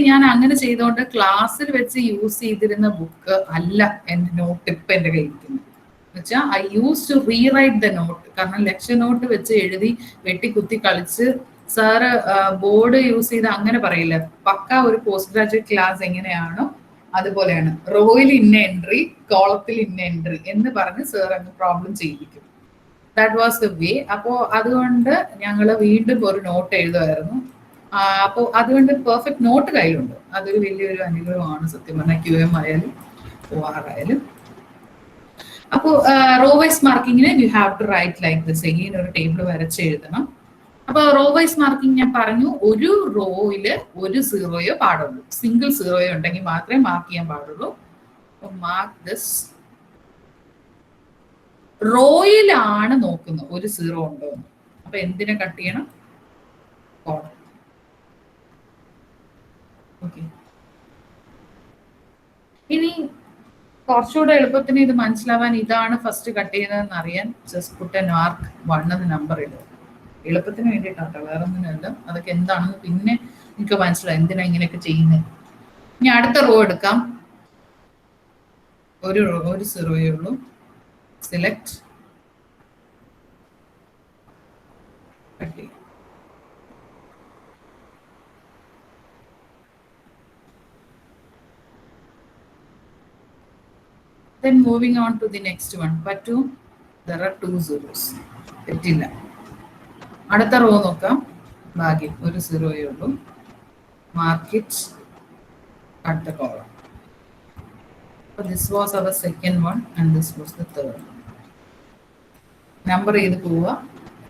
Speaker 1: ഞാൻ അങ്ങനെ ചെയ്തുകൊണ്ട് ക്ലാസ്സിൽ വെച്ച് യൂസ് ചെയ്തിരുന്ന ബുക്ക് അല്ല എൻ്റെ നോട്ട് ഇപ്പം എൻ്റെ കയ്യിരിക്കുന്നത്. എന്നുവെച്ചാൽ I use to rewrite the note. കാരണം ലെക്ചർ നോട്ട് വെച്ച് എഴുതി വെട്ടിക്കുത്തി കളിച്ച് സാറ് ബോർഡ് യൂസ് ചെയ്ത് അങ്ങനെ പറയില്ല. പക്ക ഒരു പോസ്റ്റ് ഗ്രാജുവേറ്റ് ക്ലാസ് എങ്ങനെയാണോ അതുപോലെയാണ്. റോയിൽ ഇന്ന എൻട്രി, കോളത്തിൽ ഇന്ന എൻട്രി എന്ന് പറഞ്ഞ് സാർ അങ്ങ് പ്രോബ്ലം ചെയ്യിപ്പിക്കും. That was the way. അപ്പോൾ അതുകൊണ്ട് ഞങ്ങൾ വീണ്ടും ഒരു നോട്ട് എഴുതുമായിരുന്നു. അപ്പോൾ അതുകൊണ്ട് പെർഫെക്റ്റ് നോട്ട് കയ്യിലുണ്ട്. അതൊരു വലിയൊരു അനുഗ്രഹമാണ് സത്യം പറഞ്ഞാൽ, QM ആയാലും OR ആയാലും. അപ്പോൾ റോ വൈസ് മാർക്കിങ്ങിന് you have to write like this. Again ഒരു ടേബിൾ വരച്ച് എഴുതണം. അപ്പൊ റോ വൈസ് മാർക്കിംഗ് ഞാൻ പറഞ്ഞു, ഒരു റോയില് ഒരു സീറോയോ പാടുള്ളൂ. സിംഗിൾ സീറോയോ ഉണ്ടെങ്കിൽ മാത്രമേ മാർക്ക് ചെയ്യാൻ പാടുള്ളൂ. Mark this. റോയിലാണ് നോക്കുന്നത് ഒരു സീറോ ഉണ്ടോ എന്ന്. അപ്പൊ എന്തിനെ കട്ട് ചെയ്യണം? കോളം. ഓക്കെ, ഇനി കുറച്ചുകൂടെ എളുപ്പത്തിന് ഇത് മനസ്സിലാവാൻ ഇതാണ് ഫസ്റ്റ് കട്ട് ചെയ്യുന്നതെന്ന് അറിയാൻ ജസ്റ്റ് പുട്ട് എ മാർക്ക് 1 എന്ന് നമ്പർ ഇടുക. എളുപ്പത്തിന് വേണ്ടിയിട്ടാട്ടോ, വേറെ ഒന്നിനല്ല. അതൊക്കെ എന്താണെന്ന് പിന്നെ എനിക്ക് മനസ്സിലായി എന്തിനാ ഇങ്ങനെയൊക്കെ ചെയ്യുന്നത്. ഇനി അടുത്ത റോ എടുക്കാം. ഒരു സീറോയേ ഉള്ളൂ. സെലക്ട്, കട്ട് ചെയ്യാം. Then moving on to the next one. But there are 2 zeros. തെറ്റില്ല. അടുത്ത റോ നോക്കാം. ഭാഗ്യം ഒരു സീറോയേ ഉള്ളൂ. Mark it, cut the column. So this was our second one and this was the third one. Number ചെയ്ത് പോവുക.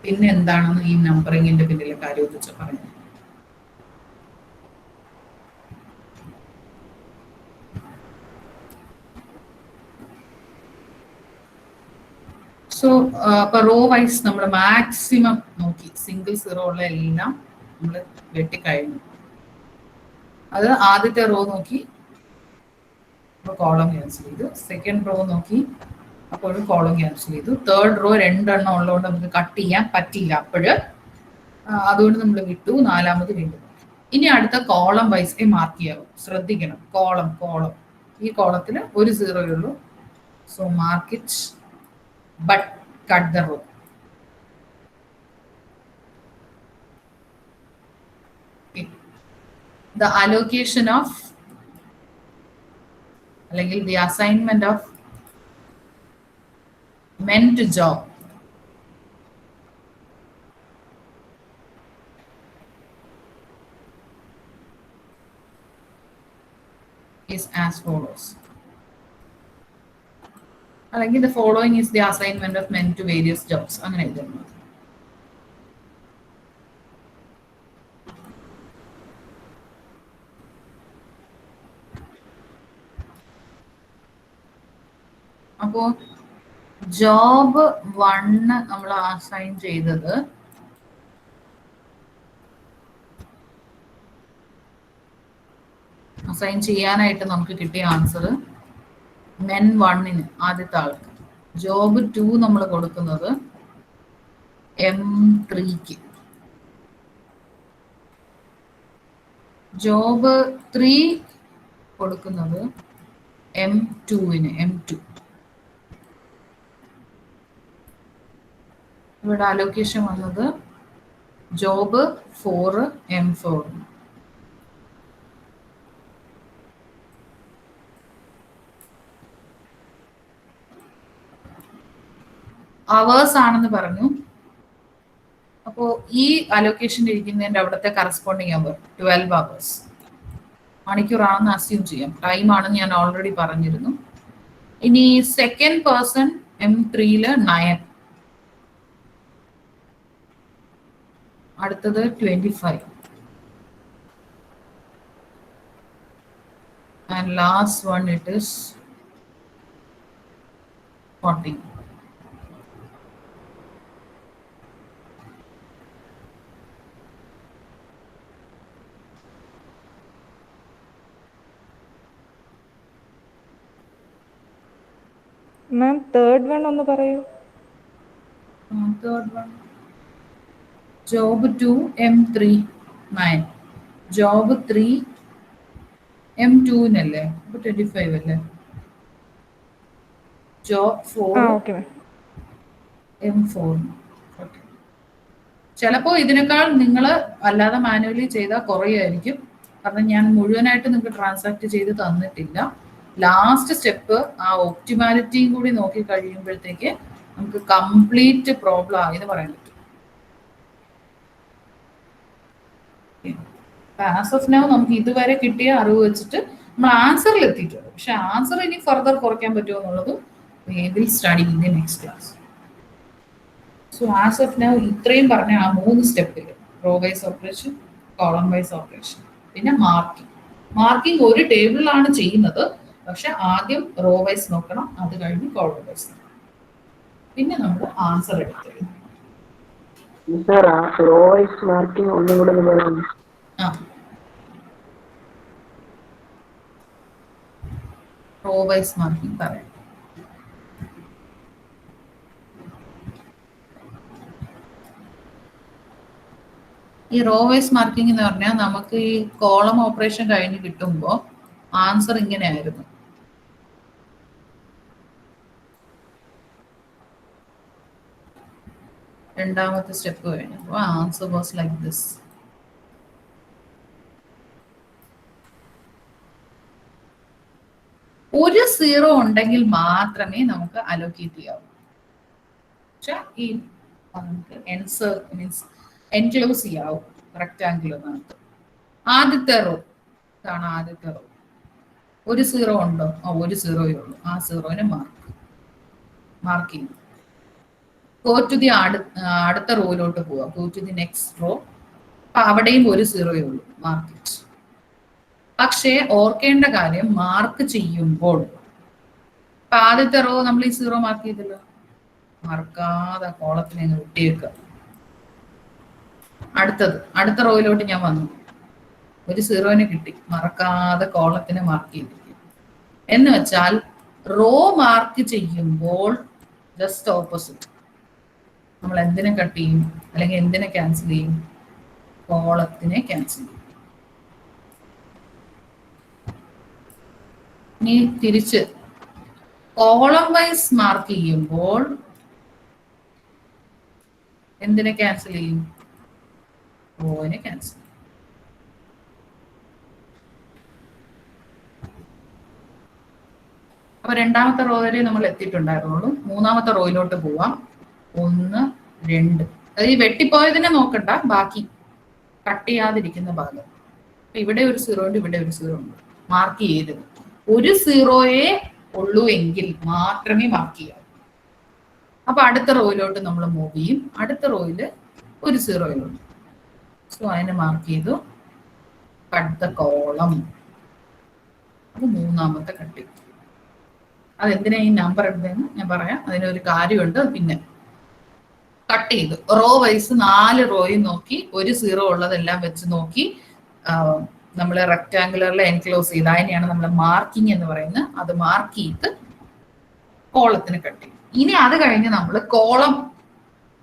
Speaker 1: പിന്നെ എന്താണെന്ന് ഈ നമ്പറിങ്ങിന്റെ പിന്നിലെ കാര്യം വെച്ച് പറഞ്ഞു. സോ അപ്പൊ റോ വൈസ് നമ്മൾ മാക്സിമം നോക്കി സിംഗിൾ സീറോ ഉള്ള എല്ലാം നമ്മൾ വെട്ടിക്കഴിഞ്ഞു. അത് ആദ്യത്തെ റോ നോക്കി കോളം ക്യാൻസൽ ചെയ്തു. സെക്കൻഡ് റോ നോക്കി അപ്പോഴും കോളം ക്യാൻസൽ ചെയ്തു. തേർഡ് റോ 2 എണ്ണം ഉള്ളതുകൊണ്ട് നമുക്ക് കട്ട് ചെയ്യാൻ പറ്റില്ല അപ്പോഴ്, അതുകൊണ്ട് നമ്മൾ വിട്ടു. 4ാമത് വീണ്ടും. ഇനി അടുത്ത കോളം വൈസ് മാർക്ക് ചെയ്യാവും. ശ്രദ്ധിക്കണം, കോളം ഈ കോളത്തിൽ ഒരു സീറോയേ ഉള്ളൂ. So mark it but cut the row. Okay. The allocation of അല്ലെങ്കിൽ the assignment of meant job is as follows. അല്ലെങ്കിൽ the following is the assignment of men to various jobs. അങ്ങനെ എഴുതുന്നു. അപ്പോൾ ജോബ് 1 നമ്മൾ അസൈൻ ചെയ്തത് assign ചെയ്യാനായിട്ട് നമുക്ക് കിട്ടിയ ആൻസർ മെൻ 1 ആദ്യത്തെ ആൾക്ക്. ജോബ് 2 നമ്മൾ കൊടുക്കുന്നത് M3. ജോബ് 3 കൊടുക്കുന്നത് M2. ഇവിടെ അലോക്കേഷൻ വന്നത് ജോബ് 4 M4. അവേഴ്സ് ആണെന്ന് പറഞ്ഞു. അപ്പോൾ ഈ അലോക്കേഷൻ ഇരിക്കുന്നതിന്റെ അവിടുത്തെ കറസ്പോണ്ടിങ് അവർ 12 hours മണിക്കൂറാണെന്ന് അസ്യൂം ചെയ്യാം. ടൈം ആണെന്ന് ഞാൻ ഓൾറെഡി പറഞ്ഞിരുന്നു. ഇനി സെക്കൻഡ് പേഴ്സൺ M3 9, അടുത്തത് 25 and last one it is 14.
Speaker 5: Ma'am third one ഒന്ന് പറയൂ.
Speaker 1: Third one job 2 M3 9, job 3 M2 അല്ലേ, അപ്പൊ 25 അല്ലേ. Job 4
Speaker 5: okay ma'am.
Speaker 1: M4. ചിലപ്പോൾ ഇതിനേക്കാൾ നിങ്ങൾ അല്ലാതെ മാനുവലി ചെയ്താൽ കുറയായിരിക്കും. കാരണം ഞാൻ മുഴുവനായിട്ട് നിങ്ങൾക്ക് ട്രാൻസാക്ട് ചെയ്ത് തന്നിട്ടില്ല. ലാസ്റ്റ് സ്റ്റെപ്പ് ആ ഒപ്റ്റിമാലിറ്റിയും കൂടി നോക്കി കഴിയുമ്പോഴത്തേക്ക് നമുക്ക് കംപ്ലീറ്റ് പ്രോബ്ലം ആയെന്ന് പറയാൻ പറ്റും. ആസ് ഓഫ് നൗ നമുക്ക് ഇതുവരെ കിട്ടിയ അറിവ് വെച്ചിട്ട് നമ്മൾ ആൻസറിൽ എത്തിയിട്ടുണ്ട്. പക്ഷെ ആൻസർ ഇനി ഫർദർ കുറയ്ക്കാൻ പറ്റുമോ എന്നുള്ളത് we will study in the next class. So as of now ഇത്രയും പറഞ്ഞ ആ 3 സ്റ്റെപ്പിൽ raw vice operation, column vice operation, പിന്നെ മാർക്കിംഗ് ഒരു ടേബിളിലാണ് ചെയ്യുന്നത്. പക്ഷെ ആദ്യം റോ വൈസ് നോക്കണം, അത് കഴിഞ്ഞ് കോളം വൈസ് നോക്കണം, പിന്നെ നമ്മൾ ആൻസർ എടുത്തെഴുതും.
Speaker 4: റോ വൈസ് മാർക്കിംഗ് ഒന്നും കൂടെ പറയാം.
Speaker 1: റോ വൈസ് മാർക്കിംഗ് പറയാം. ഈ റോ വൈസ് മാർക്കിംഗ് എന്ന് പറഞ്ഞാൽ നമുക്ക് ഈ കോളം ഓപ്പറേഷൻ കഴിഞ്ഞ് കിട്ടുമ്പോൾ ആൻസർ ഇങ്ങനെയായിരുന്നു. രണ്ടാമത്തെ സ്റ്റെപ്പ് കഴിഞ്ഞപ്പോൾ ആൻസർ വാസ് ലൈക്ക് ദിസ്. ഒരു 0 ഉണ്ടെങ്കിൽ മാത്രമേ നമുക്ക് അലോക്കേറ്റ് ചെയ്യാവൂ. പക്ഷെ ഈ നമുക്ക് മീൻസ് എൻക്ലോസ് ചെയ്യാവും റെക്ടാങ്കിളിനകത്ത്. ആദ്യത്തെ റോ ഇതാണ്. ആദ്യത്തെ റോ ഒരു 0 ഉണ്ടോ? ഒരു 0 ഉള്ളൂ. ആ 0ന് മാർക്ക് ചെയ്യും. ഗോ ടു ദി അടുത്ത റോയിലോട്ട് പോവാം. Go to the next row. അപ്പൊ അവിടെയും ഒരു 0 ഉള്ളൂ, മാർക്ക് ഇറ്റ്. പക്ഷേ ഓർക്കേണ്ട കാര്യം, മാർക്ക് ചെയ്യുമ്പോൾ ഇപ്പൊ ആദ്യത്തെ റോ നമ്മൾ ഈ 0 മാർക്ക് ചെയ്തല്ലോ, മറക്കാതെ കോളത്തിനെ വിട്ടിയേക്കുക. അടുത്ത റോയിലോട്ട് ഞാൻ വന്നു, ഒരു 0ന് കിട്ടി, മറക്കാതെ കോളത്തിനെ മാർക്ക് ചെയ്തിരിക്കും. എന്ന് വെച്ചാൽ റോ മാർക്ക് ചെയ്യുമ്പോൾ ജസ്റ്റ് ഓപ്പോസിറ്റ് നമ്മൾ എന്തിനെ കട്ട് ചെയ്യും അല്ലെങ്കിൽ എന്തിനെ ക്യാൻസൽ ചെയ്യും? കോളത്തിനെ ക്യാൻസൽ ചെയ്യും. ഇനി തിരിച്ച് കോളം വൈസ് മാർക്ക് ചെയ്യുമ്പോൾ എന്തിനെ ക്യാൻസൽ ചെയ്യും? റോയിനെ ക്യാൻസൽ ചെയ്യും. അപ്പൊ രണ്ടാമത്തെ റോ വരെ നമ്മൾ എത്തിയിട്ടുണ്ടായിരുന്നുള്ളൂ. മൂന്നാമത്തെ റോയിലോട്ട് പോവാം. 1, 2. അതായത് ഈ വെട്ടിപ്പോയതിനെ നോക്കണ്ട, ബാക്കി കട്ട് ചെയ്യാതിരിക്കുന്ന ഭാഗം. അപ്പൊ ഇവിടെ ഒരു 0 ഉണ്ട്, ഇവിടെ ഒരു 0 ഉണ്ട്. മാർക്ക് ചെയ്ത് ഒരു 0യെ ഉള്ളൂ എങ്കിൽ മാത്രമേ മാർക്ക് ചെയ്യാവൂ. അപ്പൊ അടുത്ത റോയിലോട്ട് നമ്മൾ മൂവ് ചെയ്യും. അടുത്ത റോയില് ഒരു 0 ഉണ്ട്. സോ അതിനെ മാർക്ക് ചെയ്തു. Cut the column. അത് മൂന്നാമത്തെ കട്ട്. അതെന്തിനാ ഈ നമ്പർ എടുത്തതെന്ന് ഞാൻ പറയാം. അതിനൊരു കാര്യമുണ്ട്. പിന്നെ കട്ട് ചെയ്തു റോ വൈസ് 4 റോയും നോക്കി, ഒരു 0 ഉള്ളതെല്ലാം വെച്ച് നോക്കി നമ്മൾ റെക്ടാങ്കുലറിൽ എൻക്ലോസ് ചെയ്ത് അതിനെയാണ് നമ്മൾ മാർക്കിംഗ് എന്ന് പറയുന്നത്. അത് മാർക്ക് ചെയ്ത് കോളത്തിന് കട്ട് ചെയ്യും. ഇനി അത് കഴിഞ്ഞ് നമ്മൾ കോളം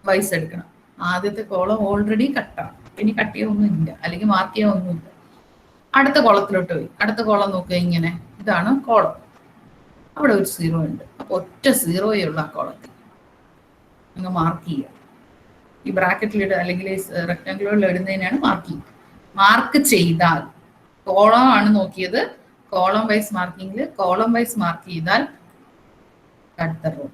Speaker 1: വൈസ് എടുക്കണം. ആദ്യത്തെ കോളം ഓൾറെഡി കട്ടാണ്, ഇനി കട്ട് ചെയ്യാനൊന്നുമില്ല, അല്ലെങ്കിൽ മാർക്ക് ചെയ്യാനൊന്നുമില്ല. അടുത്ത കോളത്തിലോട്ട് പോയി. അടുത്ത കോളം നോക്കുക, ഇങ്ങനെ ഇതാണ് കോളം. അവിടെ ഒരു 0 ഉണ്ട്. അപ്പൊ ഒറ്റ 0 ഉള്ള ആ കോളത്തിൽ അങ്ങ് മാർക്ക് ചെയ്യുക. ഈ ബ്രാക്കറ്റിലിടുക അല്ലെങ്കിൽ റെക്ടാങ്കുലറിൽ ഇടുന്നതിനാണ് മാർക്ക് ചെയ്യുക. മാർക്ക് ചെയ്താൽ കോളം ആണ് നോക്കിയത്, കോളം വൈസ് മാർക്കിങ്ങിൽ കോളം വൈസ് മാർക്ക് ചെയ്താൽ അടുത്ത റോ.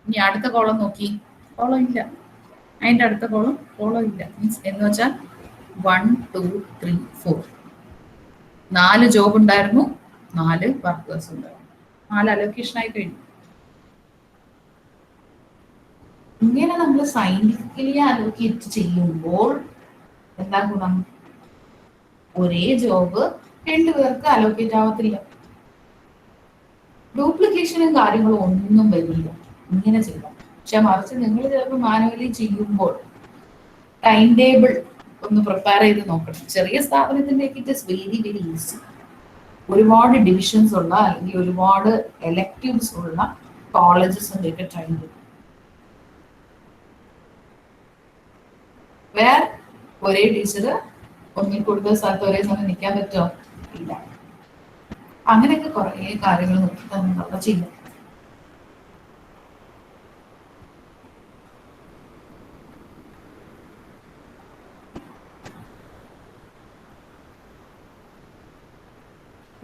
Speaker 1: ഇനി അടുത്ത കോളം നോക്കി, കോളം ഇല്ല. അതിന്റെ അടുത്ത കോളം ഇല്ല. മീൻസ് എന്ന് വെച്ചാൽ 1 2 3 4 4 ജോബ് ഉണ്ടായിരുന്നു, 4 വർക്കേഴ്സ് ഉണ്ടായിരുന്നു, 4 അലോക്കേഷൻ ആയി കഴിഞ്ഞു. ഇങ്ങനെ നമ്മൾ സയന്റിഫിക്കലി അലോക്കേറ്റ് ചെയ്യുമ്പോൾ എന്താ ഗുണം? ഒരേ ജോബ് 2 പേർക്ക് അലോക്കേറ്റ് ആവത്തില്ല. ഡ്യൂപ്ലിക്കേഷനും കാര്യങ്ങളും ഒന്നും വരില്ല ഇങ്ങനെ ചെയ്യാം. പക്ഷെ മറിച്ച് നിങ്ങൾ ചിലപ്പോൾ മാനുവലി ചെയ്യുമ്പോൾ ടൈം ടേബിൾ ഒന്ന് പ്രിപ്പയർ ചെയ്ത് നോക്കണം. ചെറിയ സ്ഥാപനത്തിൻ്റെയൊക്കെ it is very very easy. ഒരുപാട് ഡിവിഷൻസ് ഉള്ള അല്ലെങ്കിൽ ഒരുപാട് എലക്റ്റീവ്സ് ഉള്ള കോളേജസിൻ്റെ ഒക്കെ ടൈം ടേബിൾ. വേറെ ഒരേ ടീച്ചർ ഒന്നിൽ കൂടുതൽ സ്ഥലത്ത് ഒരേ സമയം നിൽക്കാൻ പറ്റുമോ? ഇല്ല. അങ്ങനെയൊക്കെ കുറേ കാര്യങ്ങൾ നോക്കിയിട്ട് നമ്മൾ ചെയ്യാം.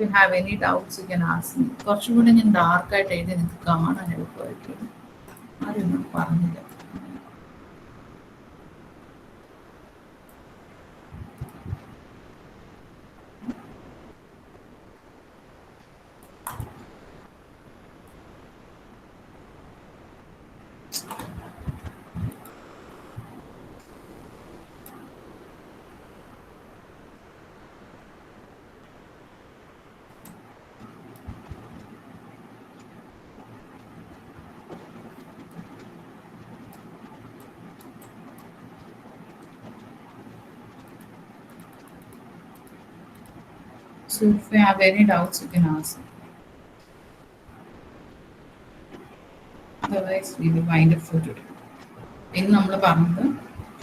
Speaker 1: If you have any doubts, you can ask me. കുറച്ചും കൂടെ ഞാൻ ഡാർക്കായിട്ട് എഴുതി നിങ്ങൾക്ക് കാണാൻ എളുപ്പമായിരിക്കും. ആരൊന്നും പറഞ്ഞില്ല. So if you have any doubts, you can ask me. Otherwise, we will wind up for today. ഇന്ന് നമ്മൾ പറഞ്ഞത്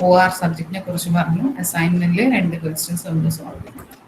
Speaker 1: OR സബ്ജക്റ്റിനെ കുറിച്ച് പറഞ്ഞു. അസൈൻമെന്റിൽ 2 ക്വസ്റ്റ്യൻസ് നമ്മൾ സോൾവ് ചെയ്തു.